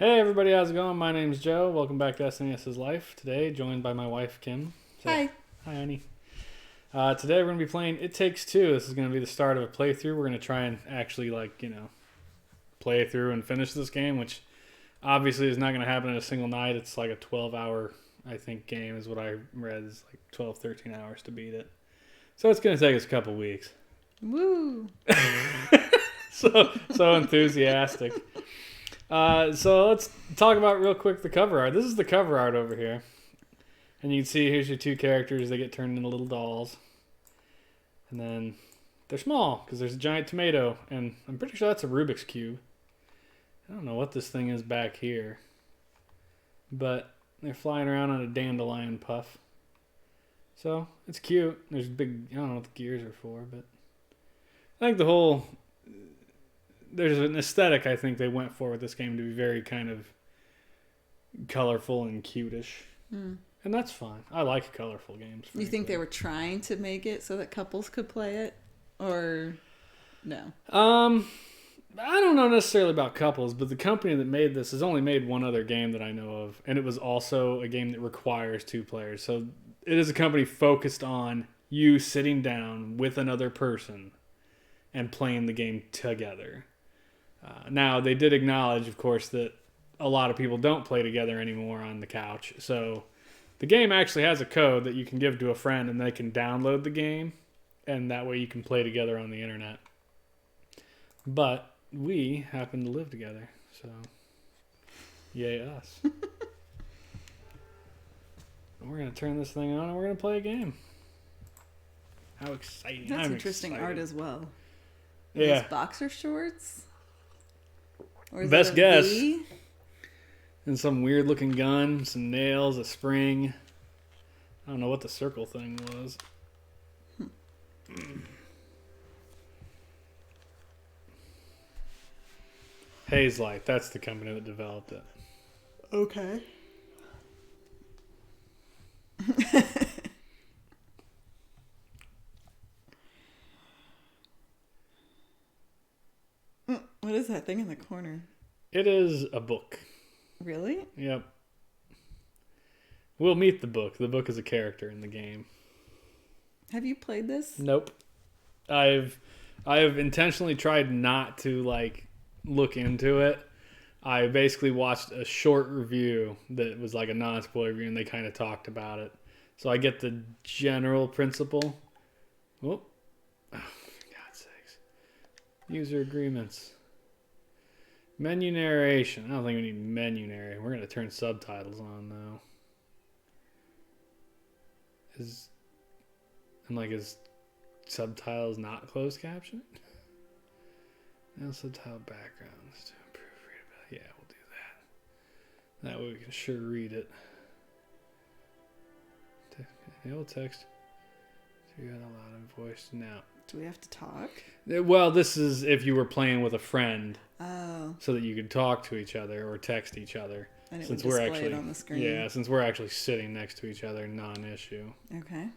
Hey everybody, how's it going? My name's Joe. Welcome back to SNES's Life. Today, joined by my wife Kim. Hi. Hi, honey. Today we're going to be playing It Takes Two. This is going to be the start of a playthrough. We're going to try and actually, play through and finish this game, which obviously is not going to happen in a single night. It's like a 12-hour, I think, game is what I read. It's like 12, 13 hours to beat it. So it's going to take us a couple weeks. Woo. So enthusiastic. So let's talk about real quick the cover art. This is the cover art over here. And you can see here's your two characters. They get turned into little dolls. And then they're small because there's a giant tomato. And I'm pretty sure that's a Rubik's Cube. I don't know what this thing is back here. But they're flying around on a dandelion puff. So it's cute. There's big, I don't know what the gears are for, but I think there's an aesthetic I think they went for with this game to be very kind of colorful and cutish. Mm. And that's fine. I like colorful games. You think they were trying to make it so that couples could play it? Or no? I don't know necessarily about couples, but the company that made this has only made one other game that I know of, and it was also a game that requires two players. So it is a company focused on you sitting down with another person and playing the game together. Now, they did acknowledge, of course, that a lot of people don't play together anymore on the couch. So the game actually has a code that you can give to a friend, and they can download the game, and that way you can play together on the internet. But we happen to live together, so yay us. We're going to turn this thing on, and we're going to play a game. How exciting. That's I'm interesting excited. art as well. Yeah. Those boxer shorts? Or is Best it a guess. V? And some weird looking gun, some nails, a spring. I don't know what the circle thing was. Haze Light, that's the company that developed it. Okay. What is that thing in the corner? It is a book. Really? Yep. We'll meet the book. The book is a character in the game. Have you played this? Nope. I have intentionally tried not to look into it. I basically watched a short review that was like a non-spoiler review, and they kind of talked about it. So I get the general principle. Oh, for God's sakes. User agreements. Menu narration. I don't think we need menu narration. We're going to turn subtitles on, though. Is subtitles not closed caption? Now subtitle backgrounds to improve readability. Yeah, we'll do that. That way we can sure read it. Enable text. So you got a lot of voice now. Do we have to talk? Well, this is if you were playing with a friend. Oh. So that you could talk to each other or text each other. And it since would we're display actually it on the screen. Yeah, since we're actually sitting next to each other, non-issue. Okay.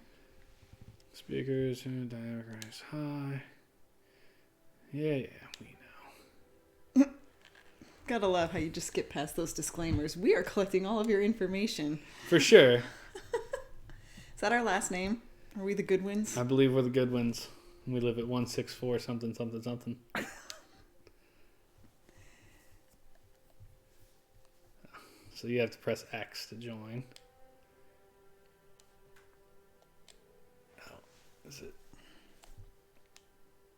Speakers, dynamic range high. Yeah, we know. Gotta love how you just skip past those disclaimers. We are collecting all of your information. For sure. Is that our last name? Are we the Goodwins? I believe we're the Goodwins. We live at 164 something. So you have to press X to join. Oh, is it?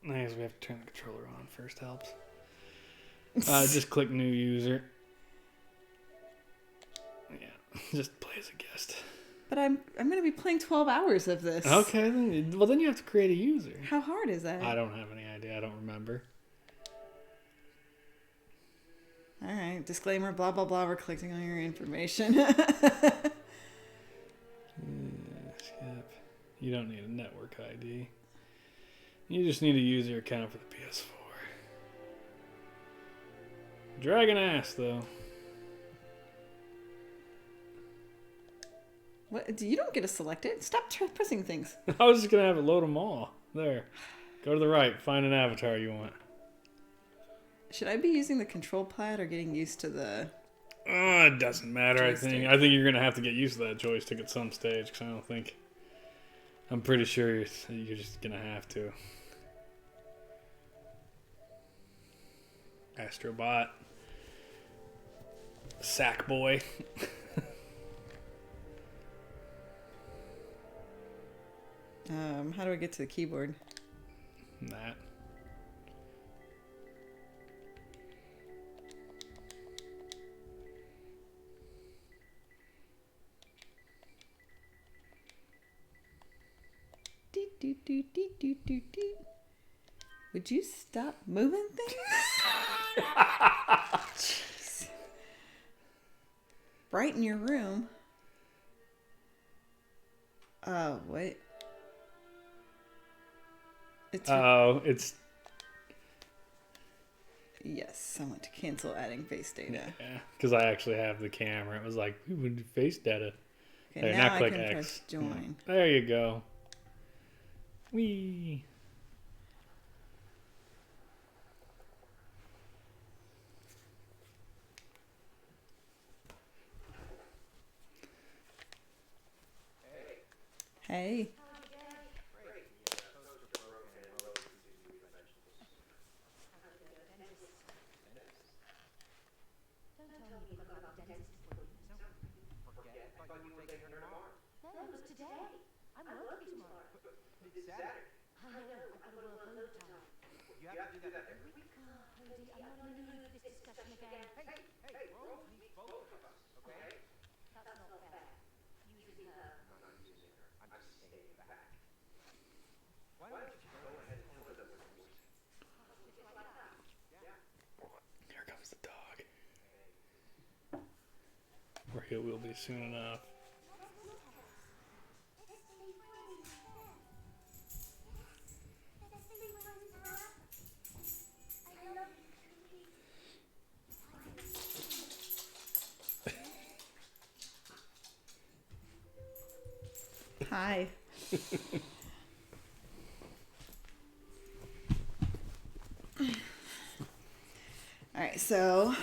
I guess we have to turn the controller on first. Helps. Just click new user. Yeah, just play as a guest. But I'm going to be playing 12 hours of this. Okay, then you have to create a user. How hard is that? I don't have any idea. I don't remember. All right, disclaimer, blah, blah, blah. We're collecting all your information. Skip. You don't need a network ID. You just need a user account for the PS4. Dragon ass, though. What? You don't get to select it. Stop pressing things. I was just going to have it load them all. There. Go to the right. Find an avatar you want. Should I be using the control pad or getting used to the It doesn't matter. Joystick. I think you're gonna have to get used to that joystick at some stage because I don't think. I'm pretty sure you're just gonna have to. Astrobot, Sackboy. How do I get to the keyboard? That. Deet, doot, doot, deet, doot, doot, deet. Would you stop moving things? Jeez. Brighten your room. Oh, wait. It's It's yes. I want to cancel adding face data. yeah, because I actually have the camera. It was like we would face data. Okay, There, now now I click can X. press join. Yeah. There you go. Wee. Hey. No, it was today. I'm working tomorrow. It's Saturday. I know, I've got to work overtime. You have to do that every week. Cody, I'm not in the mood for this discussion again. Hey, we're all week, both of us, okay? That's not fair. Using her. I'm not using her. I'm just staying back. Why don't you go ahead and put up with the music? Just like that. Here comes the dog. Or he will be soon enough. Hi. All right, so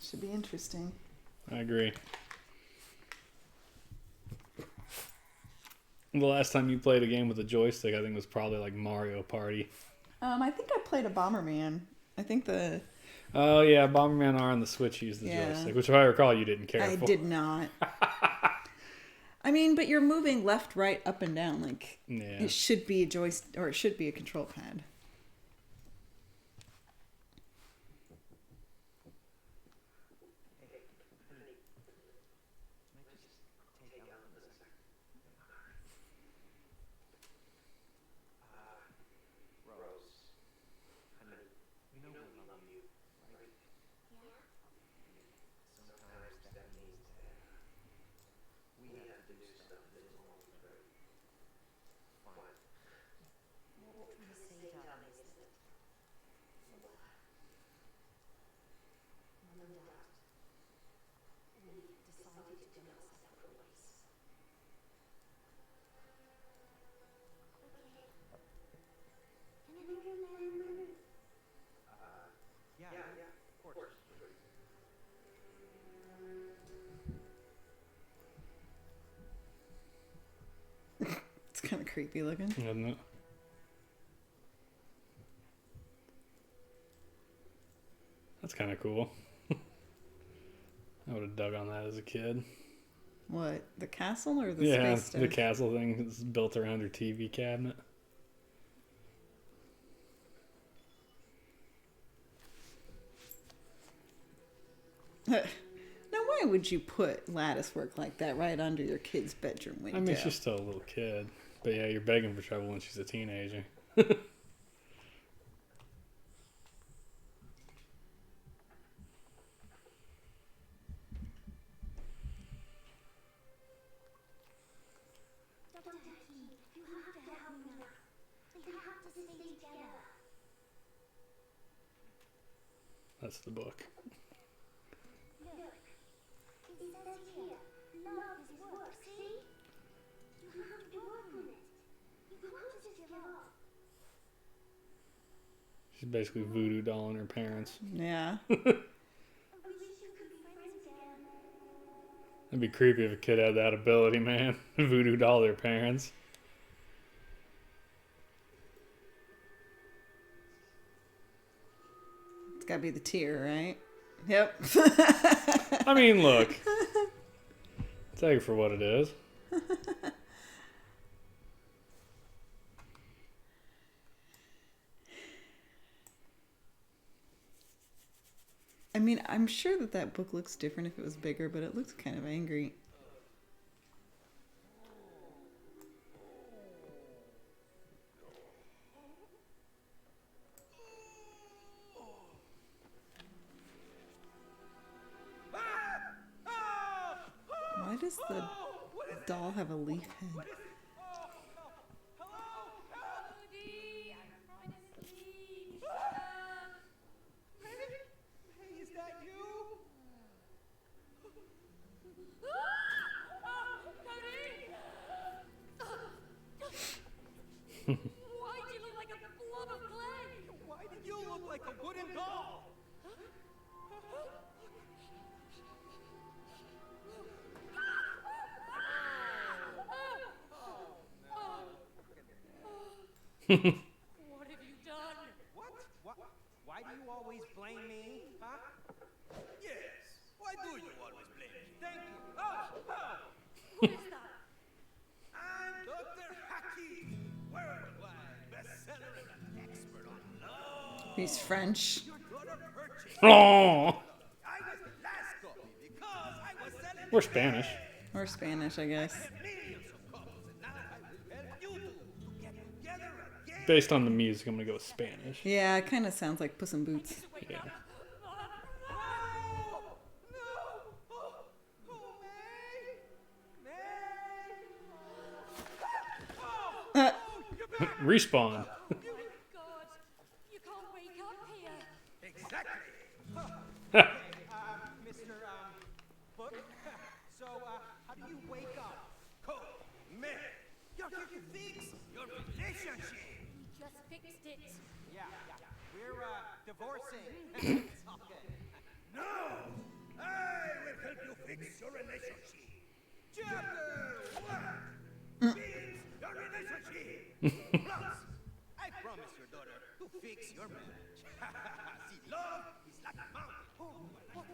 should be interesting. I agree. The last time you played a game with a joystick, I think was probably like Mario Party. I think I played a Bomberman. I think the Oh yeah, Bomberman R on the Switch used the Yeah. joystick, which if I recall you didn't care I for. did not. I mean, but you're moving left, right, up, and down. Like Yeah. it should be a joystick, or it should be a control pad. Rose, honey, you know we love you, right? Sometimes that means that we have to do stuff that isn't always very fun. What can we say, darling, is that Mum and Dad, we decided to go our separate ways. Yeah, of course. It's kind of creepy looking. Isn't it? That's kind of cool. I would have dug on that as a kid. What, the castle or the Yeah, space stuff? the castle thing is built around her TV cabinet. Now, why would you put lattice work like that right under your kid's bedroom window? I mean, she's still a little kid. But yeah, you're begging for trouble when she's a teenager. Dr. Key, you have to help me now. We have to stay together. That's the book. Look, it says here, love is work, see? You have to work on it. You can't just give up. She's basically voodoo dolling her parents. Yeah. I wish you could be friends again. It'd be creepy if a kid had that ability, man. Voodoo doll their parents. It's gotta be the tear, right? Yep. I mean, look. Take it for what it is. I mean, I'm sure that that book looks different if it was bigger, but it looks kind of angry. Why does the doll have a leaf head? Cody, I'm trying to sleep. Hey, is that you? Cody! Why do you look like a blob of clay? Why did you look like a wooden doll? What have you done? What? Why do you always blame me? Huh? Yes. Why do you always blame me? Thank you. What is that? I'm Dr. Haki, worldwide bestseller and an expert on love. He's French. Your daughter purchased. Oh, I was the last copy because I was selling. we're Spanish. Or Spanish, I guess. Millions of copies, and now I will help you to get together again. Based on the music, I'm gonna go with Spanish. Yeah, it kind of sounds like Puss in Boots. Wake Yeah. up. No! Oh, May! May! Respawn. My God, you can't wake up here. Exactly. Mr. Book. So, how do you wake up? Oh, May! You're here to fix your relationship. Just fixed it. Yeah. We're, divorcing. No! I will help you fix your relationship. Chapter 1. Fix your relationship. Plus, I promise your daughter to fix your marriage. See, love is like a mountain. Oh, what?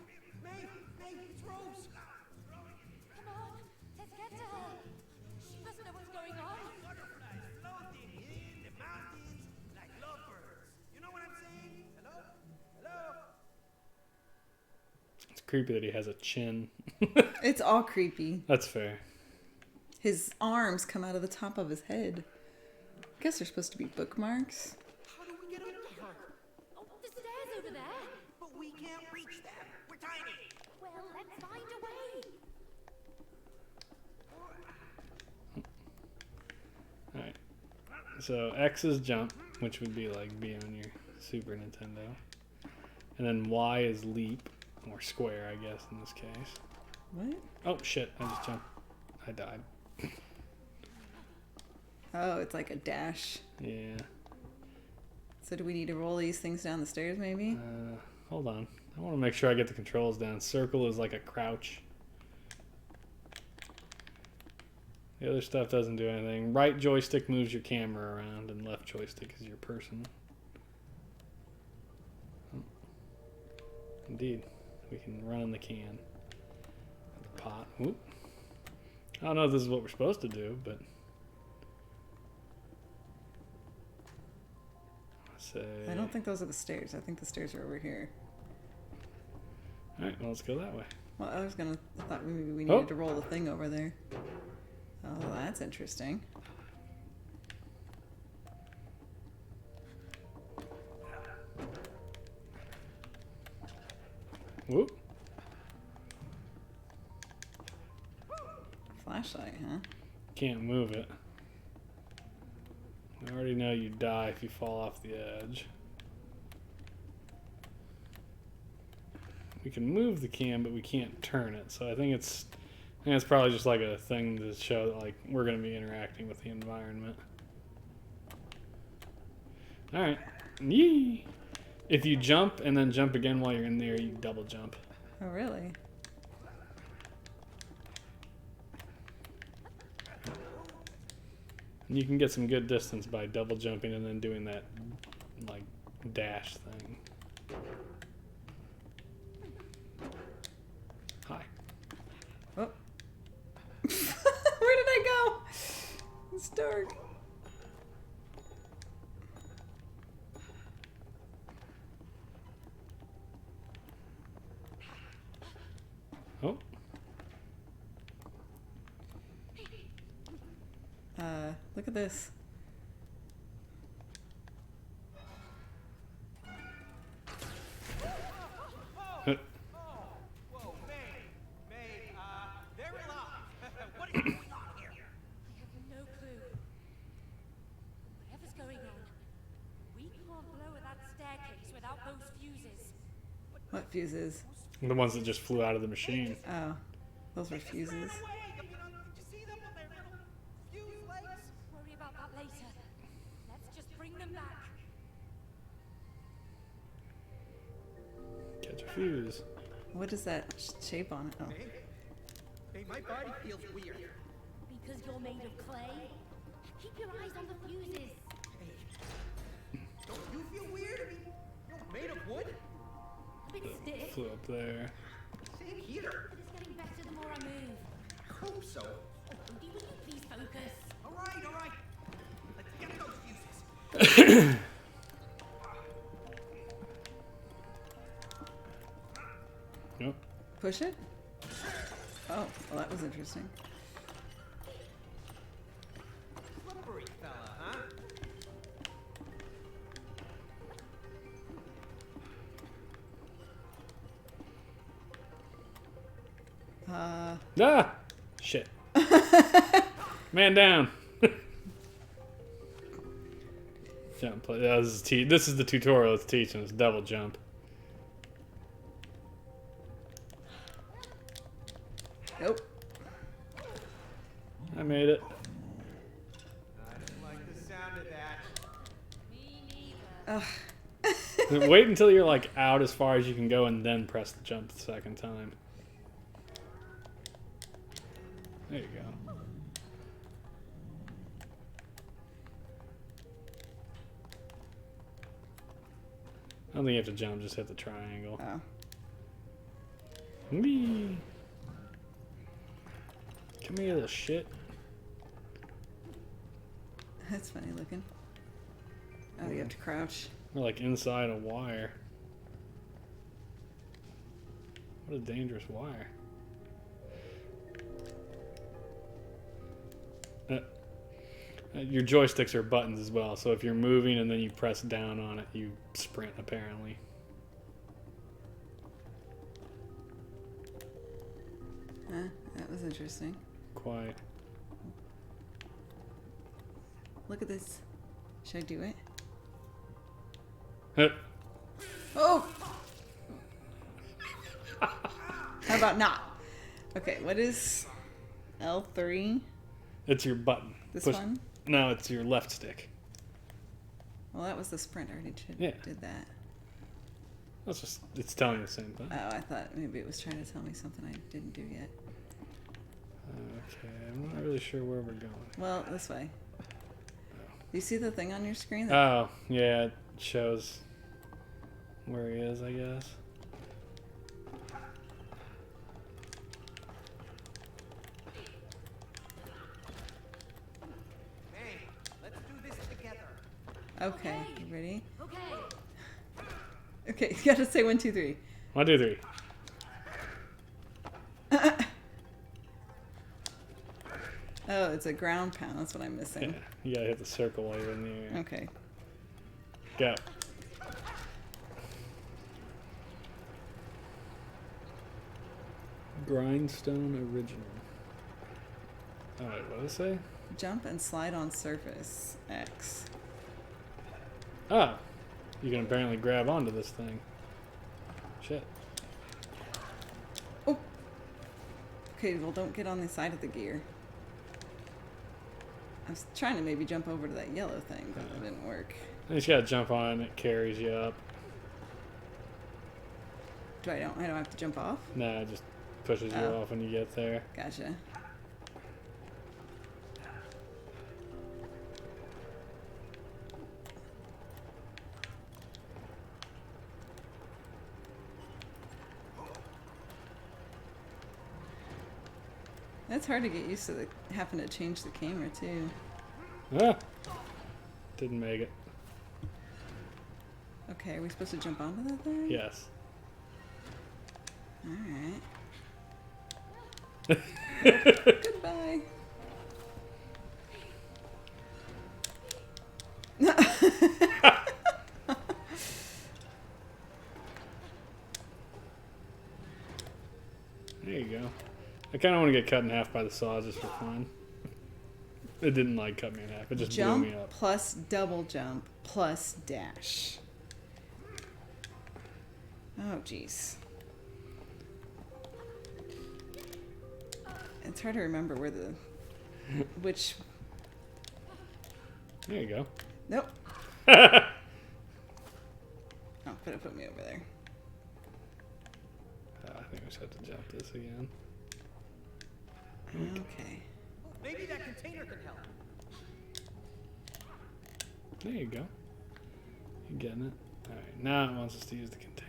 May, it's Rose. Come on, let's get to her. She must know what's going on. Butterflies floating in the mountains like lovebirds. You know what I'm saying? Hello? It's creepy that he has a chin. It's all creepy. That's fair. His arms come out of the top of his head. I guess they're supposed to be bookmarks. How do we get up to her? Oh, the stairs over there. But we can't reach them. We're tiny. Well, let's find a way. Alright. So X is jump, which would be like being on your Super Nintendo. And then Y is leap, or square, I guess, in this case. What? Oh shit, I just jumped. I died. Oh, it's like a dash. Yeah. So do we need to roll these things down the stairs, maybe? Hold on. I want to make sure I get the controls down. Circle is like a crouch. The other stuff doesn't do anything. Right joystick moves your camera around, and left joystick is your person. Oh. Indeed. We can run in the can. The pot. Whoop. I don't know if this is what we're supposed to do, but... Say... I don't think those are the stairs. I think the stairs are over here. Alright, well, let's go that way. Well, I thought maybe we Oh. needed to roll the thing over there. Oh, that's interesting. Whoop. Flashlight, huh? Can't move it. I already know you die if you fall off the edge. We can move the can, but we can't turn it. So I think it's probably just like a thing to show that like we're going to be interacting with the environment. All right. Yee. If you jump and then jump again while you're in there, you double jump. Oh, really? And you can get some good distance by double jumping and then doing that, like, dash thing. Hi. Oh. Where did I go? It's dark. Oh. Look at this. Uh, Whoa, May! May, they're alive! What is going on here? I have no clue. Whatever's going on, we can't lower that staircase without those fuses. What fuses? the ones that just flew out of the machine. Oh, those were fuses. Ran away! I mean, did you see them with their little fuse legs? Worry about that later. Let's just bring them back. Catch a fuse. What is that shape on it? Oh. Hey, my body feels weird. Because you're made of clay? Keep your eyes on the fuses. Don't you feel weird? I mean, you're made of wood? A bit stiff, Flew up there. Same here. but it's getting better the more I move. I hope so. Oh, Cody, will you please focus? All right. Let's get those fuses. Yep. Push it? Oh, well, that was interesting. Slippery fella, huh? Ah! Shit. Man down. Jump. This is the tutorial it's teaching us. Double jump. Nope. I made it. I don't like the sound of that. Me neither. Ugh. Wait until you're like out as far as you can go and then press the jump the second time. There you go. I don't think you have to jump, just hit the triangle. Oh. Whee! Come here, little shit. That's funny looking. Oh, you have to crouch. We're like inside a wire. What a dangerous wire. Your joysticks are buttons as well, so if you're moving and then you press down on it, you sprint apparently. That was interesting. Quite. Look at this. Should I do it? Huh. Oh! How about not? Okay, what is L3? It's your button. This Push- one? No, it's your left stick. Well, that was the sprint. I already Yeah. did that. That's just, it's telling you the same thing. Oh, I thought maybe it was trying to tell me something I didn't do yet. Okay, I'm not really sure where we're going. Well, this way. Do you see the thing on your screen? That Oh, yeah, it shows where he is, I guess. Hey, let's do this together. Okay, you ready? Okay. Okay, you gotta say 1, 2, 3. 1, 2, 3. Oh, it's a ground pound. That's what I'm Yeah, missing. you gotta hit the circle while you're in the air. Okay. Go. Grindstone original. Alright, what did it say? Jump and slide on surface. X. Ah! You can apparently grab onto this thing. Shit. Oh! Okay, well, don't get on the side of the gear. I was trying to maybe jump over to that yellow thing, but it didn't work. You just gotta jump on and it carries you up. I don't have to jump off? Nah, it just pushes you Oh. off when you get there. Gotcha. That's hard to get used to having to change the camera too. Ah! Didn't make it. Okay, are we supposed to jump onto that thing? Yes. Alright. Goodbye. There you go. I kind of want to get cut in half by the saw just for fun. It didn't like cut me in half. It just Jump blew me up. plus double jump plus dash. Oh, jeez. It's hard to remember where which. There you go. Nope. Oh, but it put me over there. I think I just have to jump this again. Okay. Maybe that container can help. There you go. You getting it? Alright, now it wants us to use the container.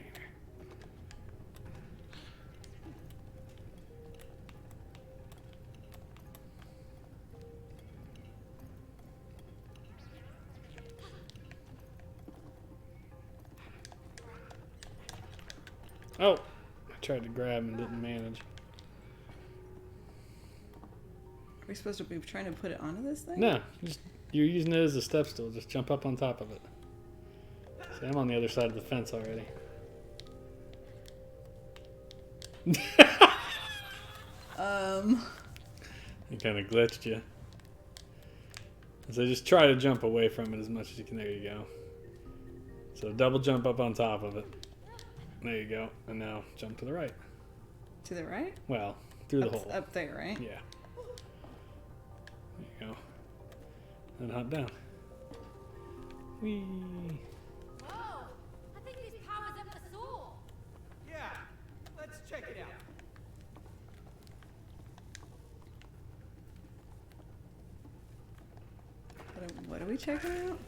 Oh! I tried to grab and didn't manage. Are we supposed to be trying to put it onto this thing? No, just you're using it as a step stool. Just jump up on top of it. See, I'm on the other side of the fence already. It kind of glitched you. So just try to jump away from it as much as you can. There you go. So double jump up on top of it. There you go. And now jump to the right. To the right? Well, through the hole. Up there, right? Yeah. There you go. And hop down. Whee. Whoa! I think this powers up the saw. Yeah, let's check it out. What are we checking out?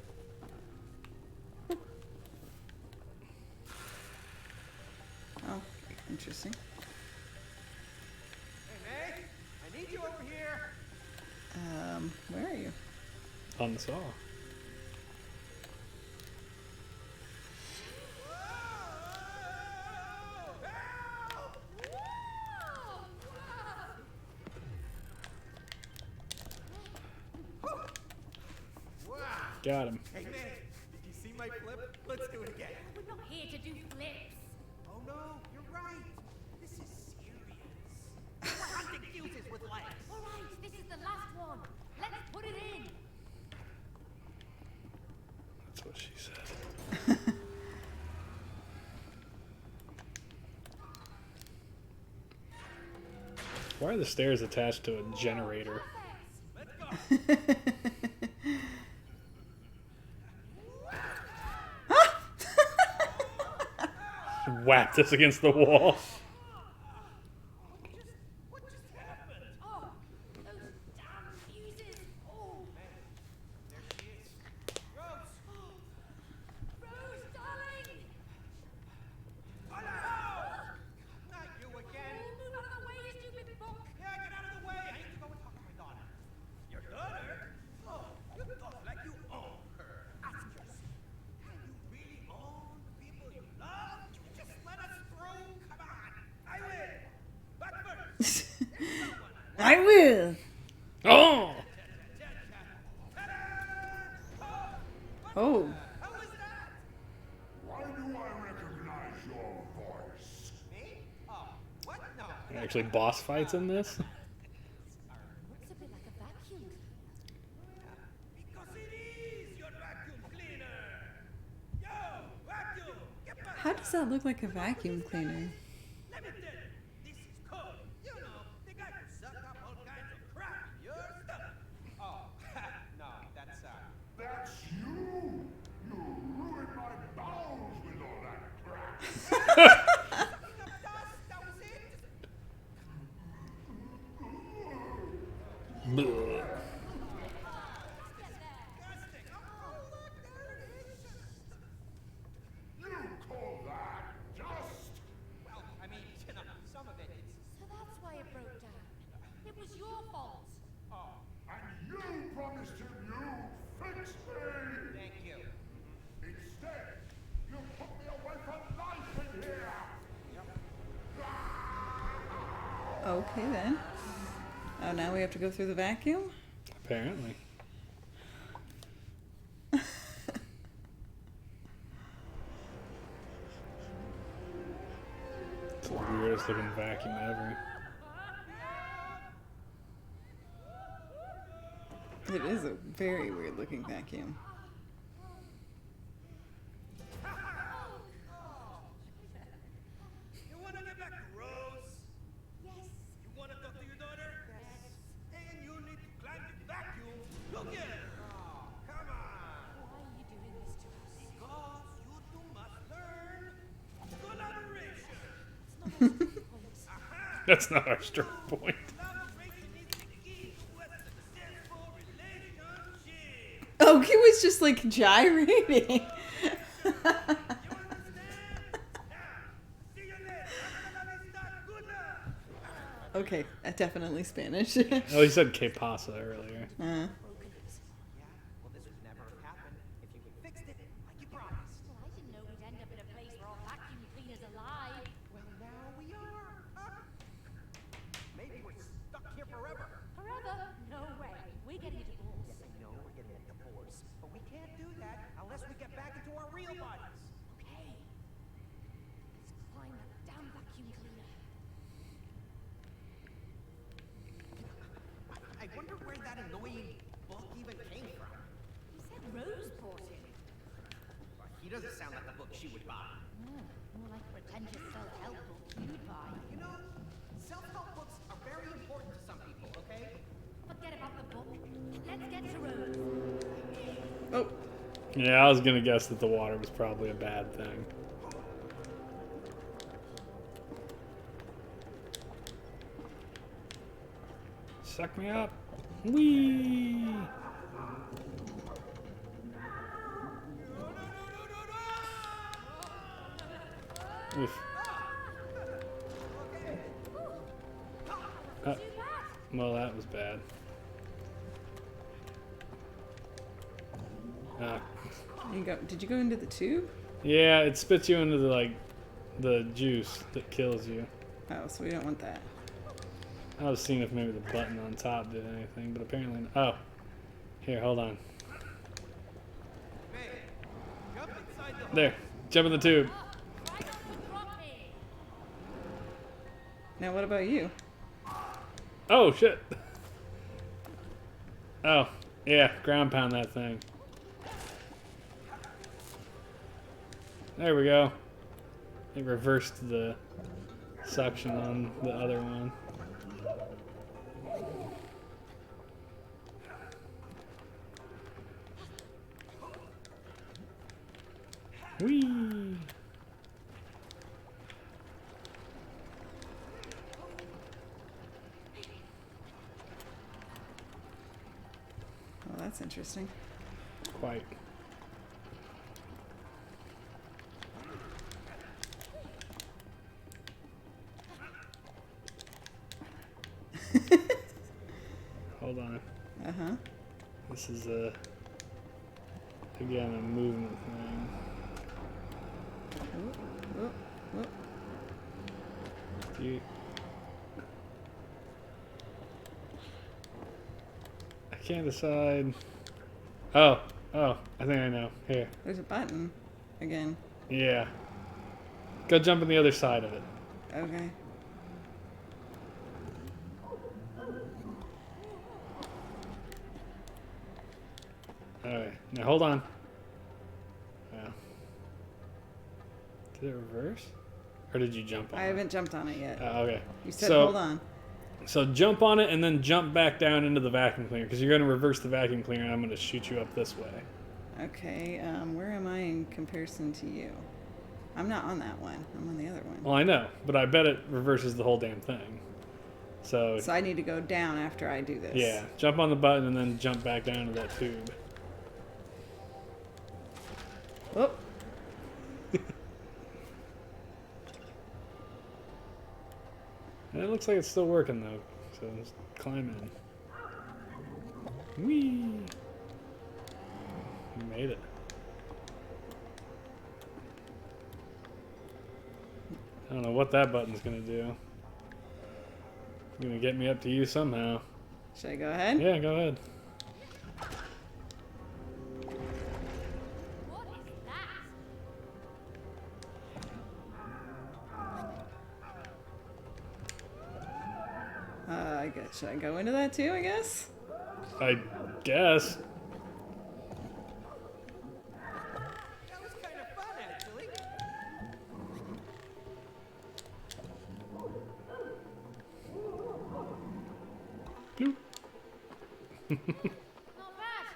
Oh, interesting. Hey, May, I need you over here. Where are you? On the saw. Wow. Got him. Hey, May, did you see my flip? Let's do it again. We're not here to do flips. Oh no, you're right. This is serious. We're hunting fuses with lights. All right, this is the last one. Let's put it in. That's what she said. Why are the stairs attached to a generator? Perfect. Let's go. Whacked us against the wall. What just happened? Oh, those damn fuses. Oh, There she is. Rose! Rose, darling. Hello! Not you again. Oh, move out of the way, you stupid book. Yeah, get out of the way. I need to go and talk to my daughter. Your daughter? Oh, you talk like you own her. Ask yourself, can you really own the people you love? Just let us through. Come on. I will. But first, there's someone. I will. Oh! Ta-da! Oh, How was that? Why do I recognize your voice? Me? Oh, what? No. Actually, boss fights in this? Looks a bit like a vacuum. Because it is your vacuum cleaner. Yo, vacuum, get back. how does that look like a vacuum cleaner? Let me tell you, this is Cole. You know, the guy who sucked up all kinds of crap in your stuff. Oh, no, that's That's you! You ruined my bowels with all that crap! Okay then. Oh, now we have to go through the vacuum? Apparently. It's the weirdest looking vacuum ever. It is a very weird looking vacuum. You want to get back to Rose? Yes. You want to talk to your daughter? Yes. And you need to climb the vacuum. Look at her. Oh, come on. Why are you doing this to us? Because you two must learn collaboration. That's not our strong point. Collaboration is the key to a successful relationship. Oh, he was just like gyrating. You understand? Now, see you later. Hasta la vista. Good luck. Okay, definitely Spanish. Oh, he said que pasa earlier. Yeah, well, this would never have happened if you had fixed it like you promised. Well, I didn't know we'd end up in a place where all vacuum cleaners alive. Well, now we are. Huh? Maybe we're stuck here forever. Forever? No way. We're getting a divorce. Yes, I know we're getting a divorce, but we can't do that unless we get back into our real bodies. Okay. Let's climb that damn vacuum cleaner. I wonder where that annoying book even came from. You said Rose bought it. Well, he doesn't sound like the book she would buy. More like a pretentious self-help book you'd buy. You know, self-help books are very important to some people, okay? Forget about the book. Let's get to Rose. Oh, Yeah, I was gonna guess that the water was probably a bad thing. Suck me up. Whee! Oof. Well, that was bad. did you go into the tube? Yeah, it spits you into the juice that kills you. Oh, so we don't want that. I was seeing if maybe the button on top did anything, but apparently not. Oh, here, hold on. Hey, jump inside the There, jump in the tube. Right on the drop me. Now what about you? Oh shit. Oh, yeah, ground pound that thing. There we go. It reversed the suction on the other one. Whee! Oh, that's interesting. Quite. Hold on. Uh-huh. This is again a movement thing. Oh, oh. Do you, I can't decide. Oh, I think I know. Here. There's a button again. Yeah. Go jump on the other side of it. Okay. Alright, now hold on. Wow. Did it reverse? Or did you jump on I it? haven't jumped on it yet. Okay. You said So- hold on. So jump on it and then jump back down into the vacuum cleaner because you're going to reverse the vacuum cleaner and I'm going to shoot you up this way. Okay, where am I in comparison to you? I'm not on that one. I'm on the other one. Well, I know, but I bet it reverses the whole damn thing. So, So I need to go down after I do this. yeah, jump on the button and then jump back down to that tube. Oh, And it looks like it's still working though, so just climb in. Whee! You made it. I don't know what that button's gonna do. gonna get me up to you somehow. Should I go ahead? Yeah, go ahead. What is that? I guess, should I go into that too, I guess? I guess. That was kind of fun, actually. Bloop. Not bad.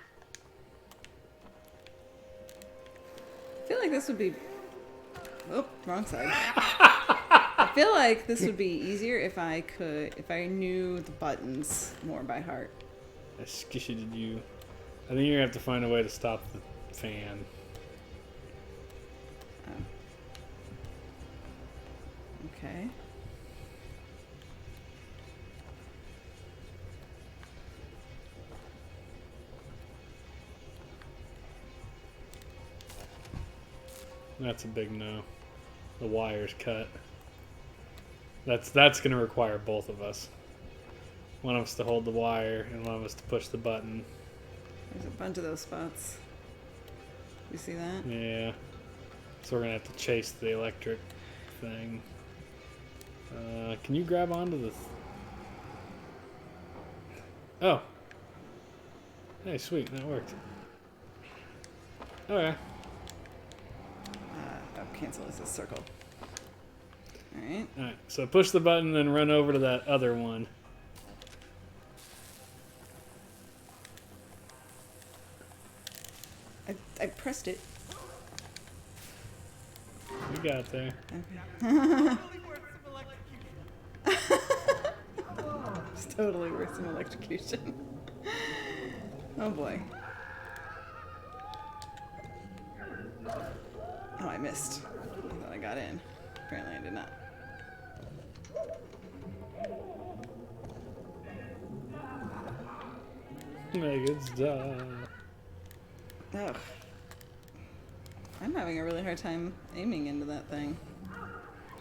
I feel like this would be... Oh, wrong side. I feel like this would be easier if I knew the buttons more by heart. I skishited you. I think you're gonna have to find a way to stop the fan. Oh. Okay. That's a big no. The wire's cut. That's gonna require both of us. One of us to hold the wire and one of us to push the button. There's a bunch of those spots. You see that? Yeah. So we're gonna have to chase the electric thing. Can you grab onto the... Oh. Hey, sweet. That worked. Okay. Oh, cancel is a circle. Alright. Alright, so push the button, then run over to that other one. I pressed it. You got there. Really worth some electrocution. It's totally worth some electrocution. Oh boy. Oh, I missed. I thought I got in. Apparently I did not. Good stuff. Ugh. I'm having a really hard time aiming into that thing.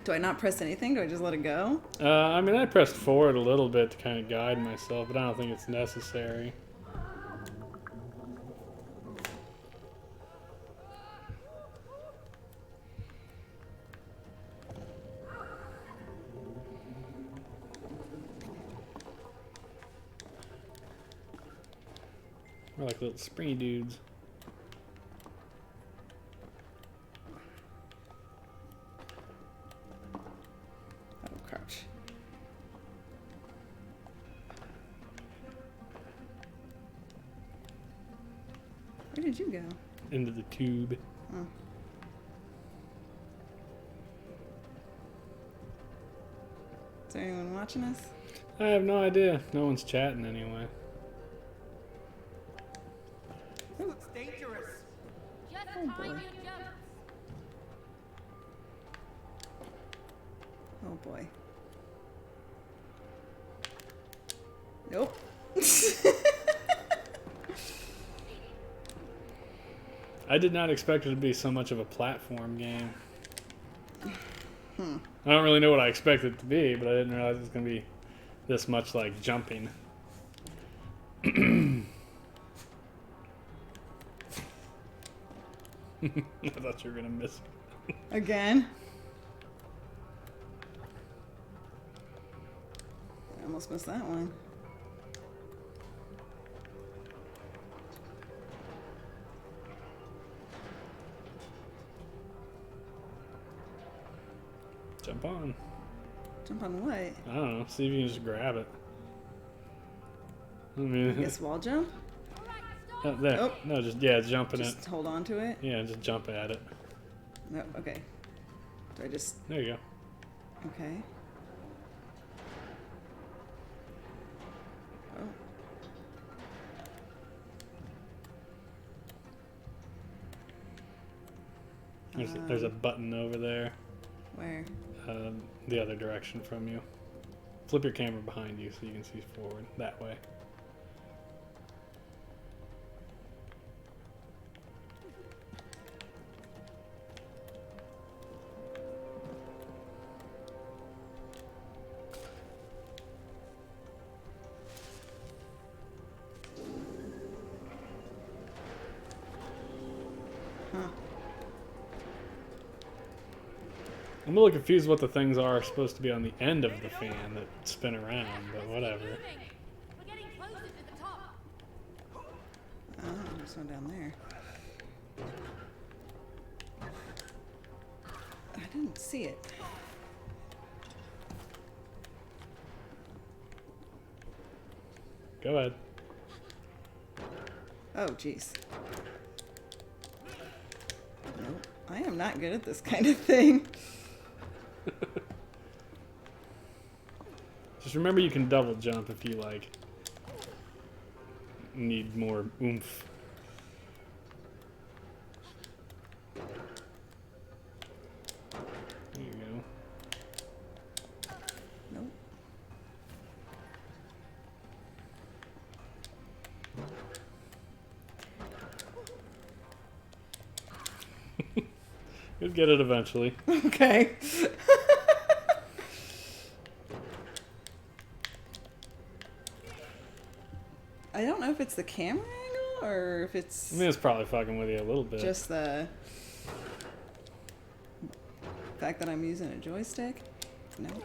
Do I not press anything? Do I just let it go? I mean, I pressed forward a little bit to kind of guide myself, but I don't think it's necessary. We're like little springy dudes. Oh, crouch. Where did you go? Into the tube. Oh. Is there anyone watching us? I have no idea. No one's chatting anyway. This looks dangerous. Just Oh, time boy. your jumps. Oh boy. Nope. I did not expect it to be so much of a platform game. I don't really know what I expected it to be, but I didn't realize it was going to be this much like jumping. I thought you were going to miss. Again? I almost missed that one. Jump on. Jump on what? I don't know. See if you can just grab it. I I mean, guess wall jump? oh, there. Nope. No, just yeah, jumping it. Just hold on to it? Yeah, just jump at it. No, okay. Do I just... There you go. Okay. Oh. There's a button over there. Where? The other direction from you. Flip your camera behind you so you can see forward that way. I'm a little confused what the things are supposed to be on the end of the fan that spin around, but whatever. We're getting closer to the top. Oh, there's one down there. I didn't see it. Go ahead. Oh, jeez. Nope. I am not good at this kind of thing. Just remember you can double jump if you like need more oomph. There you go. Nope. You'll get it eventually. Okay. I don't know if it's the camera angle or if it's I mean, it's probably fucking with you a little bit. just the fact that I'm using a joystick. Nope.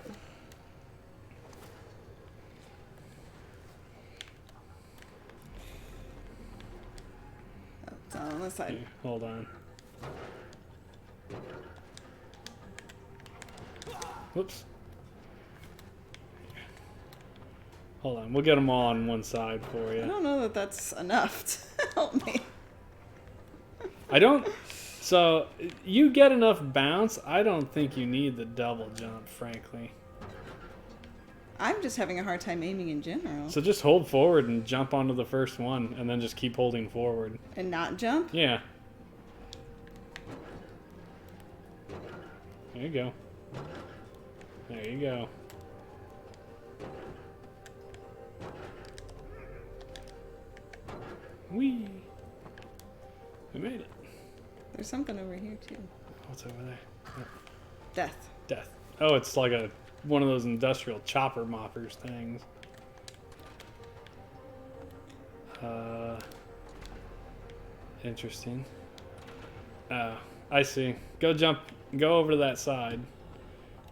Oh, it's on this side. Here, hold on. Whoops. Hold on. We'll get them all on one side for I you. don't know that that's enough to help me. I don't. So, you get enough bounce. I don't think you need the double jump, frankly. I'm just having a hard time aiming in general. So just hold forward and jump onto the first one, and then just keep holding forward. And not jump? Yeah. There you go. There you go. Whee! We made it. There's something over here too. What's over there? Oh, Death. death. Oh, it's like one of those industrial chopper moppers things. Interesting. I see. Go over to that side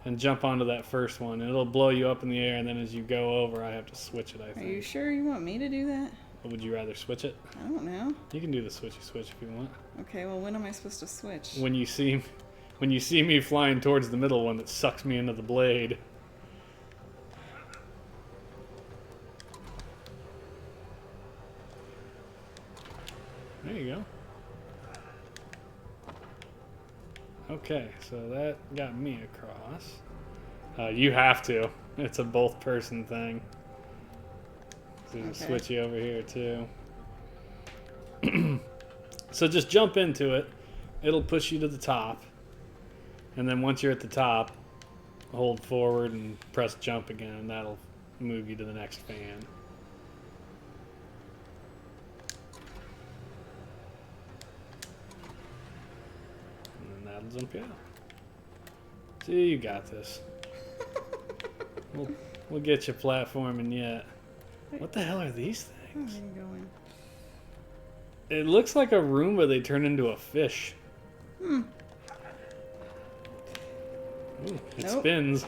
and jump onto that first one. It'll blow you up in the air, and then as you go over, I have to switch it, I Are think. you sure you want me to do that? Or would you rather switch it? I don't know. You can do the switchy switch if you want. Okay, well, when am I supposed to switch? When you see me flying towards the middle one that sucks me into the blade. There you go. Okay, so that got me across. You have to. It's a both person thing. So you can Okay. switch you over here too. So just jump into it. It'll push you to the top. And then once you're at the top, hold forward and press jump again, and that'll move you to the next fan. And then that'll jump you out. See, you got this. We'll get you platforming yet. What the hell are these Where are things? you going? It looks like a Roomba they turn into a fish. Hmm. Ooh, it Nope. spins.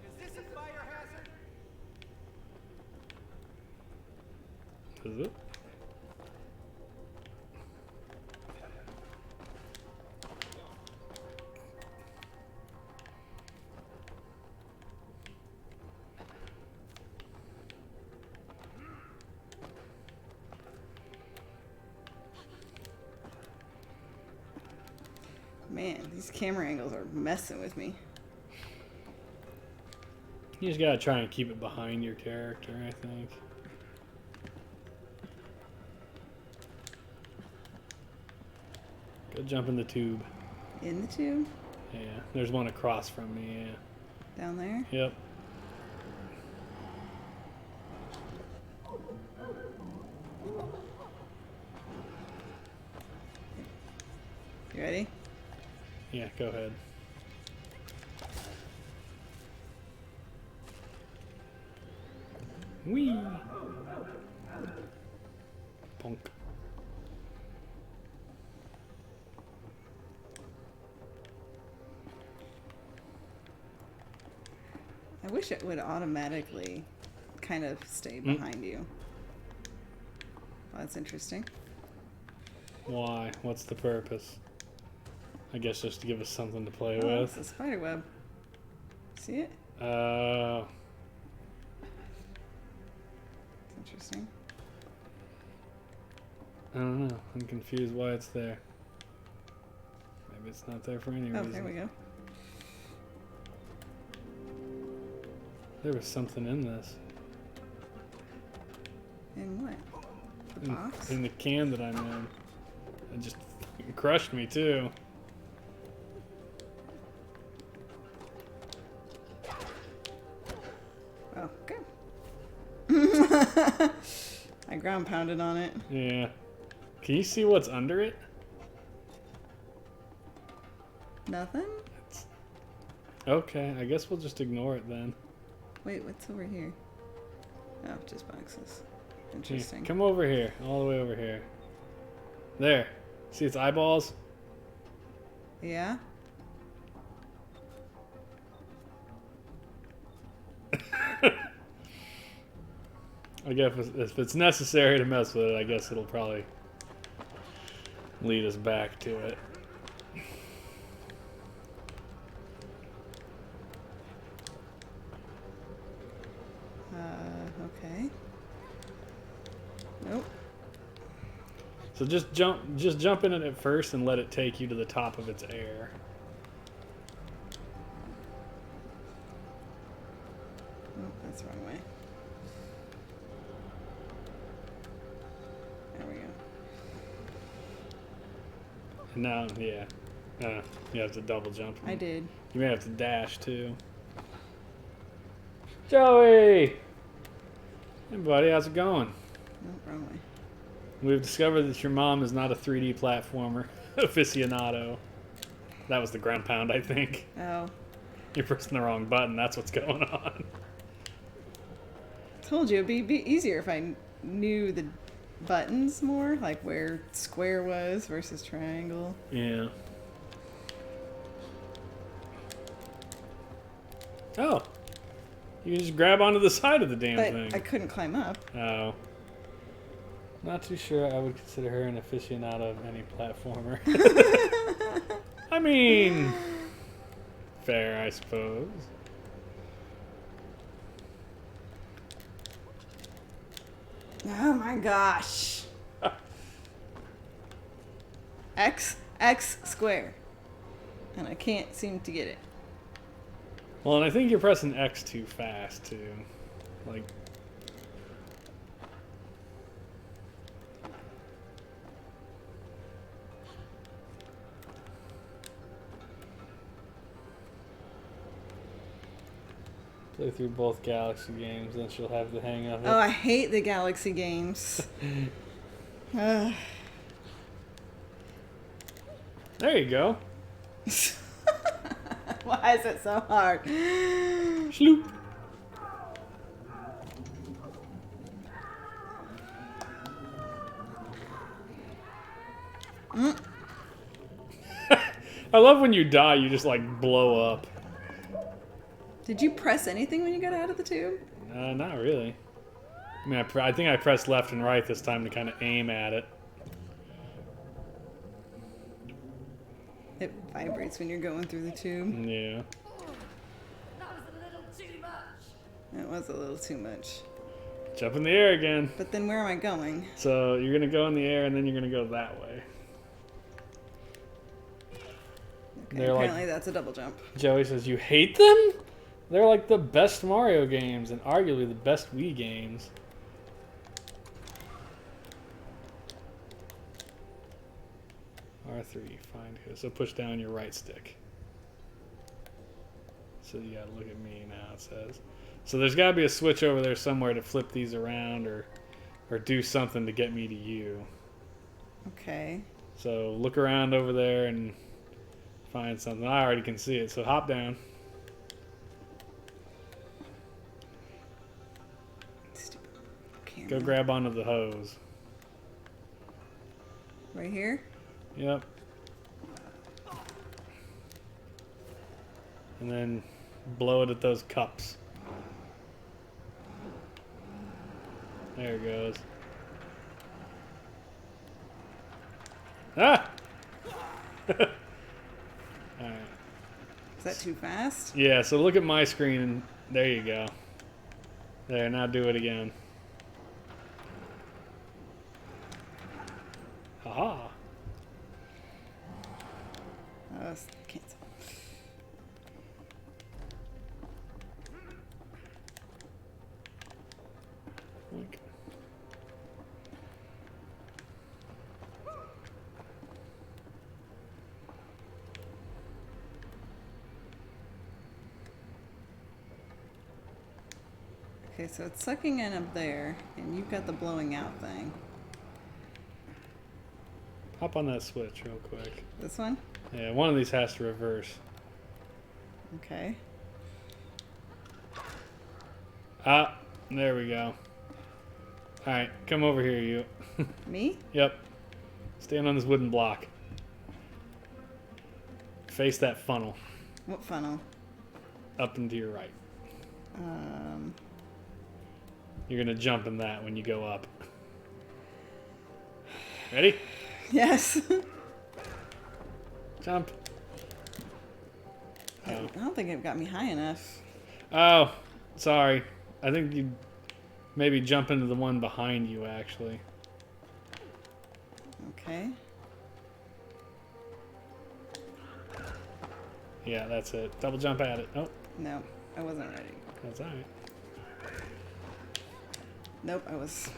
Is this a fire hazard? Is it? Man, these camera angles are messing with me. You just gotta try and keep it behind your character, I think. Go jump in the tube. In the tube? Yeah, there's one across from me, yeah. Down there? Yep. You ready? Yeah, go ahead. Whee! Punk. I wish it would automatically kind of stay behind you. Well, that's interesting. Why? What's the purpose? I guess just to give us something to play Oh, with. it's a spider web. See it? Uh, It's interesting. I don't know. I'm confused why it's there. Maybe it's not there for any Oh, reason. there we go. There was something in this. In what? The box? In the can that I'm in. It just fucking crushed me too. Oh, okay. I ground pounded on it. Yeah. Can you see what's under it? Nothing? Okay, I guess we'll just ignore it then. Wait, what's over here? Oh, just boxes. Here, Interesting. come over here, all the way over here. There. See its eyeballs? Yeah? I guess if it's necessary to mess with it, I guess it'll probably lead us back to it. Okay. Nope. So just jump in it at first and let it take you to the top of its air. Oh, that's the wrong way. There we go. And now, yeah. You have to double jump. I did. You may have to dash too. Joey! Hey buddy, how's it going? No, wrong way. We've discovered that your mom is not a 3D platformer aficionado. That was the ground pound, I think. Oh. You're pressing the wrong button, that's what's going on. Told you it'd be easier if I knew the buttons more, like where square was versus triangle. Yeah. Oh. You can just grab onto the side of the damn But thing. I couldn't climb up. Oh. Not too sure I would consider her an aficionado of any platformer. I mean, fair, I suppose. Oh my gosh. X square. And I can't seem to get it. Well, and I think you're pressing X too fast, too. Like... Play through both Galaxy games, then she'll have the hang of it. Oh, I hate the Galaxy games. There you go. Why is it so hard? Sloop. I love when you die, you just like blow up. Did you press anything when you got out of the tube? Not really. I mean, I think I pressed left and right this time to kind of aim at it. It vibrates when you're going through the tube. Yeah. That was a little too much. It was a little too much. Jump in the air again. But then where am I going? So you're going to go in the air and then you're going to go that way. Okay, They're like- apparently that's a double jump. Joey says, you hate them? They're like the best Mario games and arguably the best Wii games. R3, find who. So push down your right stick. So you gotta look at me now, it says. So there's gotta be a switch over there somewhere to flip these around or do something to get me to you. Okay. So look around over there and find something. I already can see it, so hop down. Stupid camera. Go grab onto the hose. Right here? Yep. And then blow it at those cups. There it goes. Ah! Alright. Is that too fast? Yeah, so look at my screen and there you go. There, now do it again. Haha. Oh, that's cancel. Look. Okay, so it's sucking in up there, and you've got the blowing out thing. Hop on that switch real quick. This one? Yeah, one of these has to reverse. Okay. Ah, there we go. Alright, come over here, you. Me? Yep. Stand on this wooden block. Face that funnel. What funnel? Up and to your right. Um, You're gonna jump in that when you go up. Ready? yes. Jump. I don't think it got me high enough. Oh, sorry. I think you maybe jump into the one behind you, actually. Okay. Yeah, that's it. Double jump at it. Oh, No, I wasn't ready. that's alright. Nope, I was.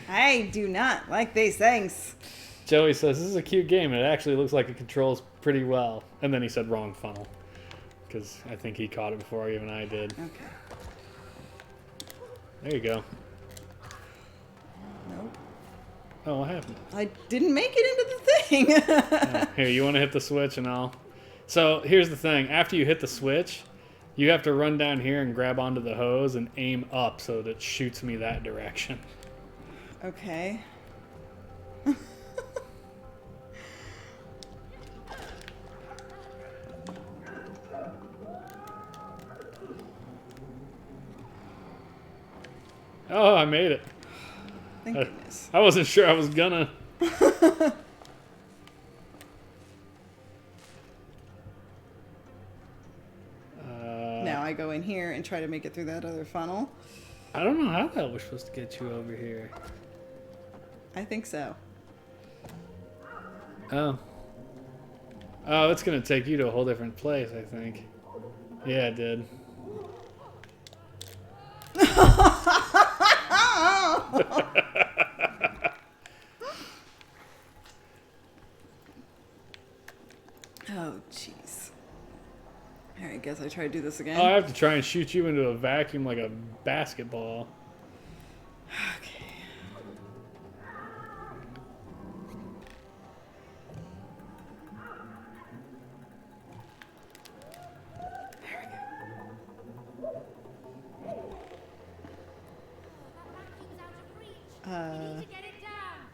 I do not like these things. Joey says, this is a cute game, and it actually looks like it controls pretty well. And then he said wrong funnel. Because I think he caught it before even I did. Okay. There you go. Nope. Oh, what happened? I didn't make it into the thing. Oh, here, you want to hit the switch and I'll... So, here's the thing. After you hit the switch, you have to run down here and grab onto the hose and aim up so that it shoots me that direction. Okay. Oh, I made it. Thank goodness. I wasn't sure I was gonna. Now I go in here and try to make it through that other funnel. I don't know how the hell we're supposed to get you over here. I think so. Oh. Oh, it's gonna take you to a whole different place, I think. Yeah, it did. Oh, jeez. Alright, guess I try to do this again. Oh, I have to try and shoot you into a vacuum like a basketball. Okay. That vacuum's out of reach. We need to get it down.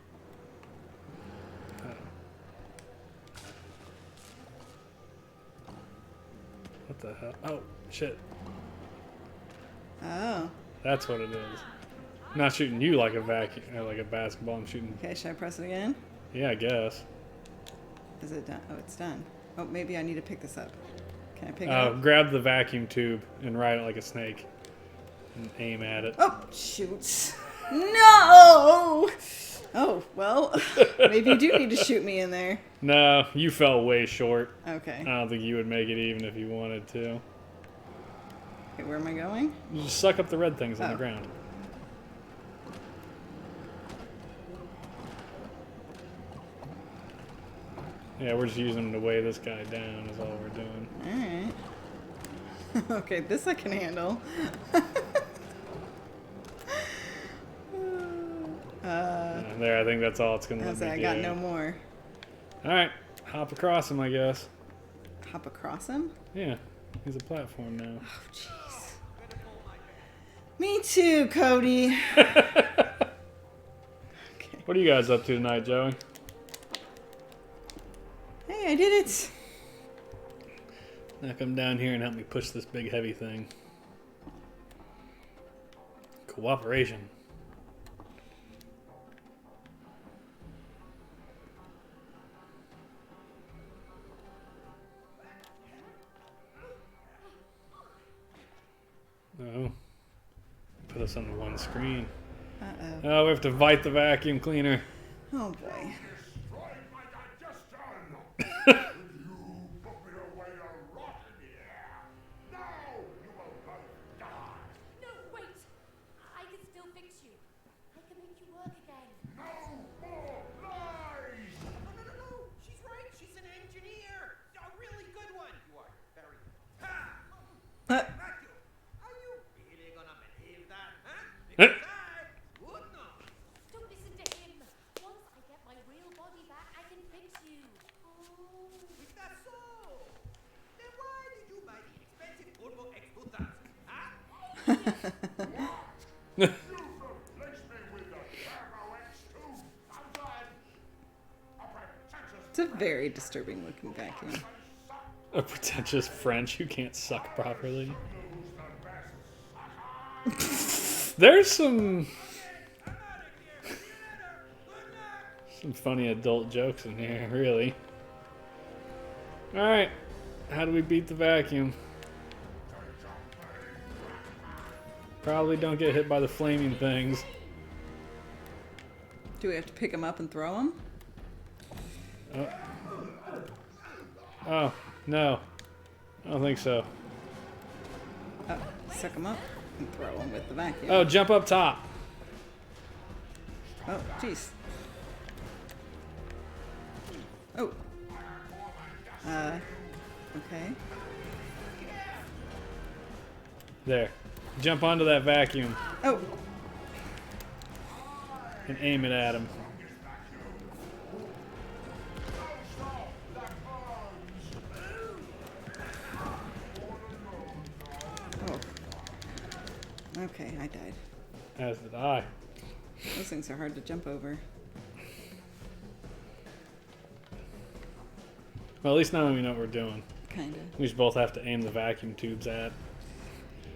What the hell? Oh, shit. Oh. That's what it is. I'm not shooting you like a vacuum or like a basketball. I'm shooting. Okay, should I press it again? Yeah, I guess. Is it done? Oh, it's done. Oh, maybe I need to pick this up. Can I pick it Oh, up? grab the vacuum tube and ride it like a snake and aim at it. Oh, shoot. No! Oh, well, maybe you do need to shoot me in there. No, you fell way short. Okay. I don't think you would make it even if you wanted to. Okay, where am I going? You just suck up the red things on the Oh. ground. Yeah, we're just using them to weigh this guy down is all we're doing. Alright. Okay, this I can handle. There, I think that's all it's going to let As me I do. got no more. Alright, hop across him, I guess. Hop across him? Yeah, he's a platform now. Oh, jeez. Me too, Cody. Okay. What are you guys up to tonight, Joey? Hey, I did it. Now come down here and help me push this big heavy thing. Cooperation. Oh. Put us on the one screen. Uh-oh. Oh, we have to fight the vacuum cleaner. Oh, boy. Destroyed my digestion! You put me away to rot in the air! Now you will both die! No, wait! I can still fix you. I can make you work again. No more lies! No. She's right. She's an engineer. A really good one. You are very. Ha! Vacuum. Are you really gonna believe that, huh? Because I would not. Don't listen to him. Once I get my real body back, I can fix you. Is that so? Then why did you buy the expensive Turbo X2000? Huh? You replaced me with the Turbo X2000! A pretentious It's a very disturbing looking vacuum. A pretentious French who can't suck properly. There's some funny adult jokes in here, really. Alright, how do we beat the vacuum? Probably don't get hit by the flaming things. Do we have to pick him up and throw him? Oh, no. I don't think so. Oh, suck him up and throw him with the vacuum. Oh, jump up top. Oh, jeez. Oh. Okay. There. Jump onto that vacuum Oh, and aim it at him. oh. Okay, I died. As did I. Those things are hard to jump over. Well, at least now we know what we're doing. Kinda. We should both have to aim the vacuum tubes at.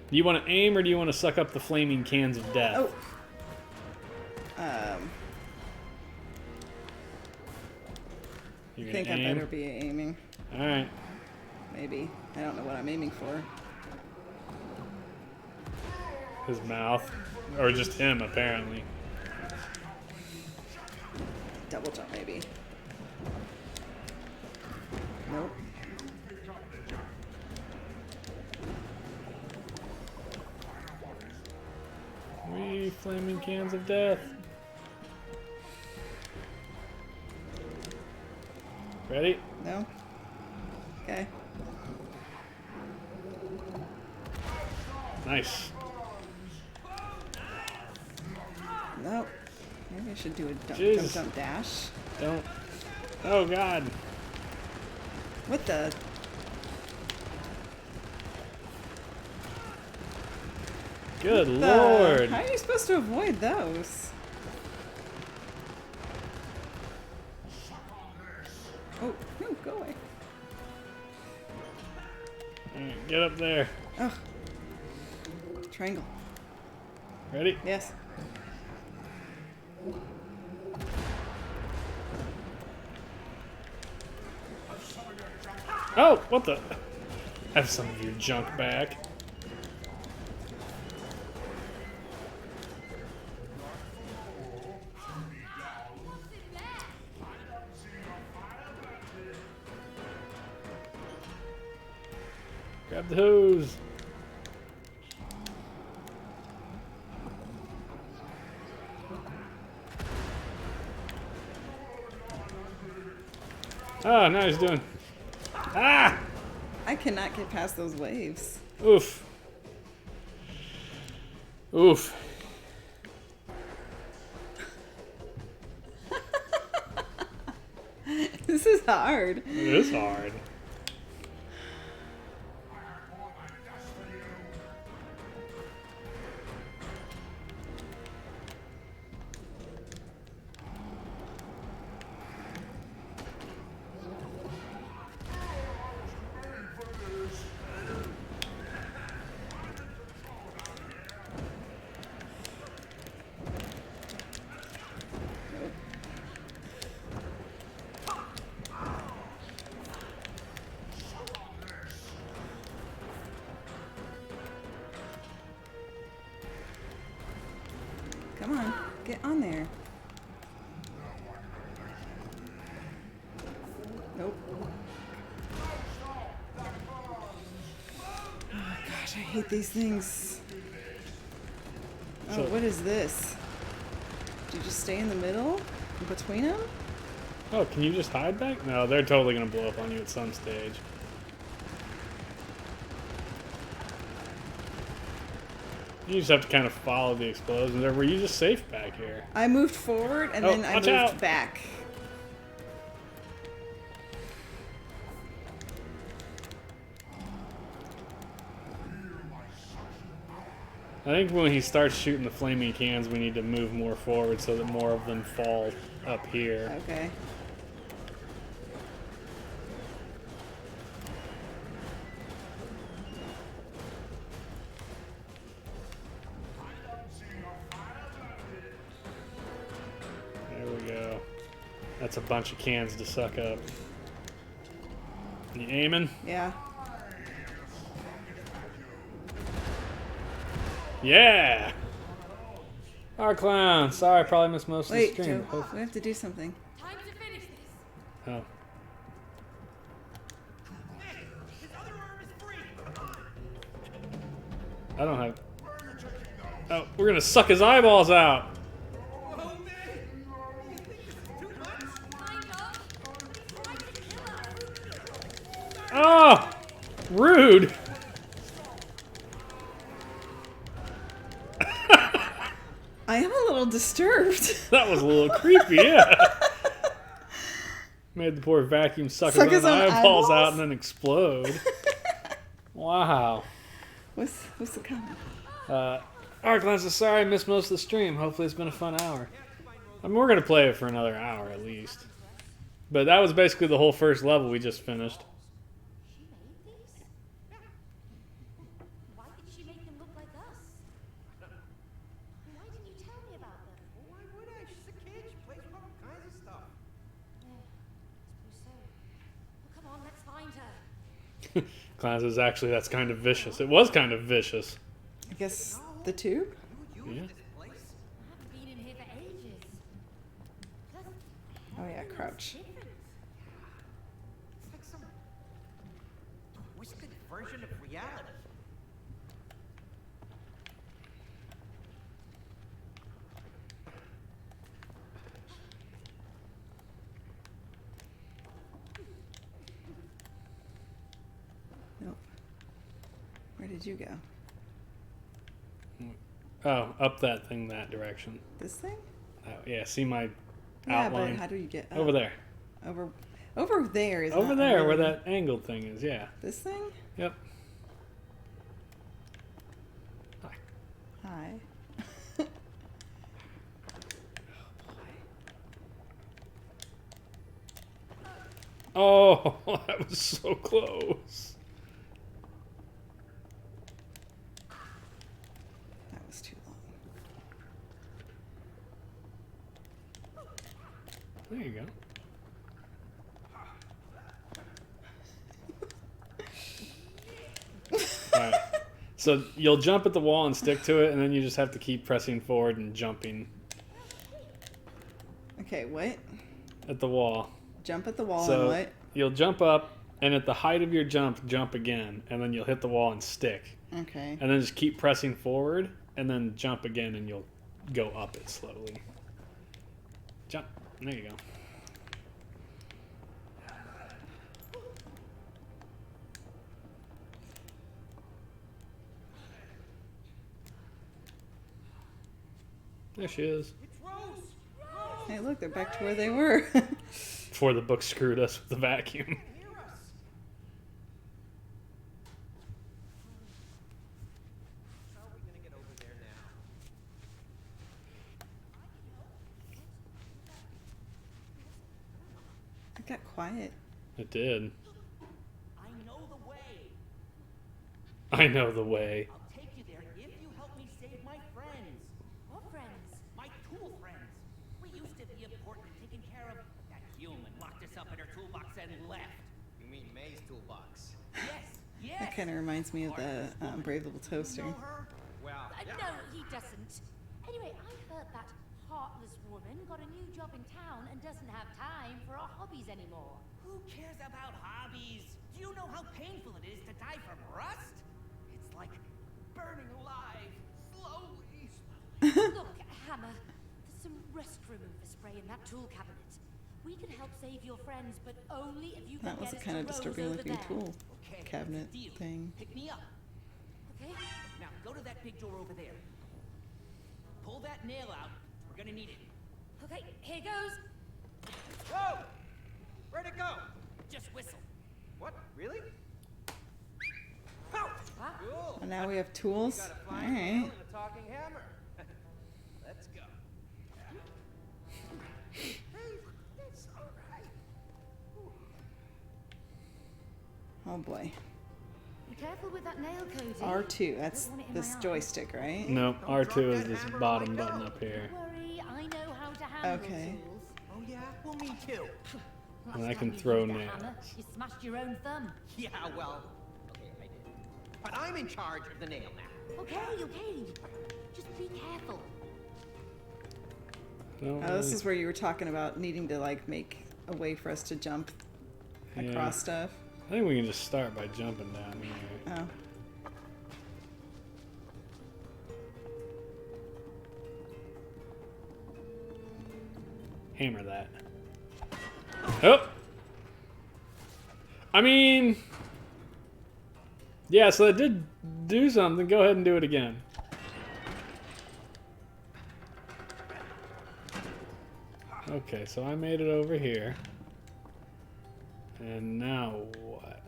Do you want to aim or do you want to suck up the flaming cans of death? Oh. You're I gonna think I aim? better be aiming. Alright. Maybe. I don't know what I'm aiming for. His mouth. Or just him, apparently. Double jump, maybe. Nope. Wee, flaming cans of death. Ready? No? Okay. Nice. Nope. Maybe I should do a jump, Jesus. jump dash. Don't. Oh, God. What the? Good the- Lord. How are you supposed to avoid those? Oh, no, go away. Alright, get up there. Oh. Triangle. Ready? Yes. Oh, what the? Have some of your junk back. Grab the hose. Ah, now he's doing. Ah! I cannot get past those waves. Oof. Oof. This is hard. It is hard. Come on, get on there. Nope. Oh my gosh, I hate these things. Oh, So- what is this? Do you just stay in the middle? In between them? Oh, can you just hide back? No, they're totally gonna blow up on you at some stage. You just have to kind of follow the explosions. Or were you just safe back here? I moved forward and Oh, then I watch moved out. back. I think when he starts shooting the flaming cans, we need to move more forward so that more of them fall up here. Okay. There we go. That's a bunch of cans to suck up. You aiming? Yeah. Yeah! Our clown. Sorry, I probably missed most of the Wait, stream. Joe, we have to do something. Time to finish this. Oh. His other arm is free. I don't have. Oh, we're gonna suck his eyeballs out. Oh, man. You think this is too much? Kind of. He's trying to kill us. Oh! Rude! I am a little disturbed. That was a little creepy, yeah. Made the poor vacuum suck Suck his his own own eyeballs out eyeballs? and then explode. Wow. What's the comment? Arclan says, sorry I missed most of the stream. Hopefully it's been a fun hour. I mean, we're going to play it for another hour at least. But that was basically the whole first level we just finished. She made these? Why did she make them look like us? Why didn't you tell me about them? Well, why would I? She's a kid. She plays with all kinds of stuff. Yeah, I suppose so. Well, come on, let's find her. Clan says, actually, that's kind of vicious. It was kind of vicious. I guess the tube? You Yeah. this place. I haven't been in here for ages. Plus, Oh yeah, crouch. different. It's like some twisted version of reality. Nope. Where did you go? Oh, up that thing that direction. This thing? Oh, yeah, see my Yeah, outline? but how do you get up? Over there. Over there is Over not there where really- that angled thing is, yeah. This thing? Yep. Hi. Oh, that was so close. That was too long. There you go. Alright. So you'll jump at the wall and stick to it, and then you just have to keep pressing forward and jumping Okay, what? at the wall. Jump at the wall So and what? you'll jump up, and at the height of your jump, jump again, and then you'll hit the wall and stick. Okay. And then just keep pressing forward, and then jump again, and you'll go up it slowly. Jump. There you go. There she is. It's Rose. Rose. Hey, look, they're back to where they were. before the book screwed us with the vacuum. Hear us. How are we gonna get over there now? It got quiet. It did. I know the way. I know the way. I'll take you there if you help me save my friends. What friends? My tool friends. We used to be important at taking care of. That human locked us up in her toolbox and left. You mean May's toolbox? Yes, yes. That kind of reminds me of the Brave Little Toaster. You know her? Well, No, he doesn't. Anyway, I heard that heartless woman got a new job in town and doesn't have time for our hobbies anymore. Who cares about hobbies? Do you know how painful it is to die from rust? It's like burning alive, slowly. Look, Hammer, there's some rust remover spray in that tool cabinet. We can help save your friends, but only if you can That was a get us kind of to Rose disturbing over looking there. tool Okay, cabinet deal. thing. Pick me up. Okay? Now go to that big door over there. Pull that nail out. We're gonna need it. Okay, here goes. whoa! Where'd it go? Just whistle. What? Really? Huh? Cool. And now we have tools. Got a All flying nail right. and a talking hammer. Let's go. Hey, that's all right. Oh boy. Be careful with that nail, Cody. R2. That's Don't want it in this my eye. joystick, right? No, Don't R2 drop is that this hammer bottom and let button go. up here. Don't worry, I know how to handle Okay. tools. Oh yeah? Well, me too. And I Last can time you throw used a nails. hammer, you smashed your own thumb. Yeah, well, okay, I did. But I'm in charge of the nail now. Okay, okay. Just be careful. No, Oh, this is where you were talking about needing to like make a way for us to jump Yeah. across stuff. I think we can just start by jumping down here. Oh. Hammer that. Oh! I mean... Yeah, so that did do something. Go ahead and do it again. Okay, so I made it over here. And now what?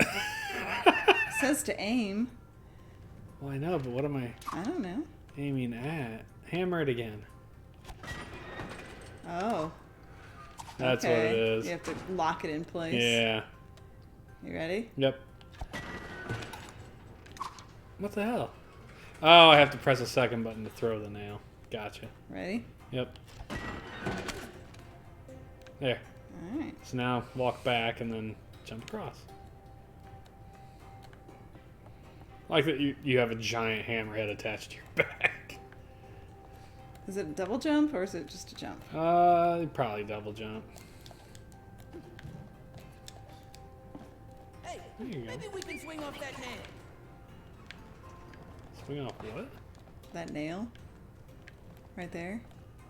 It says to aim. Well, I know, but what am I I don't know. aiming at? Hammer it again. Oh. That's okay. what it is. You have to lock it in place. Yeah. You ready? Yep. What the hell? Oh, I have to press a second button to throw the nail. Gotcha. Ready? Yep. There. All right. So now walk back and then jump across. Like that you have a giant hammerhead attached to your back. Is it a double jump or is it just a jump? Probably double jump. Hey, There you go. maybe we can swing off that nail. Swing off what? That nail? Right there?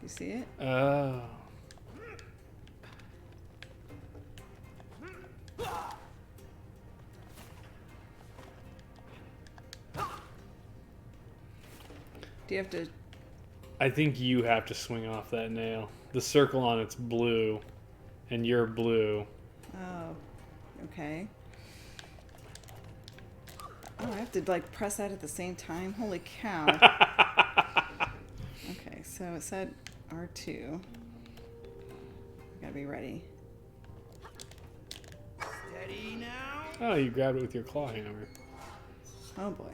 You see it? Oh. Do you have to... I think you have to swing off that nail. The circle on it's blue, and you're blue. Oh. Okay. Oh, I have to like press that at the same time? Holy cow. Okay, so it said R2. Gotta be ready. Steady now. Oh, you grabbed it with your claw hammer. Oh boy.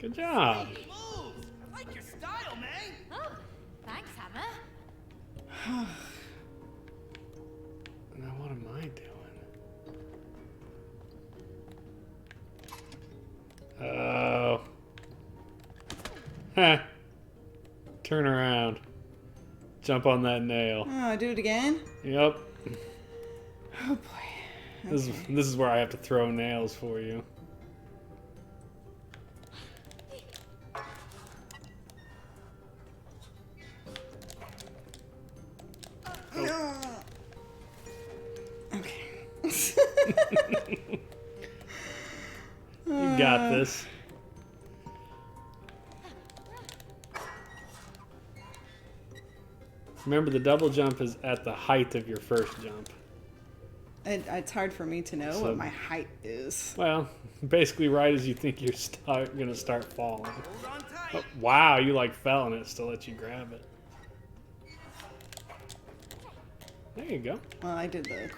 Good job. Moves. I like your style, man. Oh, thanks, Hammer. Now what am I doing? Oh. Heh. Turn around. Jump on that nail. Oh, do it again? Yep. Oh boy. This is where I have to throw nails for you. Okay. You got this. Remember, the double jump is at the height of your first jump. It's hard for me to know So- what my height is. Well, basically right as you think you're gonna start falling. Hold on tight. Oh, wow, you like fell and it still let you grab it. There you go. Well, I did the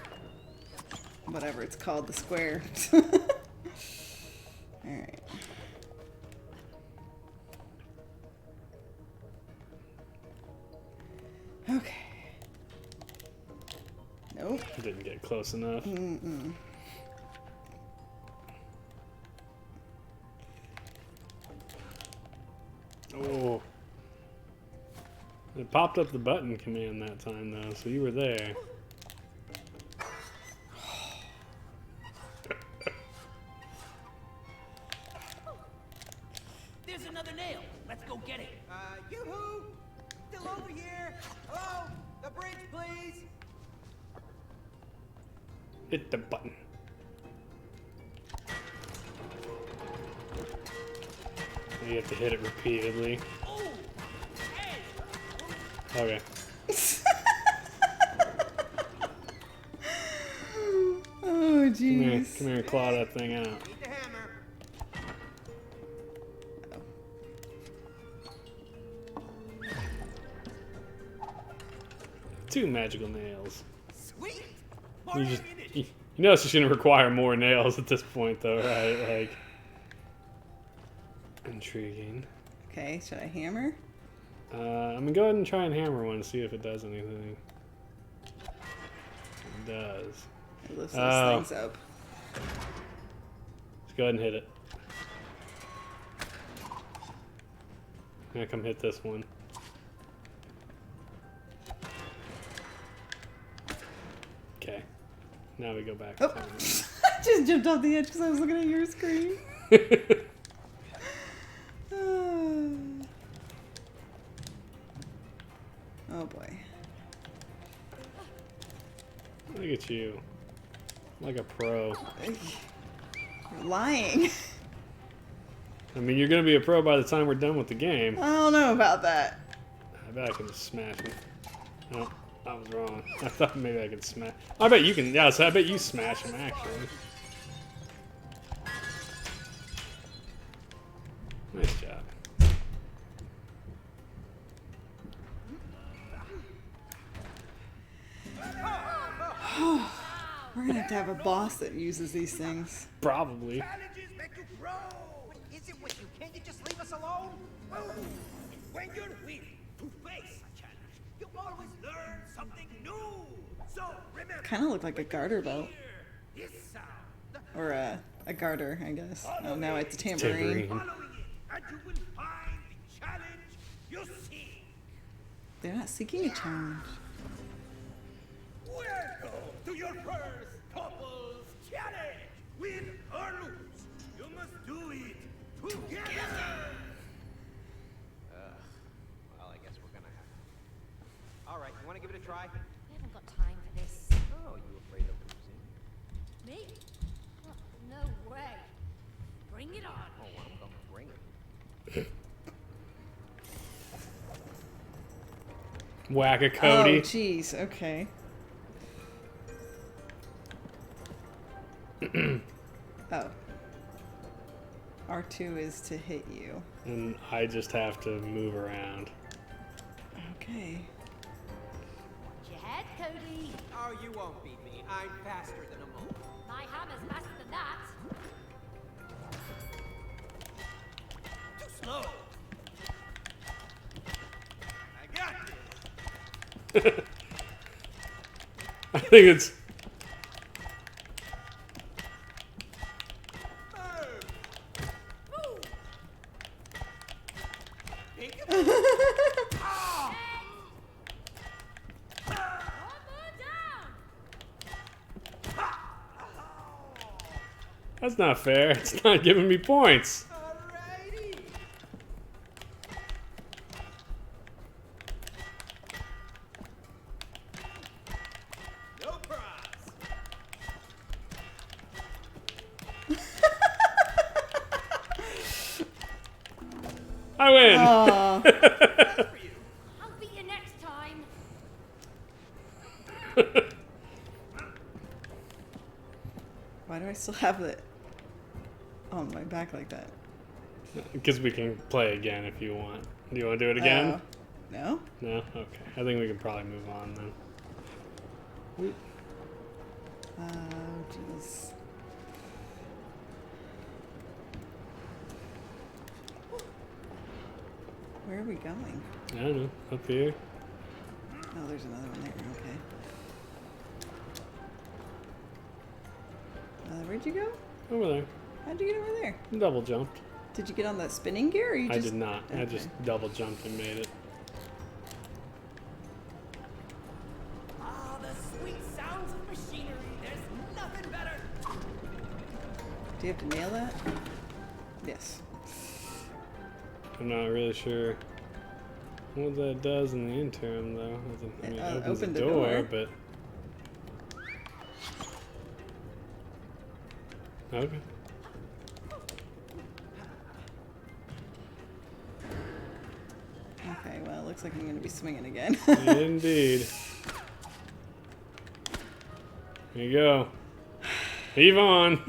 whatever it's called, the square. Alright. Okay. Nope. Didn't get close enough. Oh. It popped up the button command that time though, so you were there. There's another nail. Let's go get it. Yoo-hoo! Still over here. Hello? The bridge, please. Hit the button. You have to hit it repeatedly. Oh, hey. Okay. Oh Come here, jeez. come here, claw that thing out. Need the hammer. Two magical nails. Sweet. More You just, ammunition. you know it's just gonna require more nails at this point though, right? Like, intriguing. Okay, should I hammer? I'm gonna go ahead and try and hammer one, see if it does anything. It does. It lifts Oh. those things up. Let's go ahead and hit it. I'm gonna come hit this one. Okay. Now we go back. Oh. to I just jumped off the edge because I was looking at your screen. Oh boy. Look at you. Like a pro. You're lying. I mean, you're gonna be a pro by the time we're done with the game. I don't know about that. I bet I can just smash him. No, I was wrong. I thought maybe I could smash. I bet you can. Yeah, so I bet you smash him actually. Nice job. We're gonna have to have a boss that uses these things. Probably. Challenges make you grow. What is it with you? Can't you just leave us alone? Oh, when you're willing to face a challenge, you always learn something new. So remember, Kind of look like a garter belt. hear this sound. Or a garter, I guess. Oh, no, it's a tambourine. Tambourine. Following it, and you will find the challenge you seek. They're not seeking a challenge. Welcome to your first couples challenge. Win or lose, you must do it together. Well, I guess we're gonna have to. All right, you want to give it a try? We haven't got time for this. Oh, you afraid of losing? Me? Oh, no way. Bring it on. Oh, I'm gonna bring it. Whack a Oh, Cody. jeez. Okay. Oh. R2 is to hit you. And I just have to move around. Okay. Watch your head, Cody. Oh, you won't beat me. I'm faster than a mole. My hammer's faster than that. Too slow. I got this. I think it's. Armor down. That's not fair. It's not giving me points. Alrighty. No prize. I win. Aw. I'll beat you next time. Why do I still have it on my back like that? Because we can play again if you want. Do you want to do it again? No? No? Okay. I think we can probably move on then. Oh, jeez. Where are we going? I don't know. Up here. Oh, there's another one there. Okay. Where'd you go? Over there. How'd you get over there? Double jumped. Did you get on that spinning gear, or you I just... did not. I Okay. just double jumped and made it. Ah, the sweet sounds of machinery. There's nothing better. Do you have to nail that? Yes. I'm not really sure what that does in the interim, though. I mean, it opens opened the the door, door. but... Okay. Okay, well, it looks like I'm going to be swinging again. Indeed. Here you go. Heave on.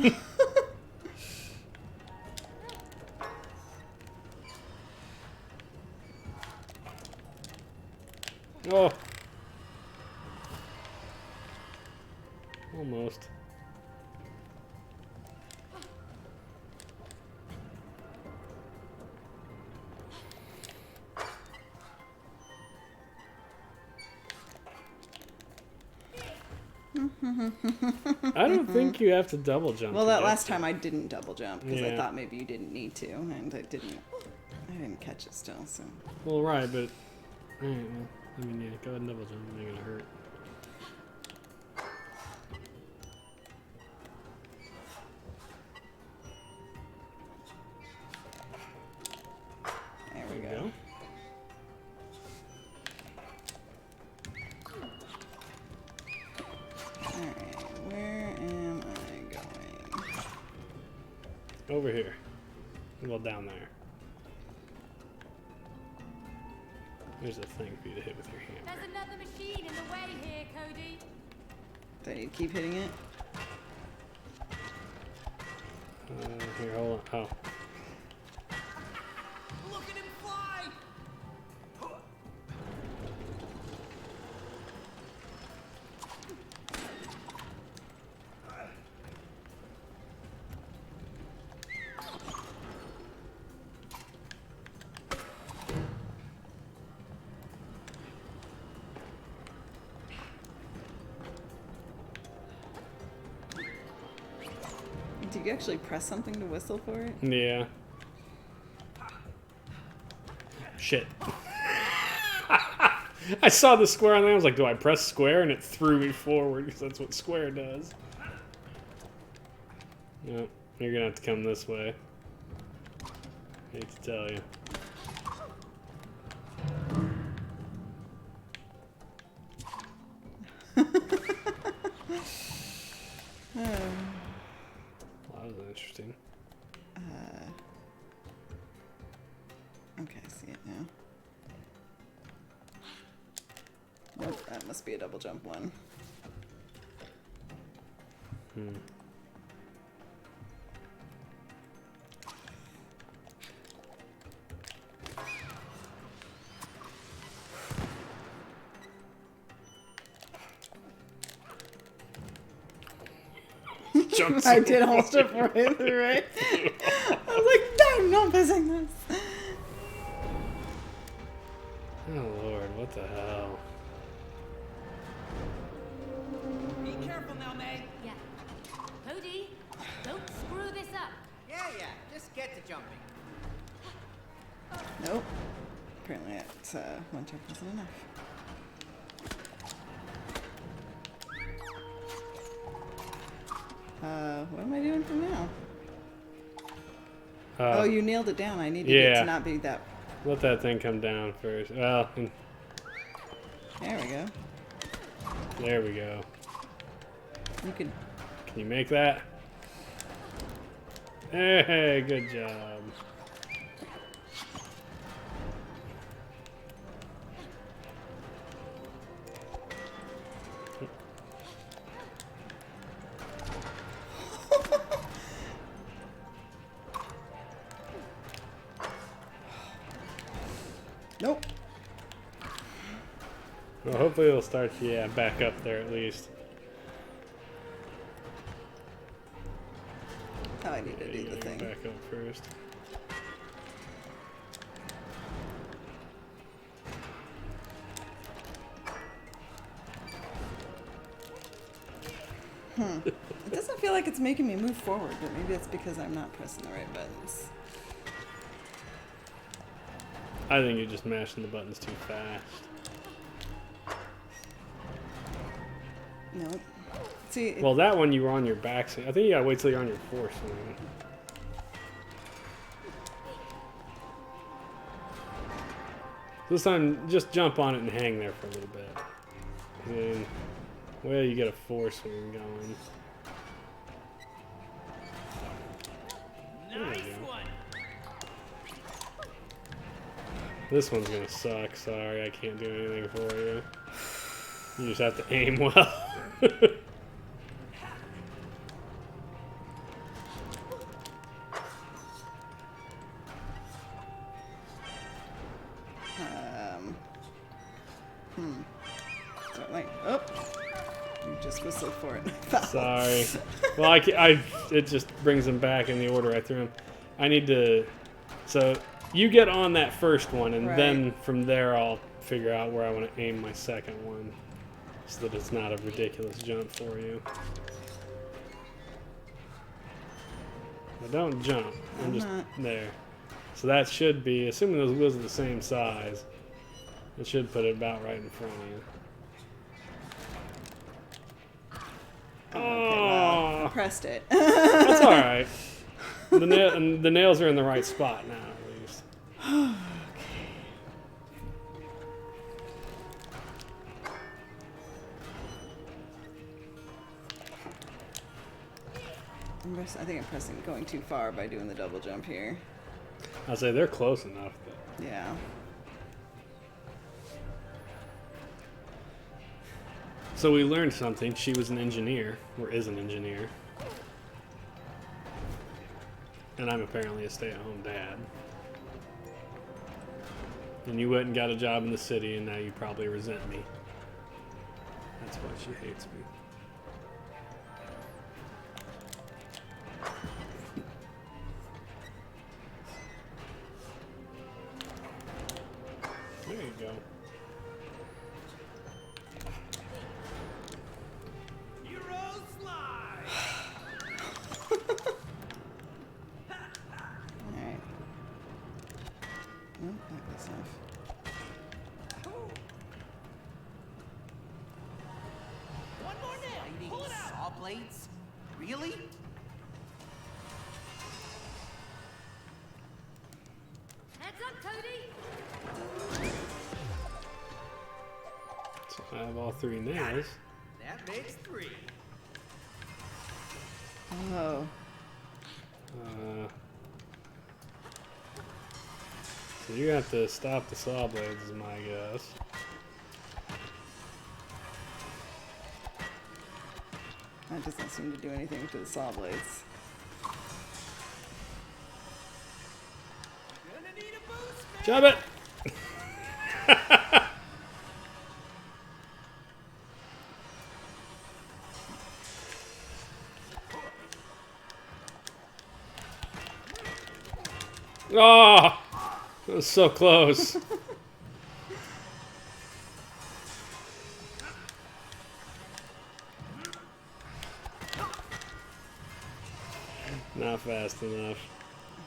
Oh. Almost. I don't think you have to double jump. Well, to that get last to it. time I didn't double jump because I Yeah. thought maybe you didn't need to, and I didn't catch it still, so... Well, right, but... Alright, well, I mean, yeah, go ahead and double jump. It ain't gonna hurt. There we There you go. go. Alright, where am I going? Over here. Well, down there. There's a thing for you to hit with your hammer. There's another machine in the way here, Cody. Do I need to keep hitting it? Here, hold on. Oh. Look at him fly. Do you actually press something to whistle for it? Yeah. Shit. I saw the square on there. I was like, do I press square? And it threw me forward because that's what square does. Yep. You're going to have to come this way. Hate to tell you. Well, that was interesting. Okay, I see it now. Nope, that must be a double jump one. Jumps I did almost jump right through it. I was like, no, I'm not missing this. Oh, Lord. What the hell? Be careful now, May. Yeah. Cody, don't screw this up. Yeah, just get to jumping. Nope. Apparently that one jump wasn't enough. What am I doing from now? Oh, you nailed it down. I needed it yeah. to not be that. Let that thing come down first. Well, There we go. there we go. You could. Can you make that? Hey, good job. Well, hopefully it'll start, yeah, back up there at least. Oh, I need to Yeah, do you the gotta thing. go back up first. It doesn't feel like it's making me move forward, but maybe it's because I'm not pressing the right buttons. I think you're just mashing the buttons too fast. Nope. See, Well, that one you were on your back swing. I think you gotta wait till you're on your force swing. This time, just jump on it and hang there for a little bit. And well, you get a force swing going. There we go. This one's gonna suck. Sorry, I can't do anything for you. You just have to aim well. so, like, oh, you just whistled for it. Foul. Sorry. Well, it just brings them back in the order I threw them. I need to. So you get on that first one, and Right. then from there I'll figure out where I want to aim my second one, so that it's not a ridiculous jump for you. But don't jump. I'm just not. there. So that should be, assuming those wheels are the same size, it should put it about right in front of you. Okay, well, I Oh, pressed it. that's all right. The nails are in the right spot now, at least. I think I'm pressing going too far by doing the double jump here. I'll say they're close enough. But Yeah. so we learned something. She was an engineer, or is an engineer. And I'm apparently a stay-at-home dad. And you went and got a job in the city, and now you probably resent me. That's why she hates me. There you go. Euro slide. Alright. Oh, not close enough. One more nail. Pull it out. Saw blades? Really? Heads up, Cody. So I have all three nails. That makes 3. Oh. So you have to stop the saw blades, is my guess. That doesn't seem to do anything to the saw blades. Gonna need a boost, man. Jump it! Oh! That was so close. Not fast enough.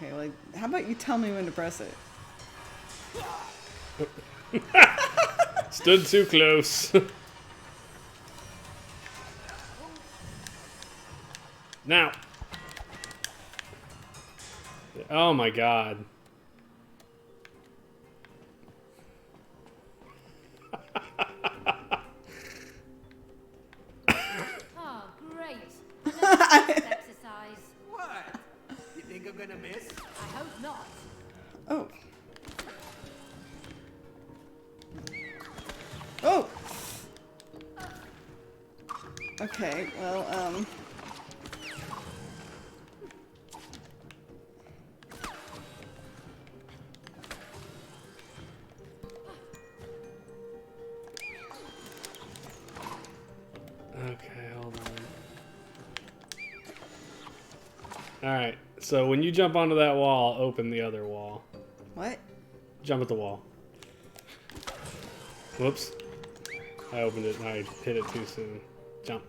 Okay, like, how about you tell me when to press it? Stood too close. Now. Oh my god. Oh, great. Another exercise. What? You think I'm gonna miss? I hope not. Oh. Oh! Okay, well, Alright, so when you jump onto that wall, open the other wall. What? Jump at the wall. Whoops. I opened it and I hit it too soon. Jump.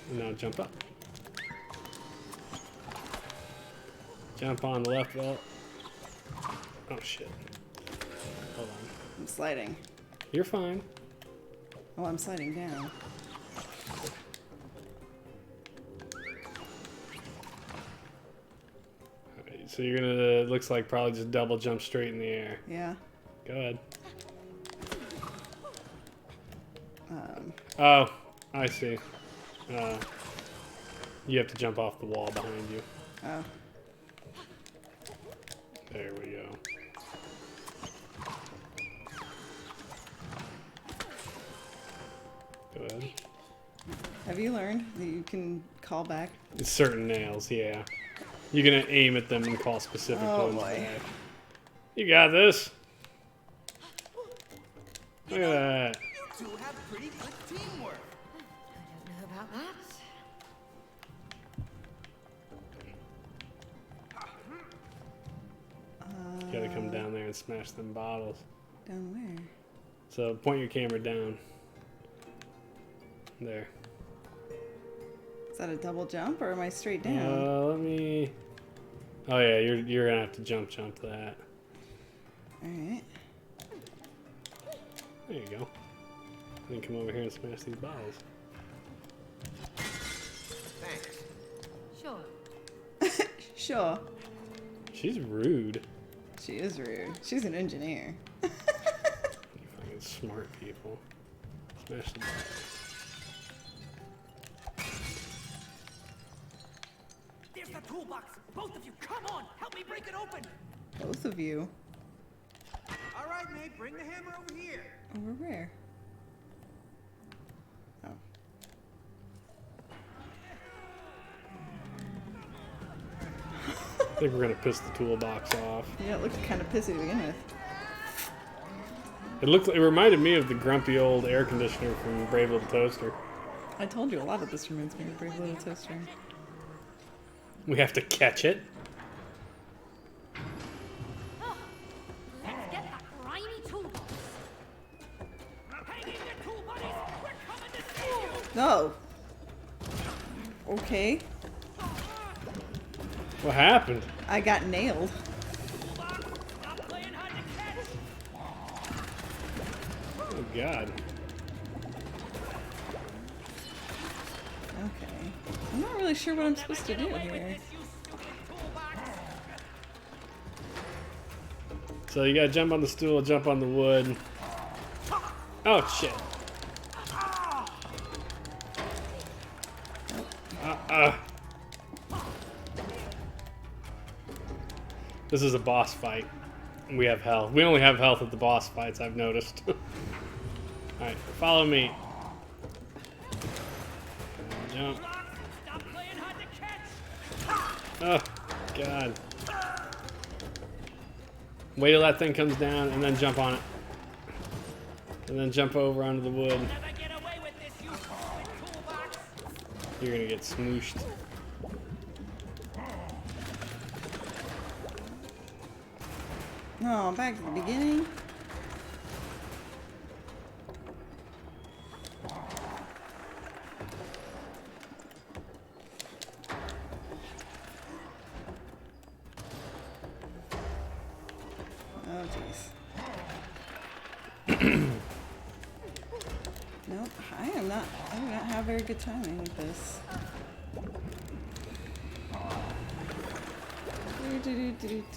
And now jump up. Jump on the left wall. Oh shit. Hold on. I'm sliding. You're fine. Oh, I'm sliding down. Alright, so you're gonna, looks like probably just double jump straight in the air. Yeah. Go ahead. Oh, I see. You have to jump off the wall behind you. Oh. There we go. Go ahead. Have you learned that you can call back? It's certain nails, yeah. You're gonna aim at them and call specific Oh, ones boy. back. You got this. Look at that. You two have pretty good teamwork. I don't know about that. You gotta come down there and smash them bottles. Down where? So point your camera down. There. Is that a double jump or am I straight down? Let me. Oh yeah, you're gonna have to jump that. Alright. There you go. Then come over here and smash these bottles. Thanks. Sure. Sure. She's rude. She is rude. She's an engineer. You fucking smart people. Smash the bottles. There's the toolbox. Both of you, come on. Help me break it open. Both of you. All right, mate. Bring the hammer over here. Over where? Oh. I think we're gonna piss the toolbox off. Yeah, it looked kind of pissy to begin with. It reminded me of the grumpy old air conditioner from Brave Little Toaster. I told you a lot of this reminds me of Brave Little Toaster. We have to catch it. Let's get that grimy toolbox. Hang in there, tool buddies. We're coming to see you. No. Okay. What happened? I got nailed. Toolbox, stop playing hide and catch. Oh god. Okay. I'm not really sure what I'm supposed to do Away with here. this, you stupid toolbox. So you gotta jump on the stool, jump on the wood. Oh shit. This is a boss fight. We have health. We only have health at the boss fights, I've noticed. Alright, follow me. Jump. Stop playing hide and catch. Oh, God. Wait till that thing comes down and then jump on it. And then jump over onto the wood. Never get away with this, you stupid toolbox. You're gonna get smooshed. No, back to the beginning. Oh, jeez. Nope, I do not have very good timing with this.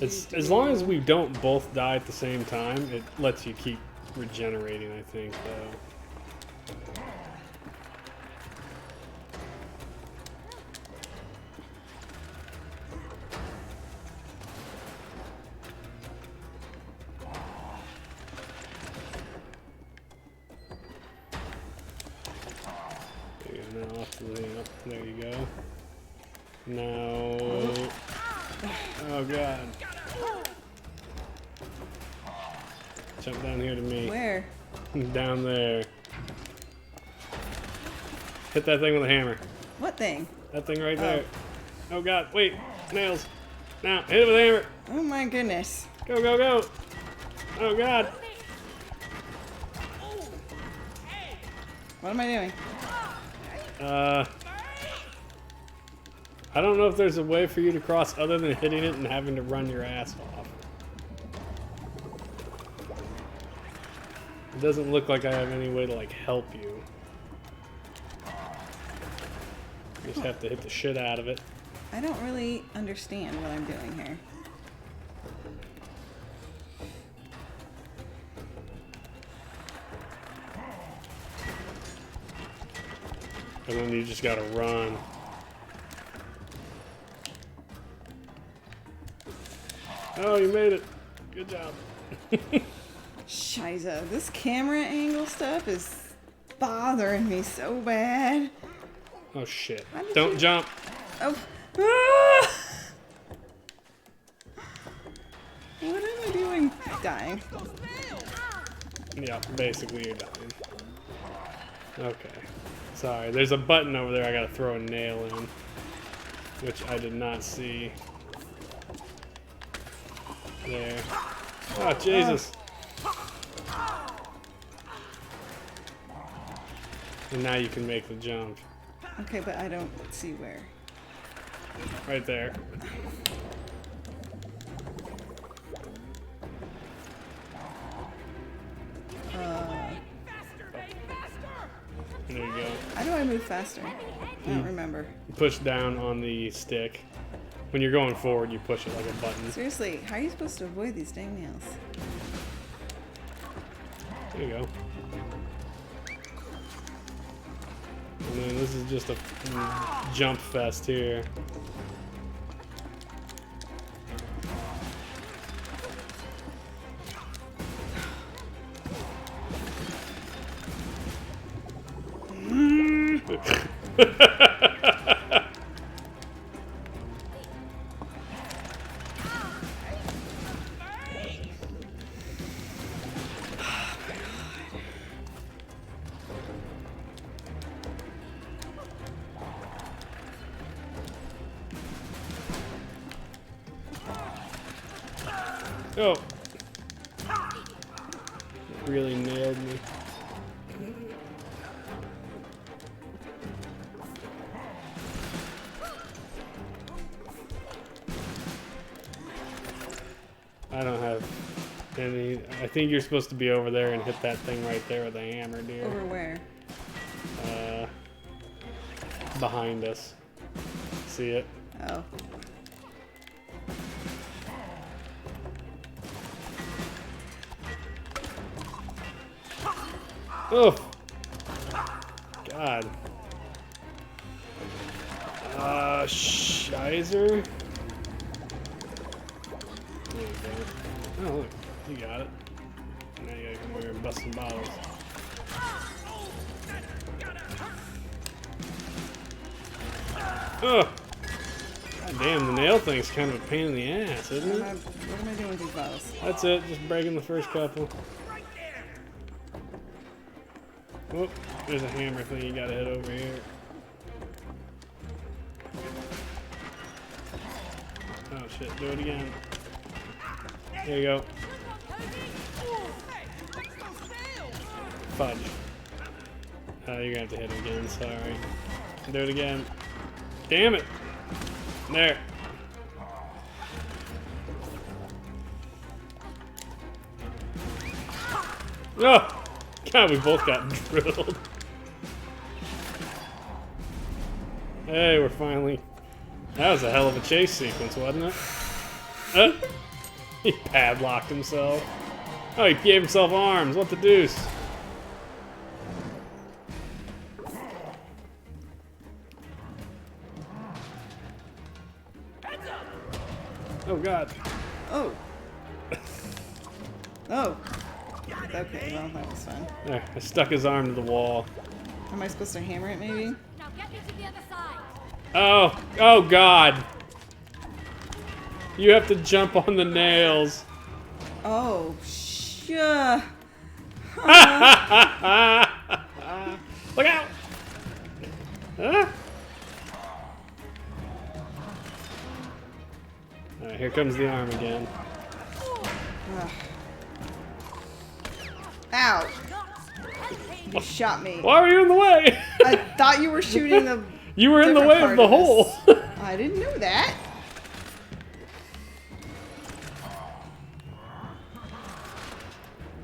It's, as long as we don't both die at the same time, it lets you keep regenerating, I think, though. There you go, now off to the, there you go. Now... Oh god. Jump down here to me. Where? Down there. Hit that thing with a hammer. What thing? That thing right there. Oh god, wait. Nails. Now, hit it with a hammer. Oh my goodness. Go, go, go. Oh god. What am I doing? I don't know if there's a way for you to cross other than hitting it and having to run your ass off. It doesn't look like I have any way to like help you. You just have to hit the shit out of it. I don't really understand what I'm doing here. And then you just gotta run. Oh, you made it. Good job. Shiza, this camera angle stuff is bothering me so bad. Oh shit. Why did Don't you- jump. Oh. Ah! What am I doing? Dying. Yeah, basically you're dying. Okay. Sorry, there's a button over there I gotta throw a nail in. Which I did not see. There. Oh, Jesus. And now you can make the jump. Okay, but I don't see where. Right there. There you go. How do I move faster? I don't remember. Push down on the stick. When you're going forward, you push it like a button. Seriously, how are you supposed to avoid these dang nails? There you go. And then this is just a jump fest here. Oh. Really nailed me. I don't have any. I think you're supposed to be over there and hit that thing right there with a hammer, dear. Over where? Behind us. See it? Oh. Oh! God. Shizer? There you go. Oh, look. You got it. Now you gotta come over here and bust some bottles. Oh! God damn, the nail thing's kind of a pain in the ass, isn't What it? am I doing with these bottles? That's it, just breaking the first couple. Whoop, there's a hammer thing you gotta hit over here. Oh shit, do it again. There you go. Fudge. You're gonna have to hit it again, sorry. Do it again. Damn it! There. Oh! God, we both got drilled. Hey, we're finally... That was a hell of a chase sequence, wasn't it? He padlocked himself. Oh, he gave himself arms. What the deuce? Oh, God. Oh. Oh. Okay, well, that was fun. There, I stuck his arm to the wall. Am I supposed to hammer it, maybe? Now get me to the other side. Oh, oh God. You have to jump on the nails. Oh, sure. Look out! Huh? Alright, here comes the arm again. Ugh. Ow! You shot me. Why were you in the way? I thought you were shooting the. You were in the different way of part the this. hole. I didn't know that.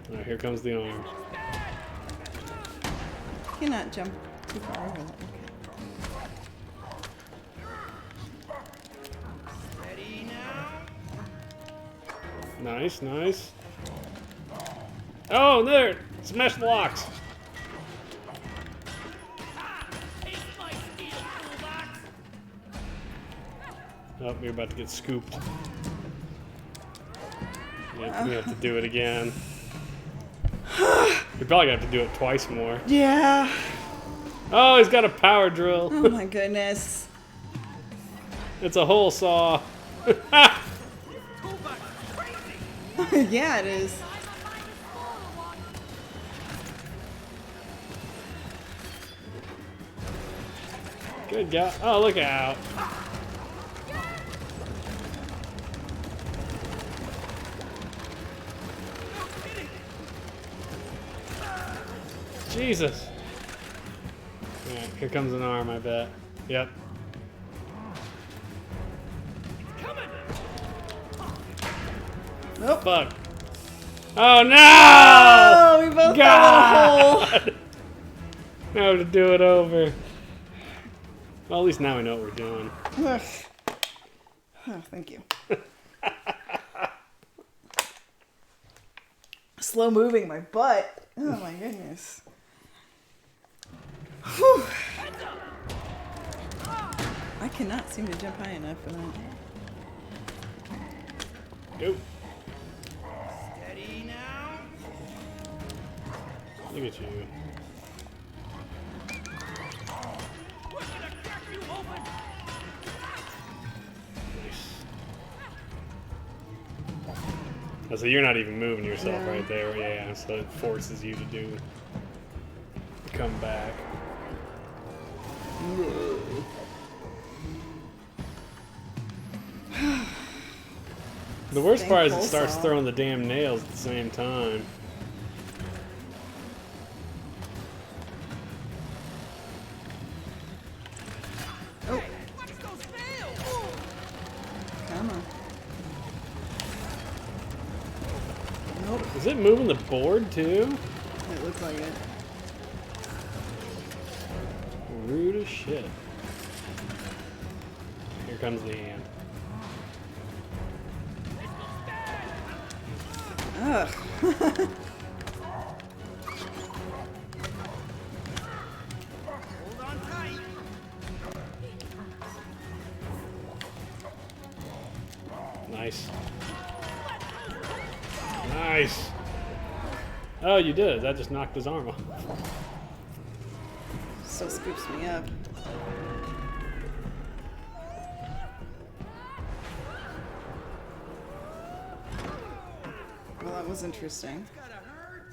Alright, here comes the arm. Cannot jump too far over that. Ready now? Nice, nice. Oh, there! Smash the locks. Oh, you're about to get scooped. Yeah, we have to do it again. You're probably gonna have to do it twice more. Yeah. Oh, he's got a power drill. Oh my goodness. It's a hole saw. Yeah, it is. Good guy. Oh, look out. Jesus. Alright, here comes an arm, I bet. Yep. Nope. Fuck. Oh no! Oh, we both got a hole. God! Now to do it over. Well, at least now we know what we're doing. Ugh. Oh, thank you. Slow moving my butt. Oh my goodness. Whew. I cannot seem to jump high enough for that. Go. Steady now. Look at you. Nice. Oh, so you're not even moving yourself No. right there. Yeah, so it forces you to come back. The worst part is it starts Thankful, throwing the damn nails at the same time. Oh. Come on. Nope. Is it moving the board too? It looks like it. Rude as shit. Here comes the ant. Ugh. Hold on tight. Nice. Nice. Oh, you did. That just knocked his arm off. Still scoops me up. Well, that was interesting. Gotta hurt.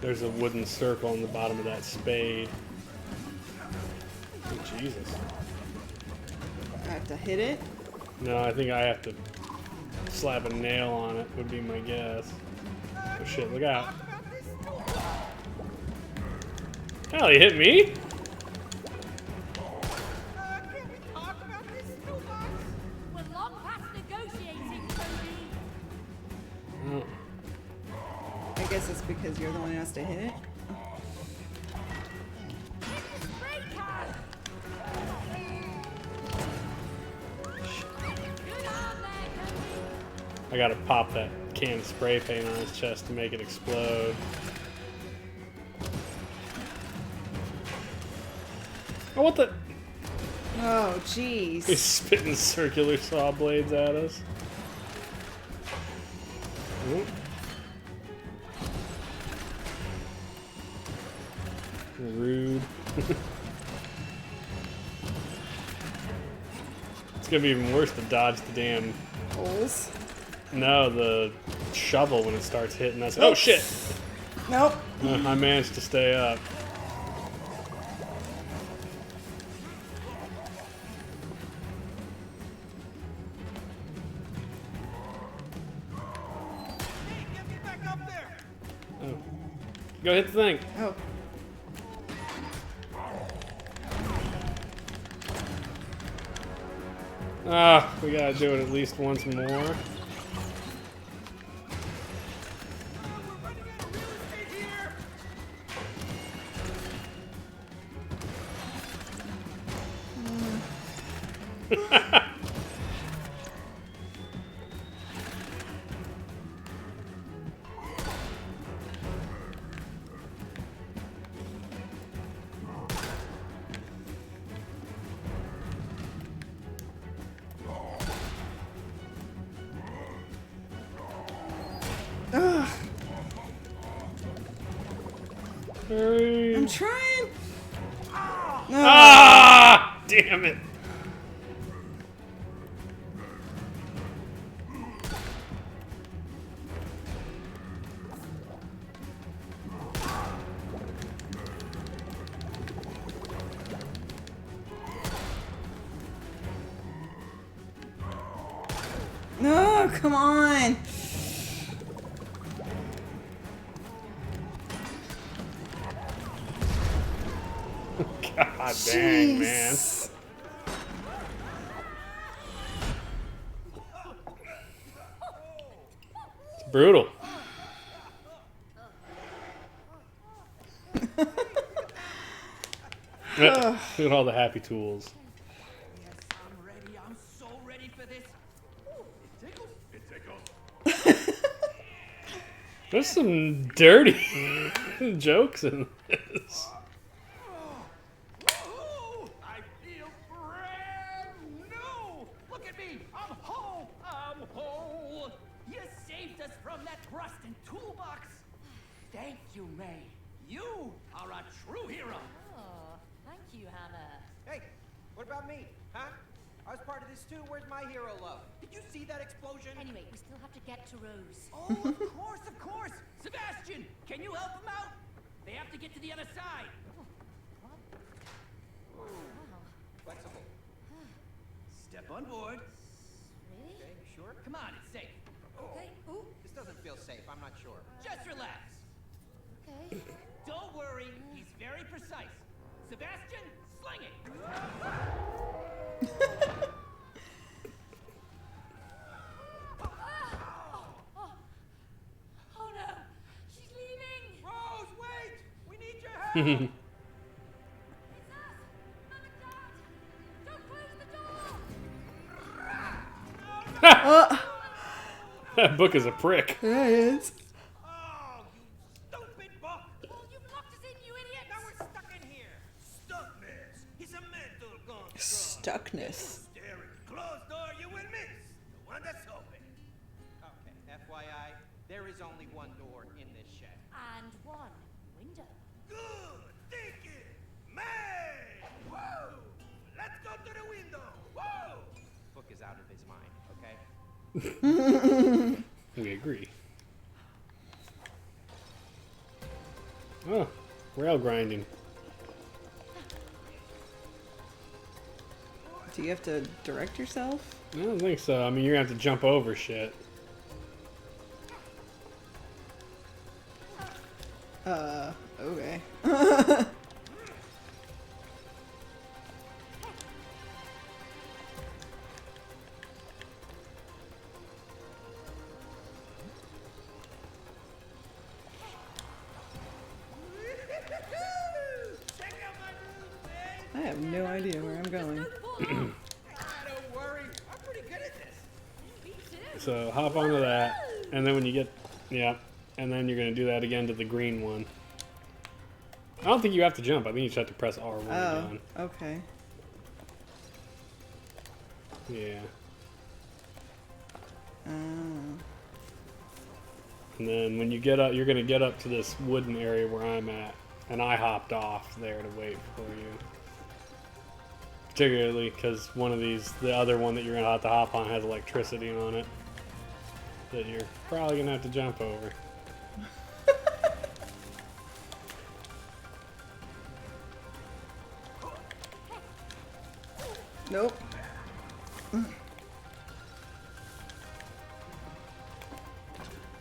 There's a wooden circle on the bottom of that spade. Oh, Jesus. I have to hit it. No, I think I have to slap a nail on it, would be my guess. Oh shit, look out. Hell, he hit me? Can we talk about this too much? We're long past negotiating, Cody. Oh. I guess it's because you're the one who has to hit it. Spray can! Good on there, Cody. I gotta pop that can of spray paint on his chest to make it explode. Oh, what the? Oh, He's jeez. spitting circular saw blades at us. Oh. Rude. It's gonna be even worse to dodge the damn. Holes. No, the shovel when it starts hitting us. Oh shit! Nope. I managed to stay up. Hey, get me back up there! Oh. Go hit the thing. Oh. Ah, we gotta do it at least once more. Oh, we're running out of real estate here! Ugh. Hurry. I'm trying. No. Ah! Damn it. No, come on. God dang, man. Jeez. It's brutal. Look at all the happy tools. Yes, I'm ready. I'm so ready for this. Ooh, it tickles. It tickles. There's some dirty jokes in this. Woohoo! I feel brand new. Look at me. I'm whole. I'm whole. You saved us from that rusted toolbox. Thank you, May. You are a true hero. Oh, thank you, Hannah. Hey, what about me? Huh? I was part of this too. Where's my hero love? Did you see that explosion? Anyway, we still have to get to Rose. Oh, of course, of course. Sebastian, can you help him out? They have to get to the other side. Wow. Flexible. Step on board. Really? Okay, you sure? Come on, it's safe. Okay. Ooh. This doesn't feel safe. I'm not sure. Just relax. Okay. Don't worry. He's very precise. Sebastian, sling it. Oh no! She's leaving! Rose, wait! We need your help. It's us! Mom and Dad! Don't close the door! That book is a prick. There it is. Oh, you stupid book! Oh, you've locked us in, you idiots! Now we're stuck in here. Stuckness! He's a mental construct! Stuckness. Stare at the closed door, you will miss the one that's open. Okay, FYI, there is only one door in this shed. And one window. Good thinking! May! Whoa! Let's go to the window! Whoa! Book is out of his mind, okay? We agree. Oh, rail grinding. Do you have to direct yourself? I don't think so. I mean, you're gonna have to jump over shit. Okay. Check out my moves, May! I have no idea where I'm going. Don't worry, I'm pretty good at this. Me too! So hop onto that, and then when you get, yeah, and then you're gonna do that again to the green one. I don't think you have to jump. I think you just have to press R when you're Oh, done. okay. Yeah. Oh. And then when you get up, you're gonna get up to this wooden area where I'm at, and I hopped off there to wait for you. Particularly because one of these, the other one that you're gonna have to hop on, has electricity on it that you're probably gonna have to jump over. Nope.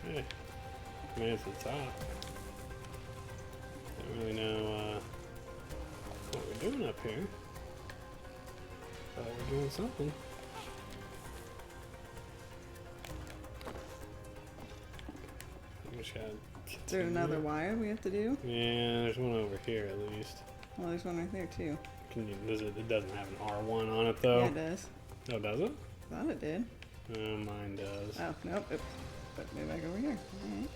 Hey, made it to the top. Don't really know what we're doing up here. Thought we're doing something. We just gotta Is there another wire we have to do? Yeah, there's one over here at least. Well, there's one right there too. Can you? It doesn't have an R1 on it though. Yeah, it does. Oh, does it? Thought it did. Oh, mine does. Oh, nope. Oops. Put me back over here. Alright.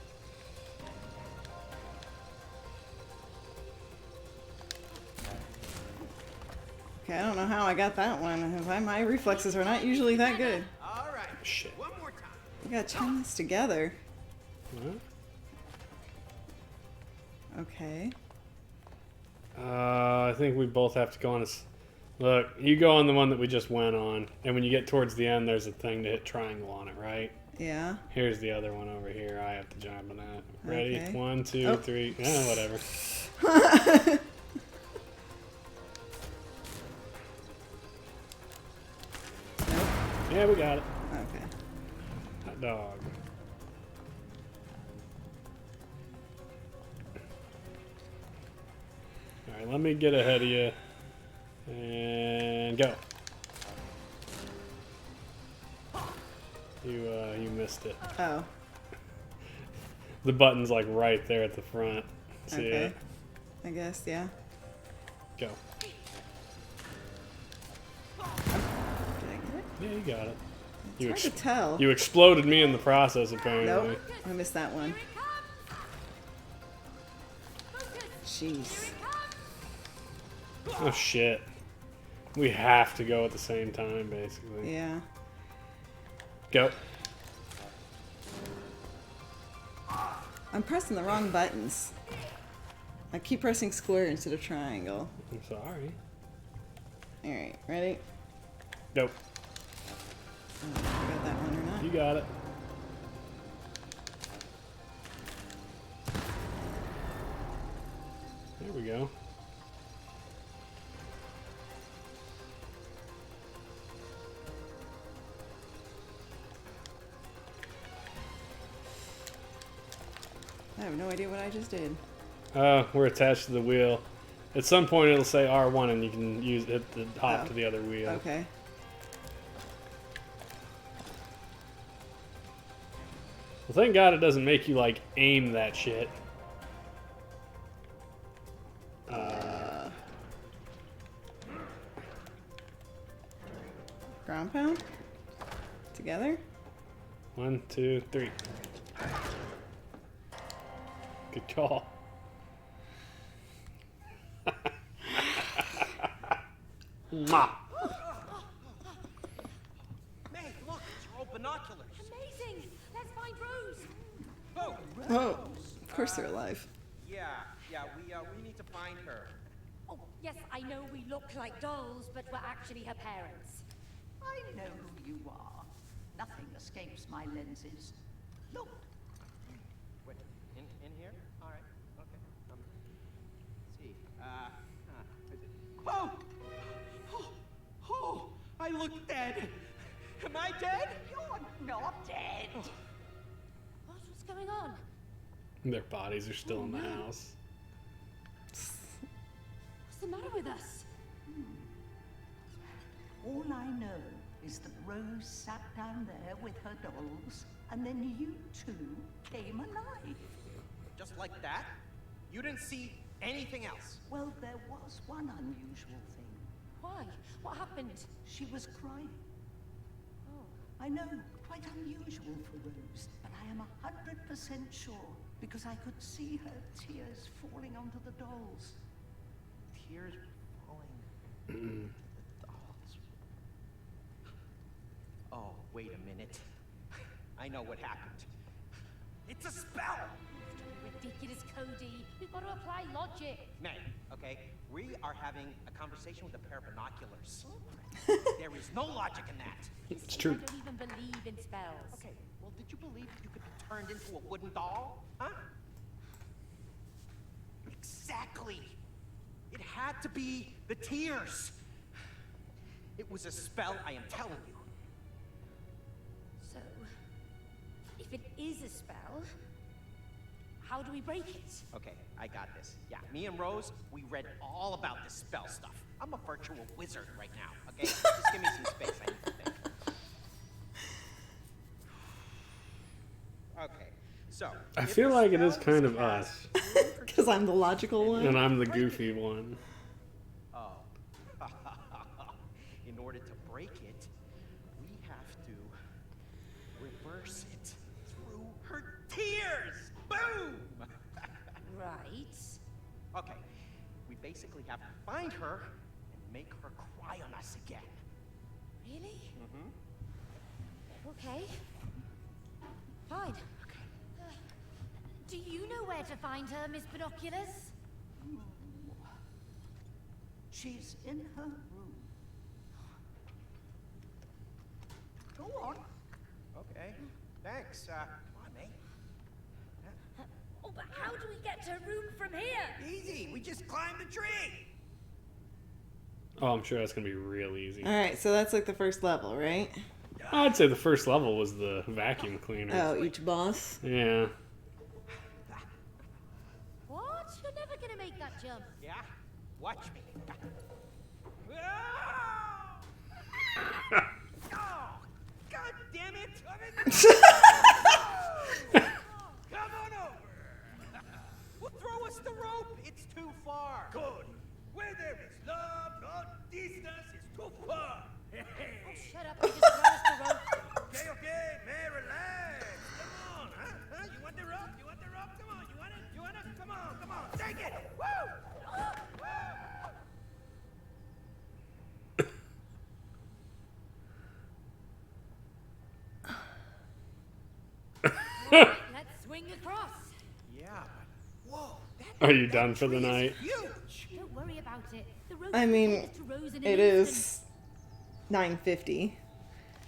Okay, I don't know how I got that one. My reflexes are not usually that good. All right. Shit. One more time. We gotta chain this together. What? Okay. I think we both have to go on a. Look, you go on the one that we just went on, and when you get towards the end, there's a thing to hit triangle on it, right? Yeah. Here's the other one over here. I have to jump on that. Ready? Okay. 1, 2, Oh. 3. Whatever. Nope. Yeah, we got it. Okay. Hot dog. Alright, let me get ahead of you. And go. You missed it. Oh. The button's like right there at the front. See Okay. it? I guess, yeah. Go. Did I get it? Yeah, you got it. It's hard to tell. You exploded me in the process, apparently. Nope. I missed that one. Jeez. Oh shit. We have to go at the same time, basically. Yeah. Go. I'm pressing the wrong buttons. I keep pressing square instead of triangle. I'm sorry. Alright, ready? Go. I don't know if I got that one or not. You got it. There we go. I have no idea what I just did. We're attached to the wheel. At some point it'll say R1 and you can use it to hop Oh. to the other wheel. Okay. Well, thank God it doesn't make you, like, aim that shit. Ground pound? Together? 1, 2, 3. Good call. Mwah. Meg, look, it's your old binoculars. Amazing! Let's find Rose. Oh, Oh, of course they're alive. yeah, we need to find her. Oh, yes, I know we look like dolls, but we're actually her parents. I know who you are. Nothing escapes my lenses. Look, Wait, in here? All right, okay. Let's see. Oh! Oh! I look dead. Am I dead? you're not dead. What's going on? Their bodies are still in the house. What's the matter with us? All I know is that Rose sat down there with her dolls, and then you two came alive. Just like that? You didn't see anything else? Well, there was one unusual thing. Why? What happened? She was crying. Oh. I know, quite unusual for Rose, but I am 100% sure because I could see her tears falling onto the dolls. Tears falling. The dolls. Oh, wait a minute. I know what happened. It's a spell! Witch ridiculous, Cody. We've got to apply logic. May, okay? We are having a conversation with a pair of binoculars. There is no logic in that. It's true. I don't even believe in spells. Okay, well, did you believe you could be turned into a wooden doll? Huh? Exactly. It had to be the tears. It was a spell, I am telling you. So, if it is a spell, how do we break it? Okay, I got this. Yeah, me and Rose, we read all about this spell stuff. I'm a virtual wizard right now, okay? Just give me some space, I need to think. Okay, so... I if feel the like it is spell kind of cast us. Because I'm the logical one. And I'm the goofy one. Oh. In order to break it, we have to reverse it through her tears. Boom! Right. Okay, we basically have to find her and make her cry on us again. Really? Mm-hmm. Okay. Fine. Do you know where to find her, Miss Binoculars? She's in her room. Go on. Okay, thanks. Come on, mate. Oh, but how do we get to her room from here? Easy, we just climb the tree. Oh, I'm sure that's going to be real easy. Alright, so that's like the first level, right? I'd say the first level was the vacuum cleaner. Oh, each boss? Yeah. What? You're never gonna make that jump. Yeah? Watch me. Oh, God damn it! Come on over. Well, throw us the rope. It's too far. Good. Where there is love, not distance, is too far. Oh, shut up. You just throw us the rope. Okay, man, relax. Come on, huh? You want the rope? You want the rope? Come on, you want it? You want it? Come on, take it. Woo! Let's swing across. Yeah, but whoa. That, Are you done for the tree is night? huge. Don't worry about it. The rope I will mean, take us to Rose in an it instant. is 9:50.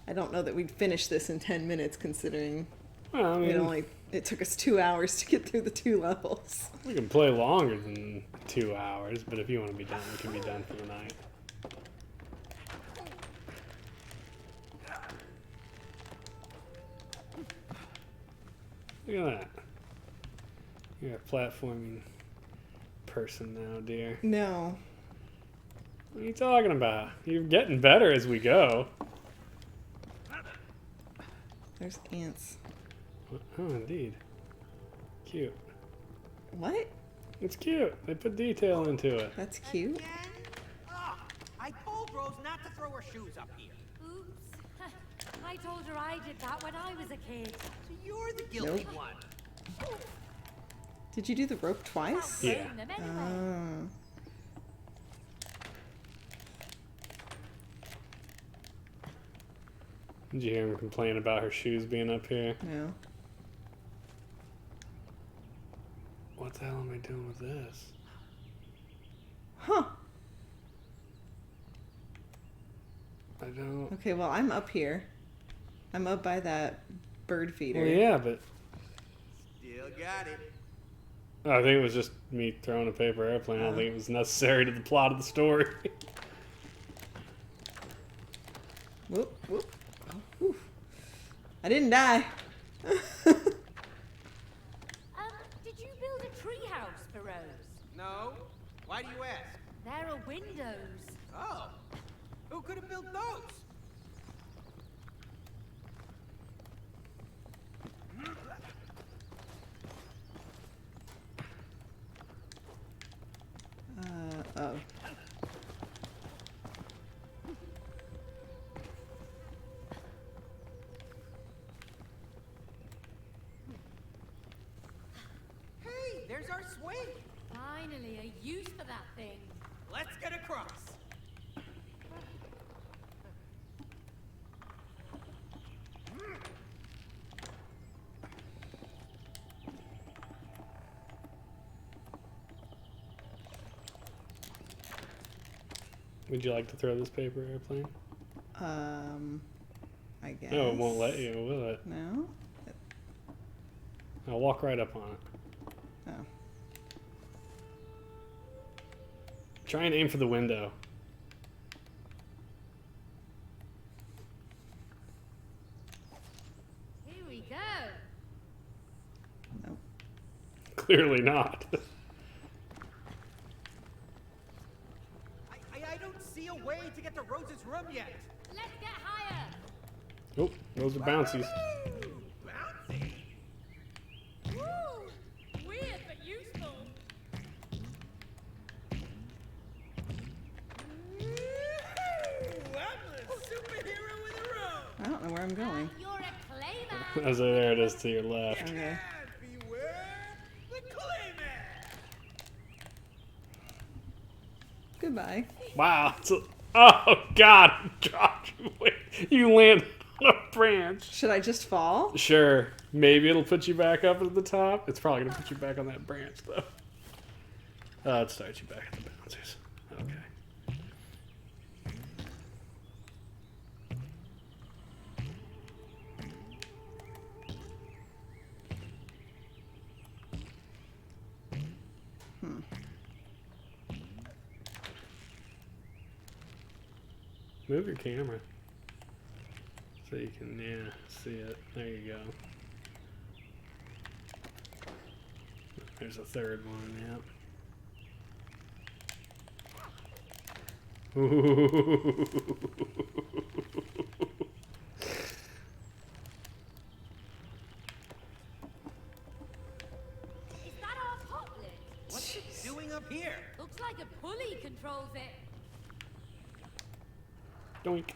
I don't know that we'd finish this in 10 minutes considering Well, I mean, it took us 2 hours to get through the 2 levels. we can play longer than 2 hours, but if you want to be done, we can be done for the night. Look at that. You're a platforming person now, dear. No. What are you talking about? You're getting better as we go. There's ants. Oh, indeed. Cute. What? It's cute. They put detail into it. That's cute. Again? Oh, I told Rose not to throw her shoes up here. Oops. I told her I did that when I was a kid. So you're the guilty Nope. one. Did you do the rope twice? Yeah. Outgrown them anyway. Oh. Did you hear him complain about her shoes being up here? No. What the hell am I doing with this? Huh. I don't... Okay, well, I'm up here. I'm up by that bird feeder. Well, yeah, but Still got it. I think it was just me throwing a paper airplane. I don't think it was necessary to the plot of the story. Whoop, whoop. Oh, whew. I didn't die. Did you build a treehouse for Rose? No? Why do you ask? There are windows. Oh. Who could have built those? Oh. Hey, there's our swing. Finally, a use for that thing. Let's get across. Would you like to throw this paper airplane? I guess. No, it won't let you, will it? No? I'll walk right up on it. Oh. Try and aim for the window. Here we go. Nope. Clearly not. I don't see a way to get to Rose's room yet. Let's get higher. Oh, those are bouncies. Bouncy. Woo! Weird but useful. I'm a superhero with a robe. I don't know where I'm going. You're a clayman. As there it is to your left. Okay. And beware the Clayman. Goodbye. Wow. Oh, God. God, you land on a branch. Should I just fall? Sure. Maybe it'll put you back up at the top. It's probably going to put you back on that branch, though. It'll start you back at the bouncers. Okay. Move your camera so you can, see it. There you go. There's a third one, yeah. Is that our pot lid? What's it doing up here? Looks like a pulley controls it. Doink.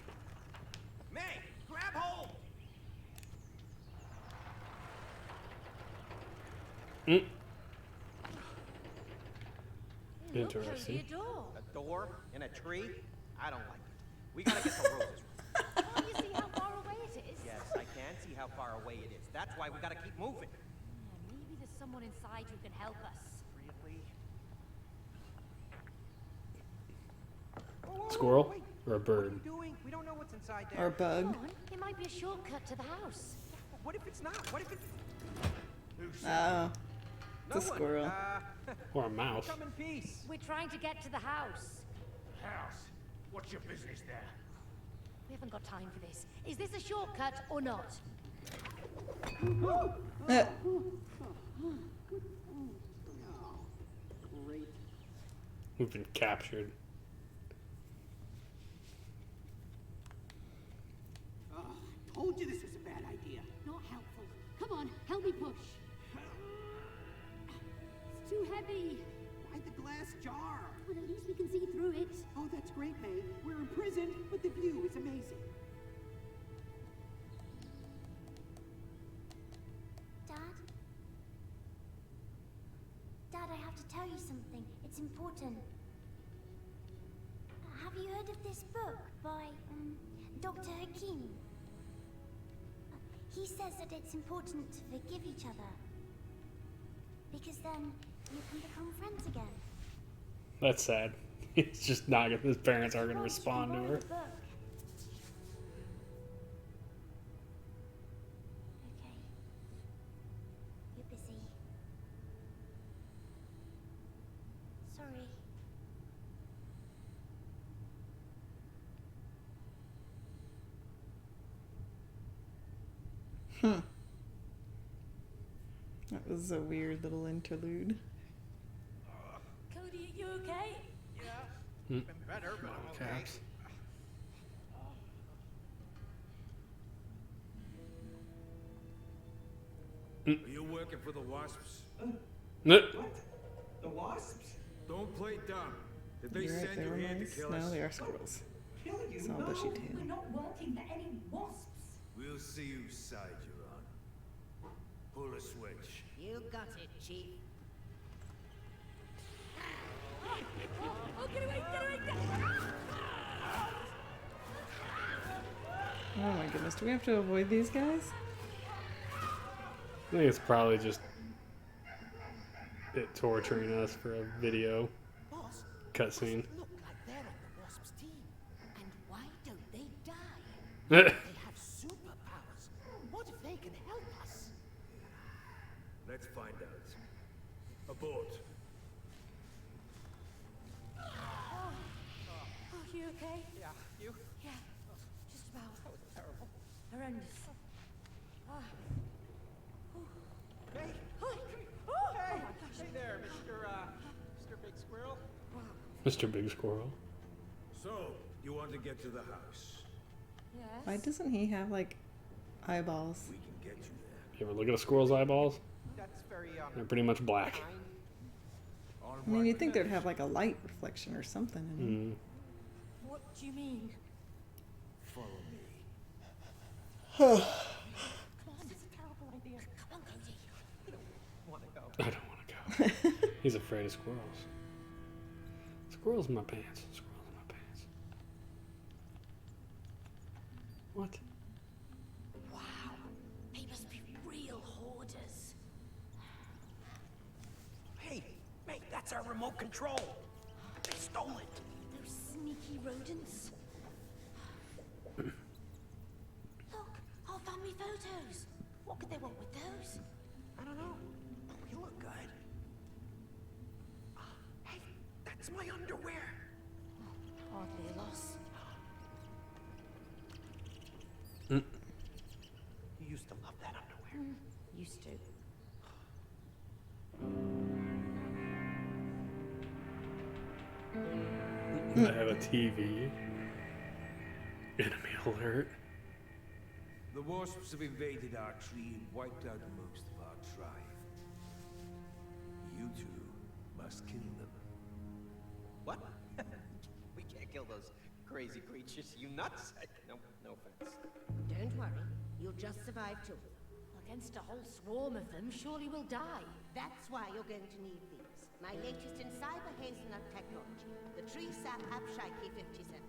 May, grab hold. Mm. Look, Interesting. cozy door. A door in a tree? I don't like it. We gotta get to Rose's room. Can't you see how far away it is? Yes, I can see how far away it is. That's why we gotta keep moving. Yeah, maybe there's someone inside who can help us. Really? Squirrel Wait, or a what are bird? you doing? We don't know what's inside there. Or a bug? Come on, it might be a shortcut to the house. What if it's not? What if it's... Oh. It's a No one. squirrel. Or a mouse? Come in peace. We're trying to get to the house. House. What's your business there? We haven't got time for this. Is this a shortcut or not? We've been captured. Told you this was a bad idea. Not helpful. Come on, help me push. It's too heavy. Why the glass jar? But at least we can see through it. Oh, that's great, May. We're imprisoned, but the view is amazing. Dad? Dad, I have to tell you something. It's important. Have you heard of this book by Dr. Hakim? He says that it's important to forgive each other. Because then you can become friends again. That's sad. He's just not gonna, his parents aren't gonna Why don't you respond to borrow her. the book? Okay. You're busy. Sorry. That was a weird little interlude. Cody, are you okay? Yeah. Hmm. Been better, but I'm okay. Caps. Are you working for the Wasps? No. The Wasps? Don't play dumb. Did they You're right, send they you were here to mice. kill No, us? they are squirrels. Kill you? It's all bushy We're tail. not working for any wasps. We'll see whose side you're on. Pull a switch. You got it, Chief. Oh, get away, get away, get away! Oh my goodness, do we have to avoid these guys? I think it's probably just it torturing us for a video Boss, cutscene. look like they're on the Wasp's team. They have superpowers. What if they can help us? Let's find out. Abort. Oh, you okay? Yeah, you? Yeah, just about. That was terrible. Horrendous. Ah. Hey, Oh, hey, hey there, Mr. Big Squirrel. Mr. Big Squirrel. So, you want to get to the house? yes. Why doesn't he have like eyeballs? We can get you there. You ever look at a squirrel's eyeballs? That's very, They're pretty much black. kind. On I mean, what you'd think they'd terms? have like a light reflection or something in them. What do you mean? Follow me. Come on, it's a terrible idea. Come on, Cody. Want to go? I don't want to go. He's afraid of squirrels. Squirrels in my pants. Squirrels in my pants. What? Wow, they must be real hoarders. Hey, mate, that's our remote control. They stole it. Those sneaky rodents. Look, our family photos. What could they want with those? I don't know. We look good. Hey, that's my underwear. Hardly a loss. You used to love that underwear. Used to. I have a TV. Enemy alert. The wasps have invaded our tree and wiped out most of our tribe. You two must kill them. What? We can't kill those crazy creatures. You nuts? No offense. Don't worry, you'll just survive too. Against a whole swarm of them, surely we'll die. That's why you're going to need these. My latest in cyber hazelnut technology. The tree sap Abshiki 57.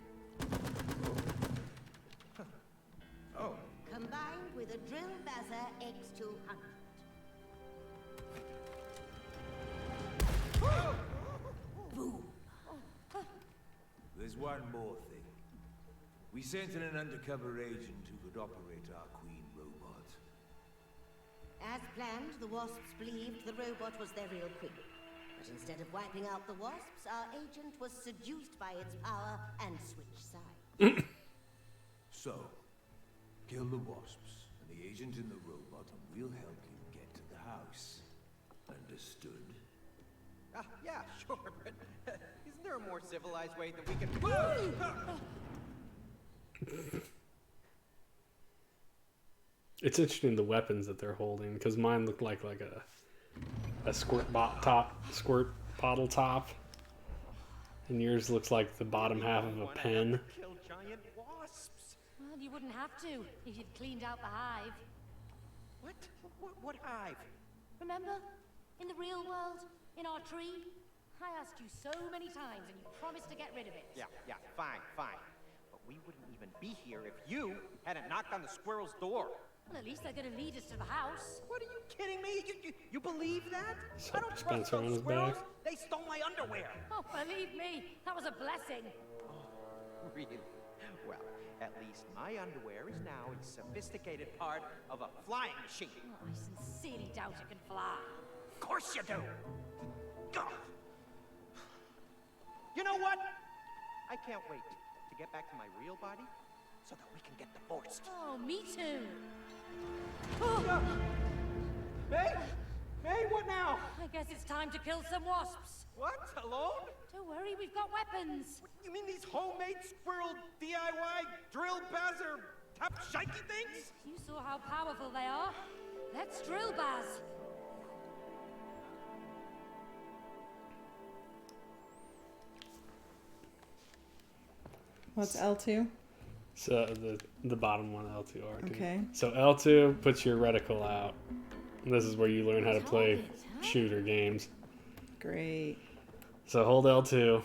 Oh. Combined with a drill buzzer X200. Boom. There's one more thing. We sent in an undercover agent who could operate our queen robot. As planned, the wasps believed the robot was their real queen. But instead of wiping out the wasps, our agent was seduced by its power and switched sides. So, kill the wasps and the agent in the robot, and we'll help you get to the house. Understood? Yeah, sure, but isn't there a more civilized way that we can... It's interesting the weapons that they're holding because mine looked like a squirt bottle top, and yours looks like the bottom half of a pen. Kill giant wasps. Well, you wouldn't have to if you'd cleaned out the hive. What? What hive? Remember? In the real world? In our tree? I asked you so many times and you promised to get rid of it. Yeah, fine. But we wouldn't even be here if you hadn't knocked on the squirrel's door. Well, at least they're gonna lead us to the house. What, are you kidding me? You believe that? So I don't trust Spencer on those his squirrels. back. They stole my underwear. Oh, believe me, that was a blessing. Really? Well, at least my underwear is now a sophisticated part of a flying machine. Oh, I sincerely doubt it can fly. Of course you do. God. You know what? I can't wait to get back to my real body so that we can get divorced. Oh, me too. Hey, what now? I guess it's time to kill some wasps. What? Alone? Don't worry, we've got weapons. You mean these homemade squirrel DIY drill buzzer top shaky things? You saw how powerful they are. Let's drill, Baz. What's L2? So the bottom one, L2, R2. Okay. So L2 puts your reticle out. This is where you learn how to play Target, huh? shooter games. Great. So hold L2,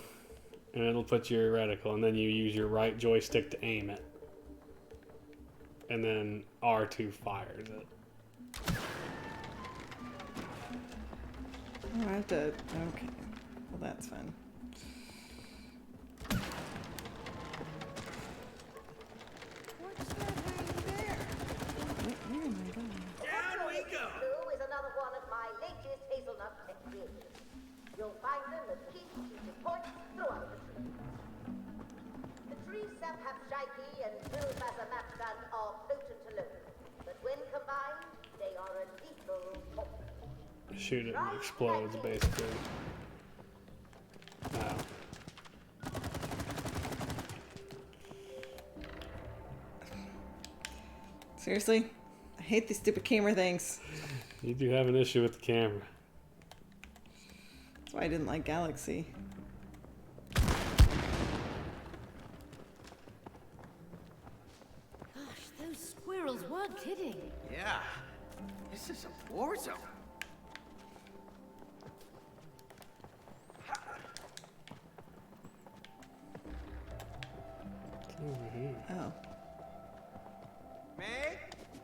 and it'll put your reticle, and then you use your right joystick to aim it. And then R2 fires it. Oh, I have to. Okay. Well, that's fun. What's that? Sapapshiki and Bilbazamapsan are potent alone, but when combined, they are a lethal combo. Shoot it and it explodes, basically. Wow. Seriously? I hate these stupid camera things. You do have an issue with the camera. That's why I didn't like Galaxy. Gosh, those squirrels weren't kidding. Yeah. This is a war zone. Oh. Meg,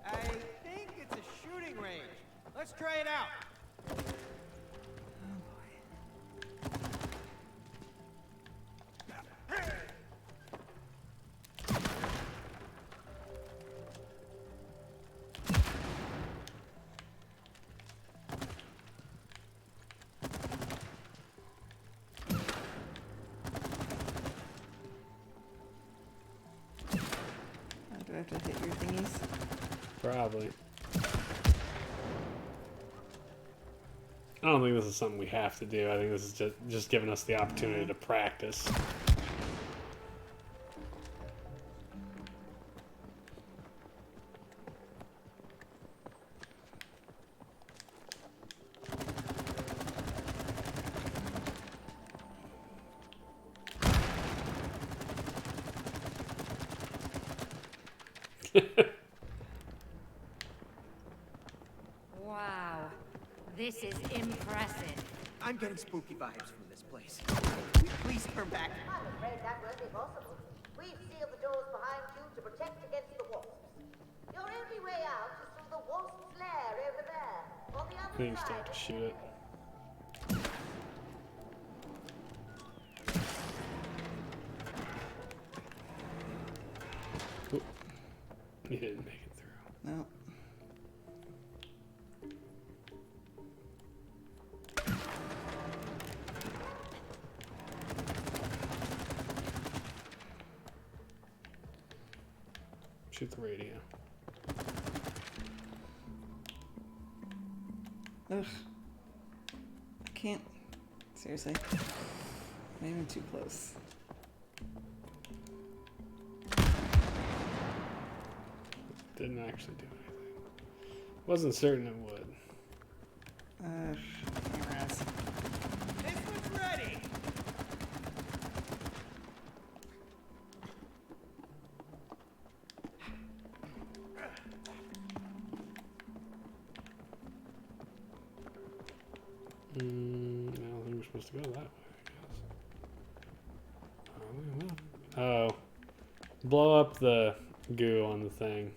I think it's a shooting range. Let's try it out. Do I have to hit your thingies? Probably. I don't think this is something we have to do. I think this is just giving us the opportunity to practice. Wow, this is impressive. I'm getting spooky vibes from this place. Can we please turn back? I'm afraid that won't be possible. We've sealed the doors behind you to protect against the wasps. Your only way out is through the wasp's lair over there, on the I other think you still side. have to shoot it. Oop. You didn't make it through. No. Shoot the radio. Ugh. I can't. Seriously. Maybe I'm too close. Didn't actually do anything. Wasn't certain it would. Cameras. This one's ready. I don't think we're supposed to go that way, I guess. Oh. Blow up the goo on the thing.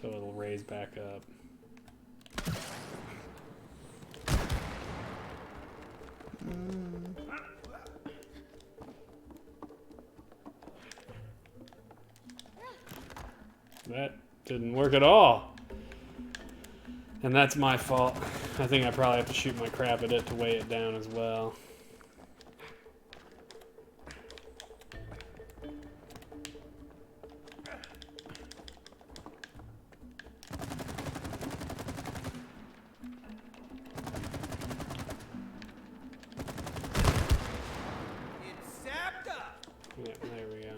So it'll raise back up. That didn't work at all. And that's my fault. I think I probably have to shoot my crap at it to weigh it down as well. It's sapped up. Yeah, there we go.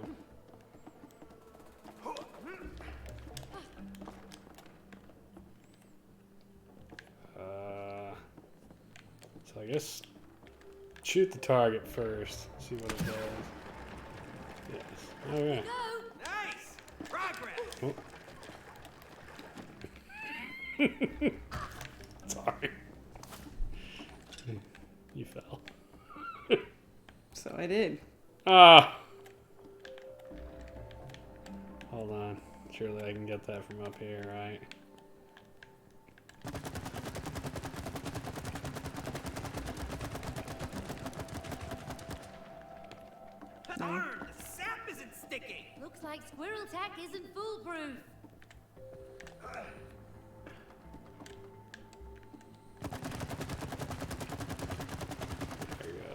So I guess shoot the target first. See what it does. Yes. Oh yeah. Nice. Progress. Oh. Sorry. You fell. So I did. Ah. Hold on. Surely I can get that from up here, right? Darn, the sap isn't sticking. Looks like squirrel tack isn't foolproof. There you go.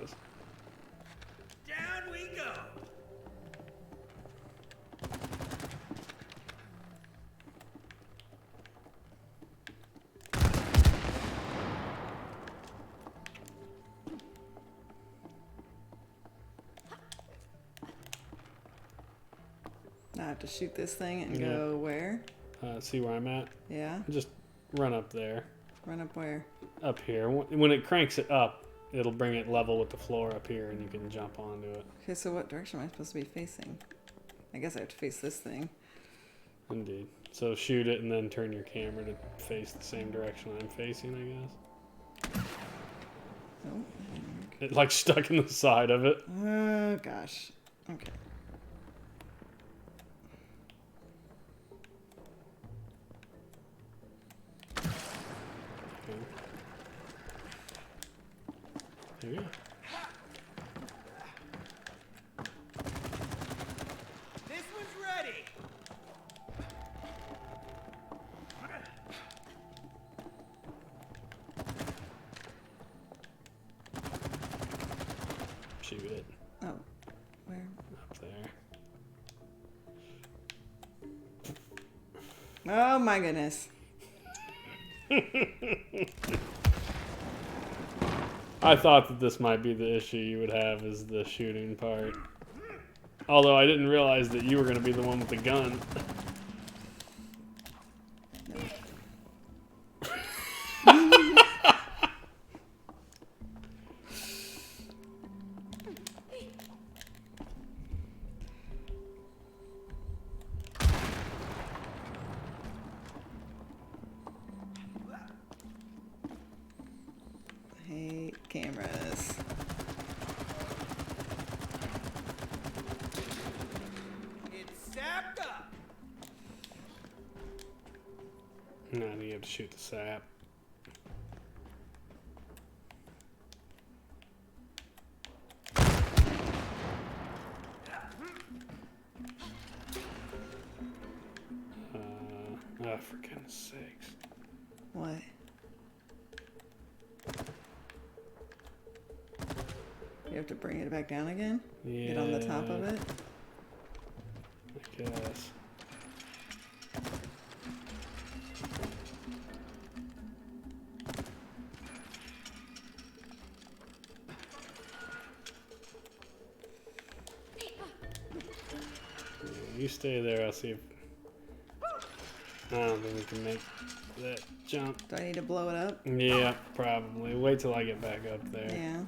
have to shoot this thing and go where? See where I'm at? Yeah. Just run up there. Run up where? Up here. When it cranks it up, it'll bring it level with the floor up here, and you can jump onto it. Okay, so what direction am I supposed to be facing? I guess I have to face this thing. Indeed. So shoot it and then turn your camera to face the same direction I'm facing, I guess. Oh. It like stuck in the side of it. Oh, gosh. Okay. There you go. This one's ready. Shoot it. Oh. Where? Up there. Oh, my goodness. I thought that this might be the issue you would have, is the shooting part. Although I didn't realize that you were going to be the one with the gun. Hate cameras. It's sapped up. No, you have to shoot the sap. Oh, for goodness sakes. What? You have to bring it back down again? Yeah. Get on the top of it? I guess. You stay there, I'll see if... I don't think we can make that jump. Do I need to blow it up? Yeah, probably. Wait till I get back up there. Yeah.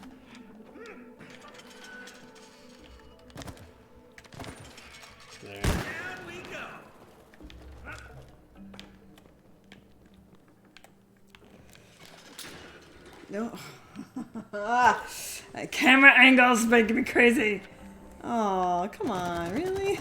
There. Down we go. No. That camera angle's making me crazy. Oh, come on, really?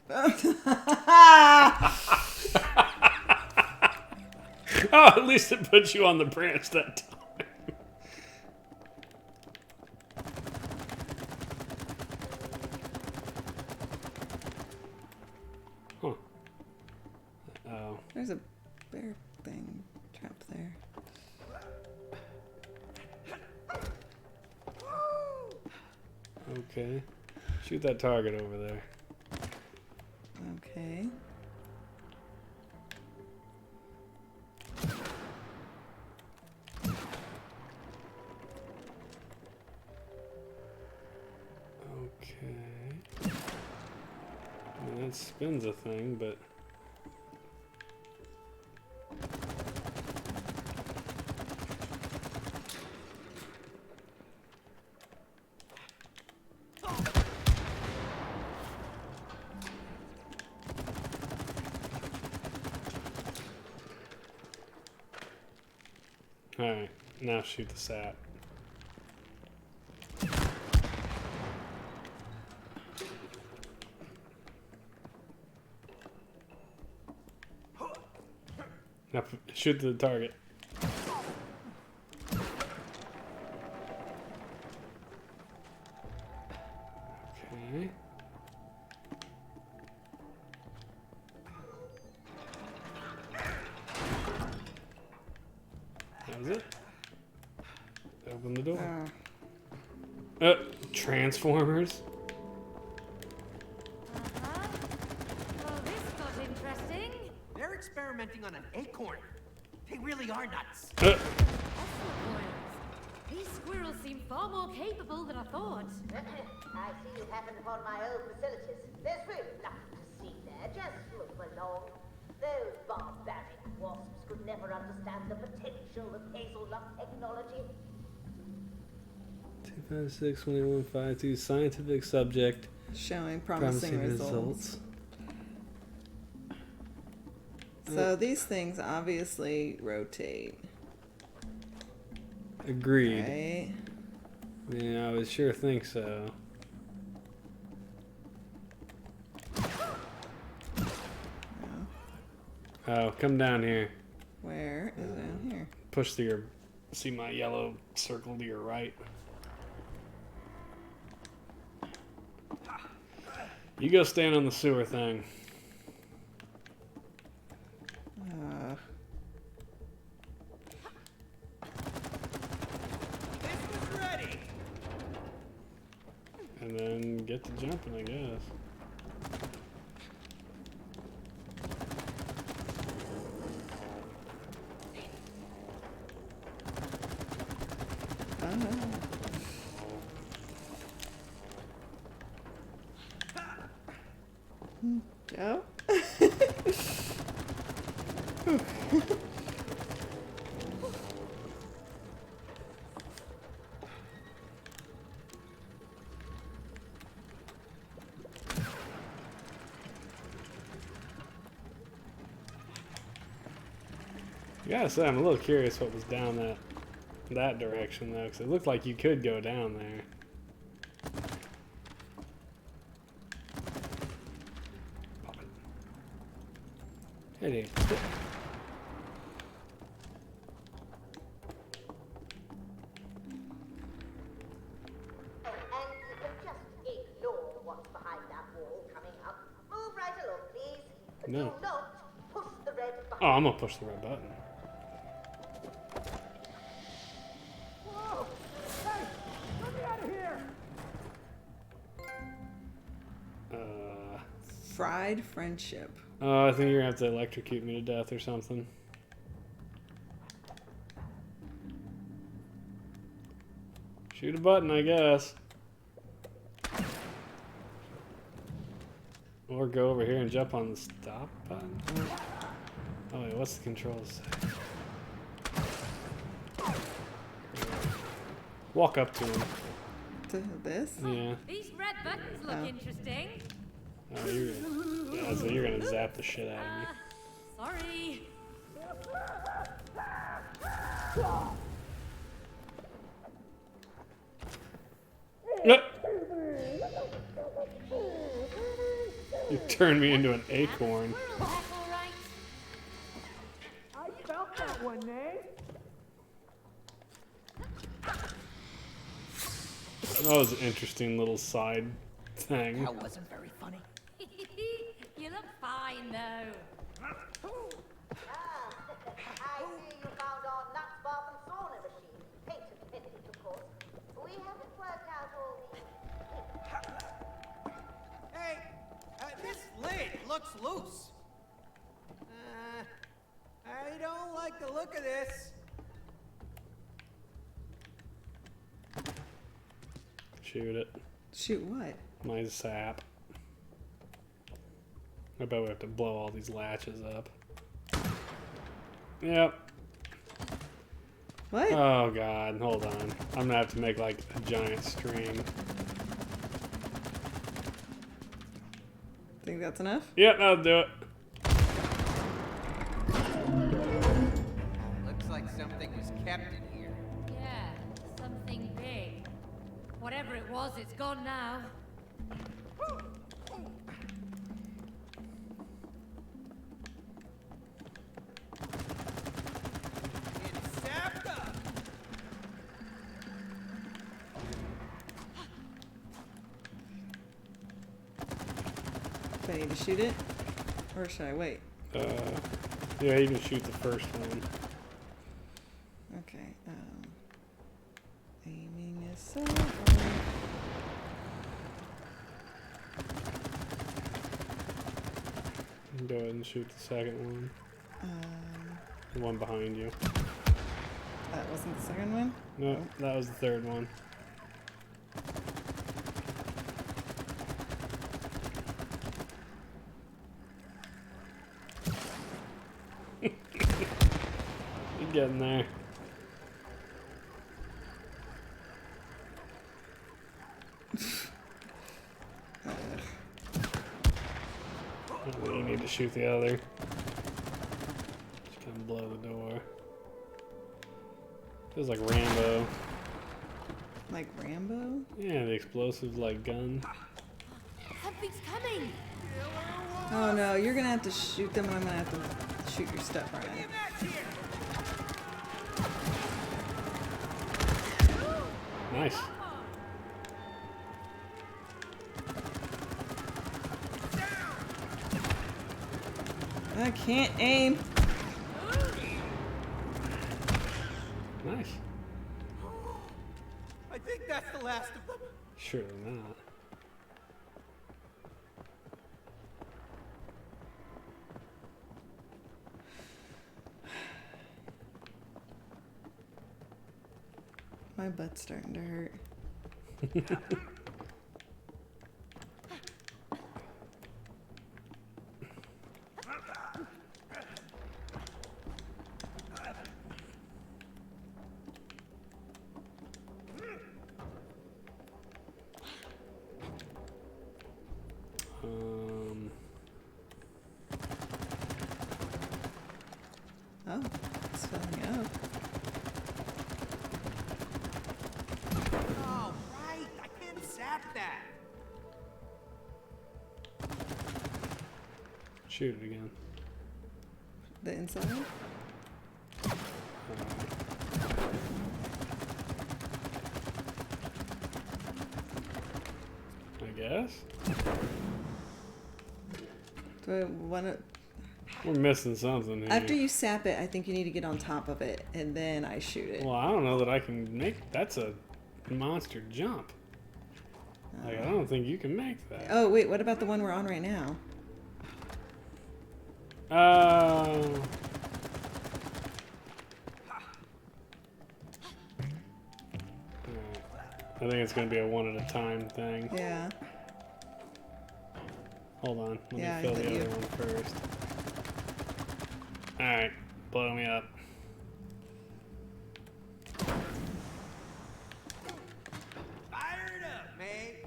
No. Oh, at least it put you on the branch that time. Huh. Oh. There's a bear thing trapped there. Okay. Shoot that target over there. Okay. Okay. I mean, that spins a thing, but... Alright, now shoot the sap. Now shoot the target. Okay. That was it. Open the door. Transformers. Oh, this got interesting. They're experimenting on an acorn. They really are nuts. Excellent boys. These squirrels seem far more capable than I thought. I see you happened upon my old facilities. There's really nothing to see there. Just move along. Those barbaric wasps could never understand the potential of hazelnut technology. 256-2152 scientific subject Showing promising results. Uh, So these things obviously rotate, Agreed. right? Yeah, I would sure think so. Oh, come down here. Where is it down here? Push to your... See my yellow circle to your right. You go stand on the sewer thing. This was ready. And then get to jumping, I guess. Joe? I gotta say, I'm a little curious what was down that direction, though, because it looked like you could go down there. Pop it. Hey, dude. And you can just ignore what's behind that wall coming up. Move right along, please. No. Do not push the red button. Oh, I'm gonna push the red button. Whoa! Hey, let me out of here. Fried friendship. Oh, I think you're gonna have to electrocute me to death or something. Shoot a button, I guess. Or go over here and jump on the stop button. Oh wait, what's the controls say? Walk up to him. To this? Yeah. These red buttons look Oh. interesting. Oh, yeah, so you're gonna zap the shit out of me. Sorry. You turned me into an acorn. That's all right. I felt that one, eh? That was an interesting little side thing. That wasn't very funny. You look fine, though. I see you found our nut bath and sauna machine. Patent pending, of course. We haven't worked out all the... Hey, this lid looks loose. I don't like the look of this. Shoot it. Shoot what? My sap. I bet we have to blow all these latches up. Yep. What? Oh god, hold on. I'm gonna have to make like a giant stream. Think that's enough? Yep, that'll do it. Looks like something was kept in here. Yeah, something big. Whatever it was, it's gone now. It's sapped up. Do I need to shoot it? Or should I wait? Yeah, you can shoot the first one. Okay. Aiming so Go ahead and shoot the second one. The one behind you. that wasn't the second one? No, that was the third one. You're getting there. Oh, you need to shoot the other. Just kind of blow the door. Feels like Rambo. Like Rambo? Yeah, the explosive like gun. Something's coming. Oh no, you're gonna have to shoot them and I'm gonna have to shoot your stuff around. Nice. I can't aim. Nice. I think that's the last of them. Surely not. My butt's starting to hurt. Oh, it's filling up. Oh, right. I can't zap that. Shoot it again. The inside? I guess. Do I want to? We're missing something here. After you sap it, I think you need to get on top of it, and then I shoot it. Well, I don't know that I can make. That's a monster jump. Like, I don't think you can make that. Oh wait, what about the one we're on right now? I think it's going to be a one at a time thing. Yeah. Hold on. Let Yeah, me fill I the bet other one first. Alright. Blow me up. Fire it up, mate.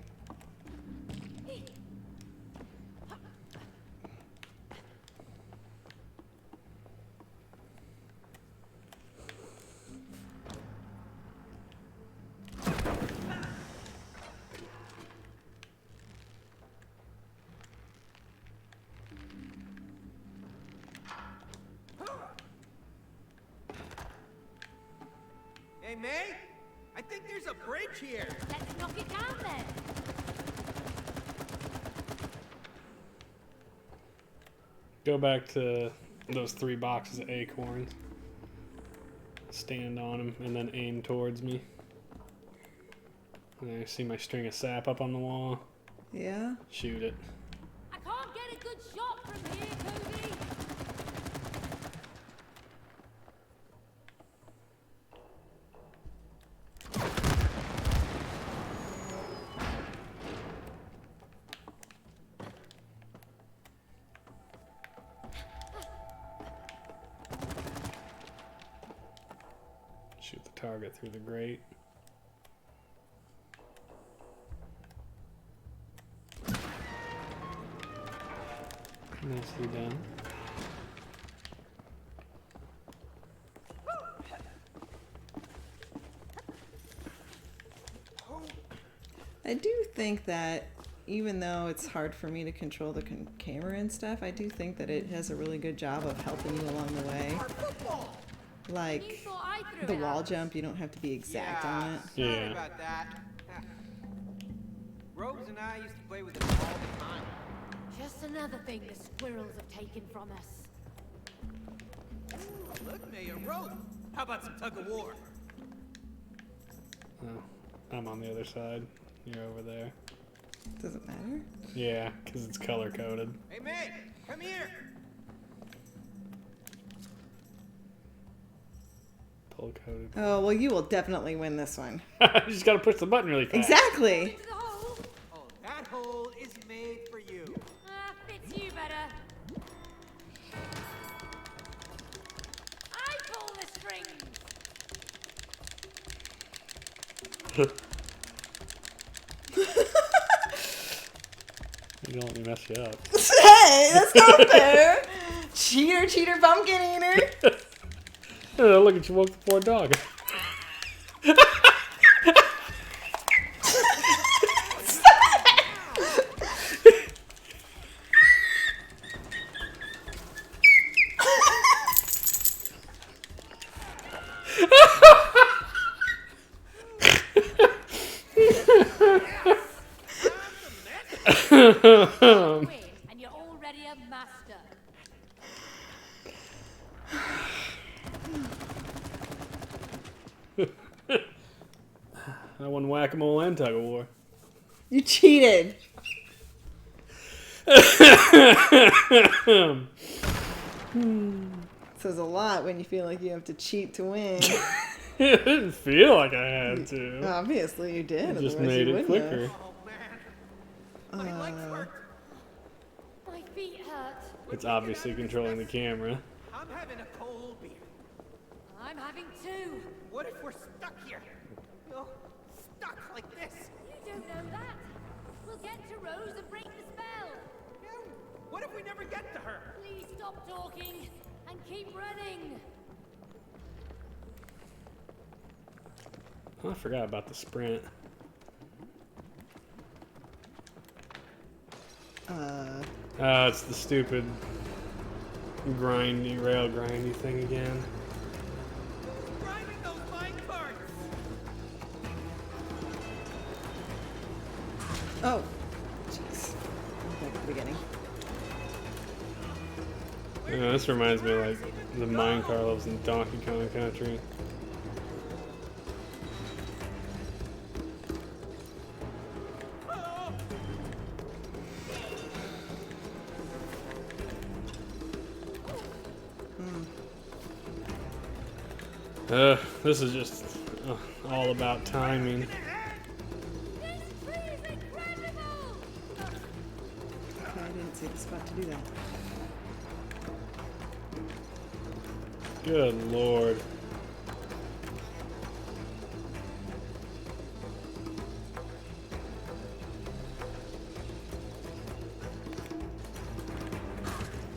Hey, May? I think there's a bridge here. Let's knock it down then. Go back to those 3 boxes of acorns. Stand on them and then aim towards me. And I see my string of sap up on the wall. Yeah. Shoot it. I can't get a good shot from here, Cody. Shoot the target through the grate. Nicely done. I do think that even though it's hard for me to control the camera and stuff, I do think that it has a really good job of helping you along the way. Like the wall jump, you don't have to be exact on it. Sorry Yeah. about that. Rose and I used to play with it all the time. Just another thing the squirrels have taken from us. Look, Mayor Rose. How about some tug of war? Oh, I'm on the other side. You're over there. Doesn't matter. Yeah, because it's color coded. Hey, man, come here. Color coded. Oh, well, you will definitely win this one. You just gotta push the button really fast. Exactly. Oh, that hole is made for you. Fits you better. I pull the strings. You don't let me mess you up. Hey, that's not fair. Cheater, pumpkin eater. Look at you, woke the poor dog. Win, and you're already a master. I won whack-a-mole and tug-of-war. You cheated. Says a lot when you feel like you have to cheat to win. It didn't feel like I had to. Obviously you did. It just otherwise made you it wouldn't quicker. have. Oh, man. My legs hurt. My feet hurt. It's obviously controlling the camera. I'm having a cold beer. I'm having two. What if we're stuck here? Stuck like this? You don't know that. We'll get to Rose and break the spell. Yeah, what if we never get to her? Please stop talking and keep running. Oh, I forgot about the sprint. It's the stupid grindy, rail grindy thing again. Driving those mine carts. Oh. Jeez. Back at the beginning. This reminds me of like the minecart levels in Donkey Kong Country. This is just all about timing. This tree is incredible. Okay, I didn't see the spot to do that. Good lord.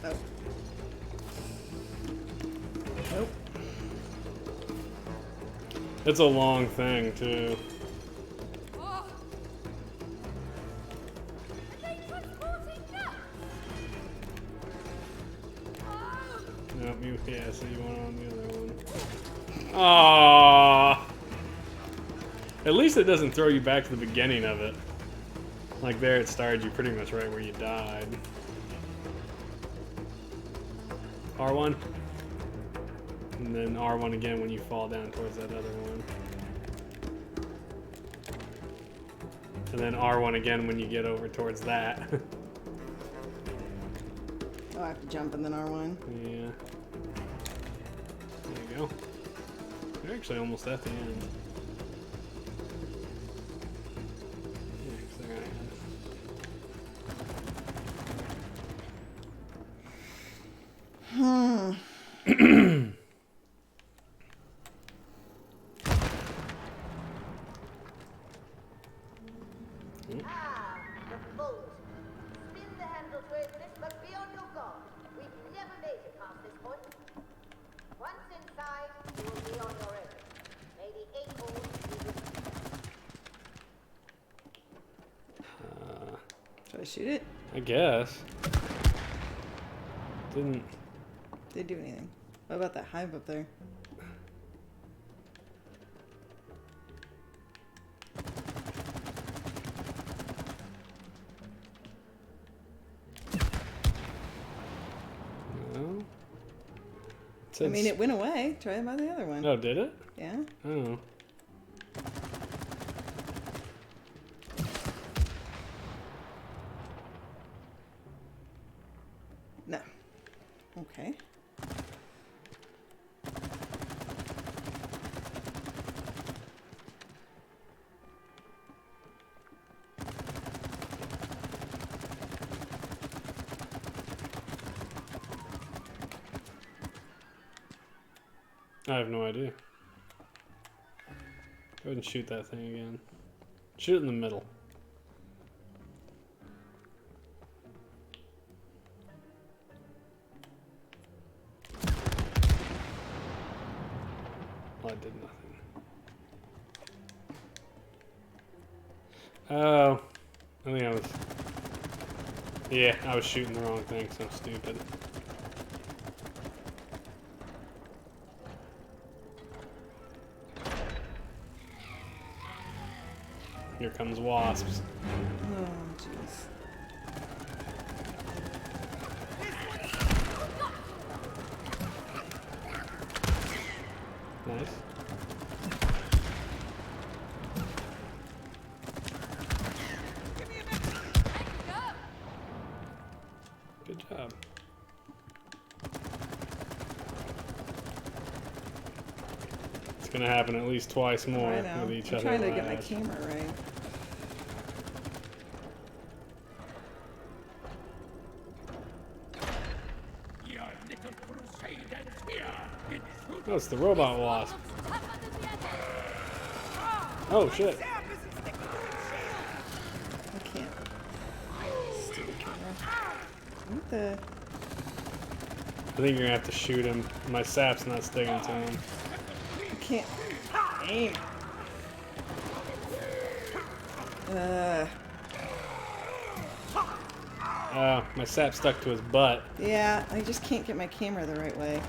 Oh. Nope. It's a long thing too. Oh. Are they transporting nuts? Oh. Nope, yeah, so you went on the other one. Aww. At least it doesn't throw you back to the beginning of it. Like there it started you pretty much right where you died. R1. And then R1 again when you fall down towards that other one. And then R1 again when you get over towards that. Oh, I have to jump and then R1. Yeah. There you go. You're actually almost at the end. Yeah, 'cause they're gonna Ah, the bolt. Spin the handle to open it, but be on your guard. We've never made it past this point. Once inside, you will be on your own. May the acorns be with you. Should I shoot it? I guess. Didn't. Did it do anything? What about that hive up there? No. I mean, it went away. Try it by the other one. Oh, did it? Yeah? Oh. Okay. I have no idea. Go ahead and shoot that thing again. Shoot it in the middle. Well, I did nothing. Oh. I think I was... Yeah, I was shooting the wrong thing, so I'm stupid. Here comes wasps. Oh, jeez. Nice. Good job. It's gonna happen at least twice more I know. with each I'm other. trying to get my lives. camera right. Your little crusaders here in Oh, it's the robot wasp. Oh shit. I can't. Stupid camera. What the? I think you're gonna have to shoot him. My sap's not sticking to him. I can't aim. My sap stuck to his butt. Yeah, I just can't get my camera the right way.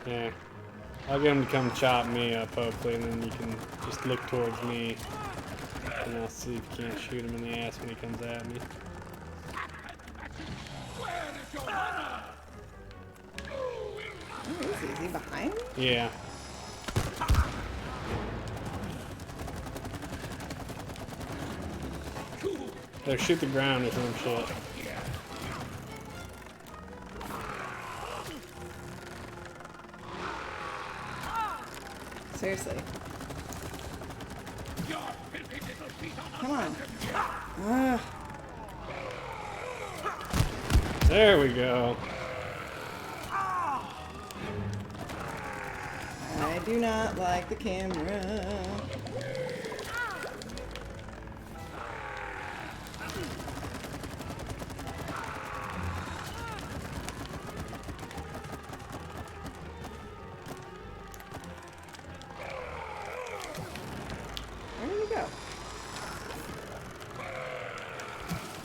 Yeah. I'll get him to come chop me up, hopefully, and then you can just look towards me. And I'll see if you can't shoot him in the ass when he comes at me. Oh, is he behind me? Yeah. There, shoot the ground or some shit. Seriously. Come on. Ugh. There we go. I do not like the camera. Where did he go?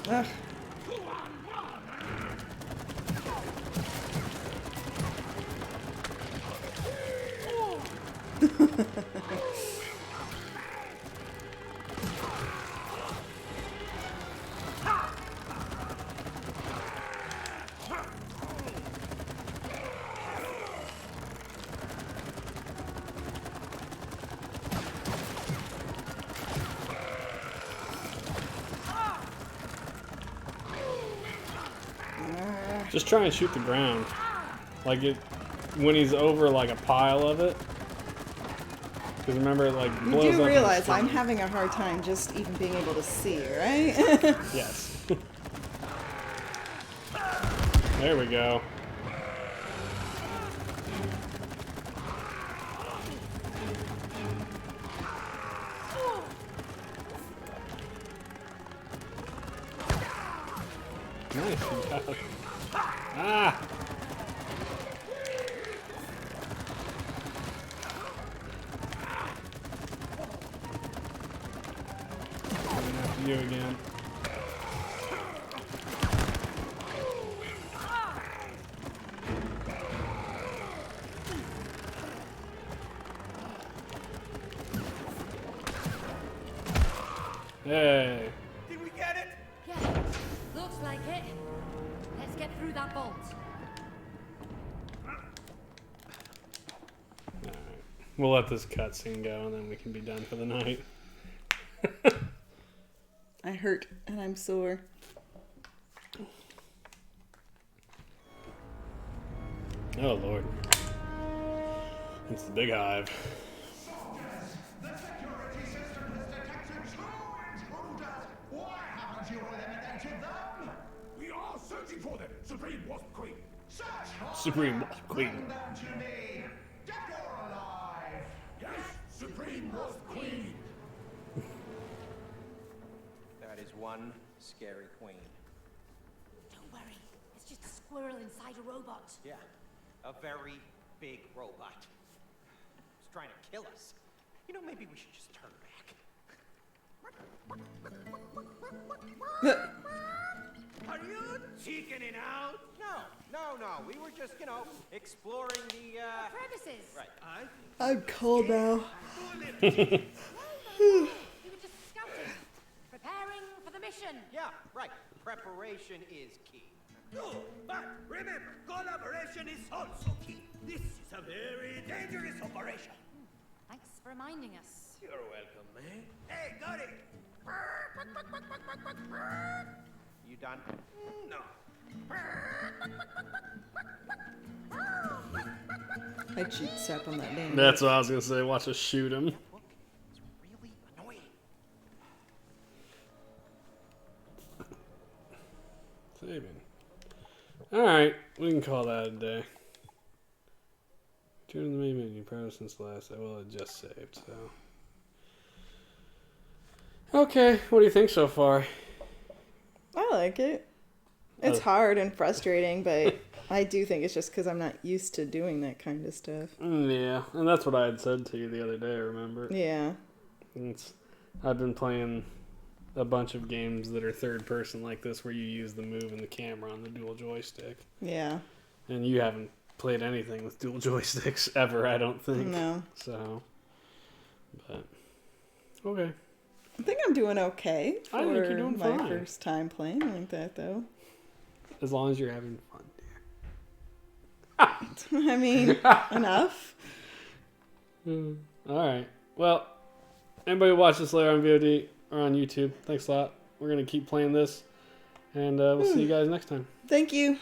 Ugh. Just try and shoot the ground. Like it, when he's over like a pile of it. Because remember, it like You blows up. do on realize screen. I'm having a hard time just even being able to see, right? Yes. There we go. Nice. You got it. Ah! Coming after you again. Hey. Did we get it? Yeah, looks like it. Let's get through that bolt. Alright. We'll let this cutscene go and then we can be done for the night. I hurt and I'm sore. Oh, Lord. It's the big hive. The security system has detected 2 intruders. Why haven't you eliminated them? We are searching for them, Supreme Wasp Queen. Search harder. Supreme Wasp Queen. Bring them to me, dead or alive. Yes, Supreme Wasp Queen. That is one scary queen. Don't worry, it's just a squirrel inside a robot. Yeah, a very big robot. It's trying to kill us. You know, maybe we should just turn back. Are you chickening out? No. We were just, exploring the, Premises. Right. I'm cold now. You were just scouting, preparing for the mission. Yeah, right. Preparation is key. No, but remember, collaboration is also key. This is a very dangerous operation. Thanks for reminding us. You're welcome, man. Hey, got it. You done? No. I cheat sap on that damn. That's what I was gonna say. Watch us shoot him. Look, it's really annoying. Saving. Alright, we can call that a day. Turn to the main menu. Probably since last. Well, it just saved, so. Okay, what do you think so far? I like it. It's hard and frustrating, but I do think it's just because I'm not used to doing that kind of stuff. Yeah, and that's what I had said to you the other day, remember? Yeah. I've been playing a bunch of games that are third person like this where you use the move and the camera on the dual joystick. Yeah. And you haven't played anything with dual joysticks ever, I don't think. No. So, but, okay. I think I'm doing okay for I think you're doing my fine. first time playing like that, though. As long as you're having fun, I mean, enough. dear. Alright. Well, anybody watch this later on VOD or on YouTube, thanks a lot. We're going to keep playing this, and we'll see you guys next time. Thank you.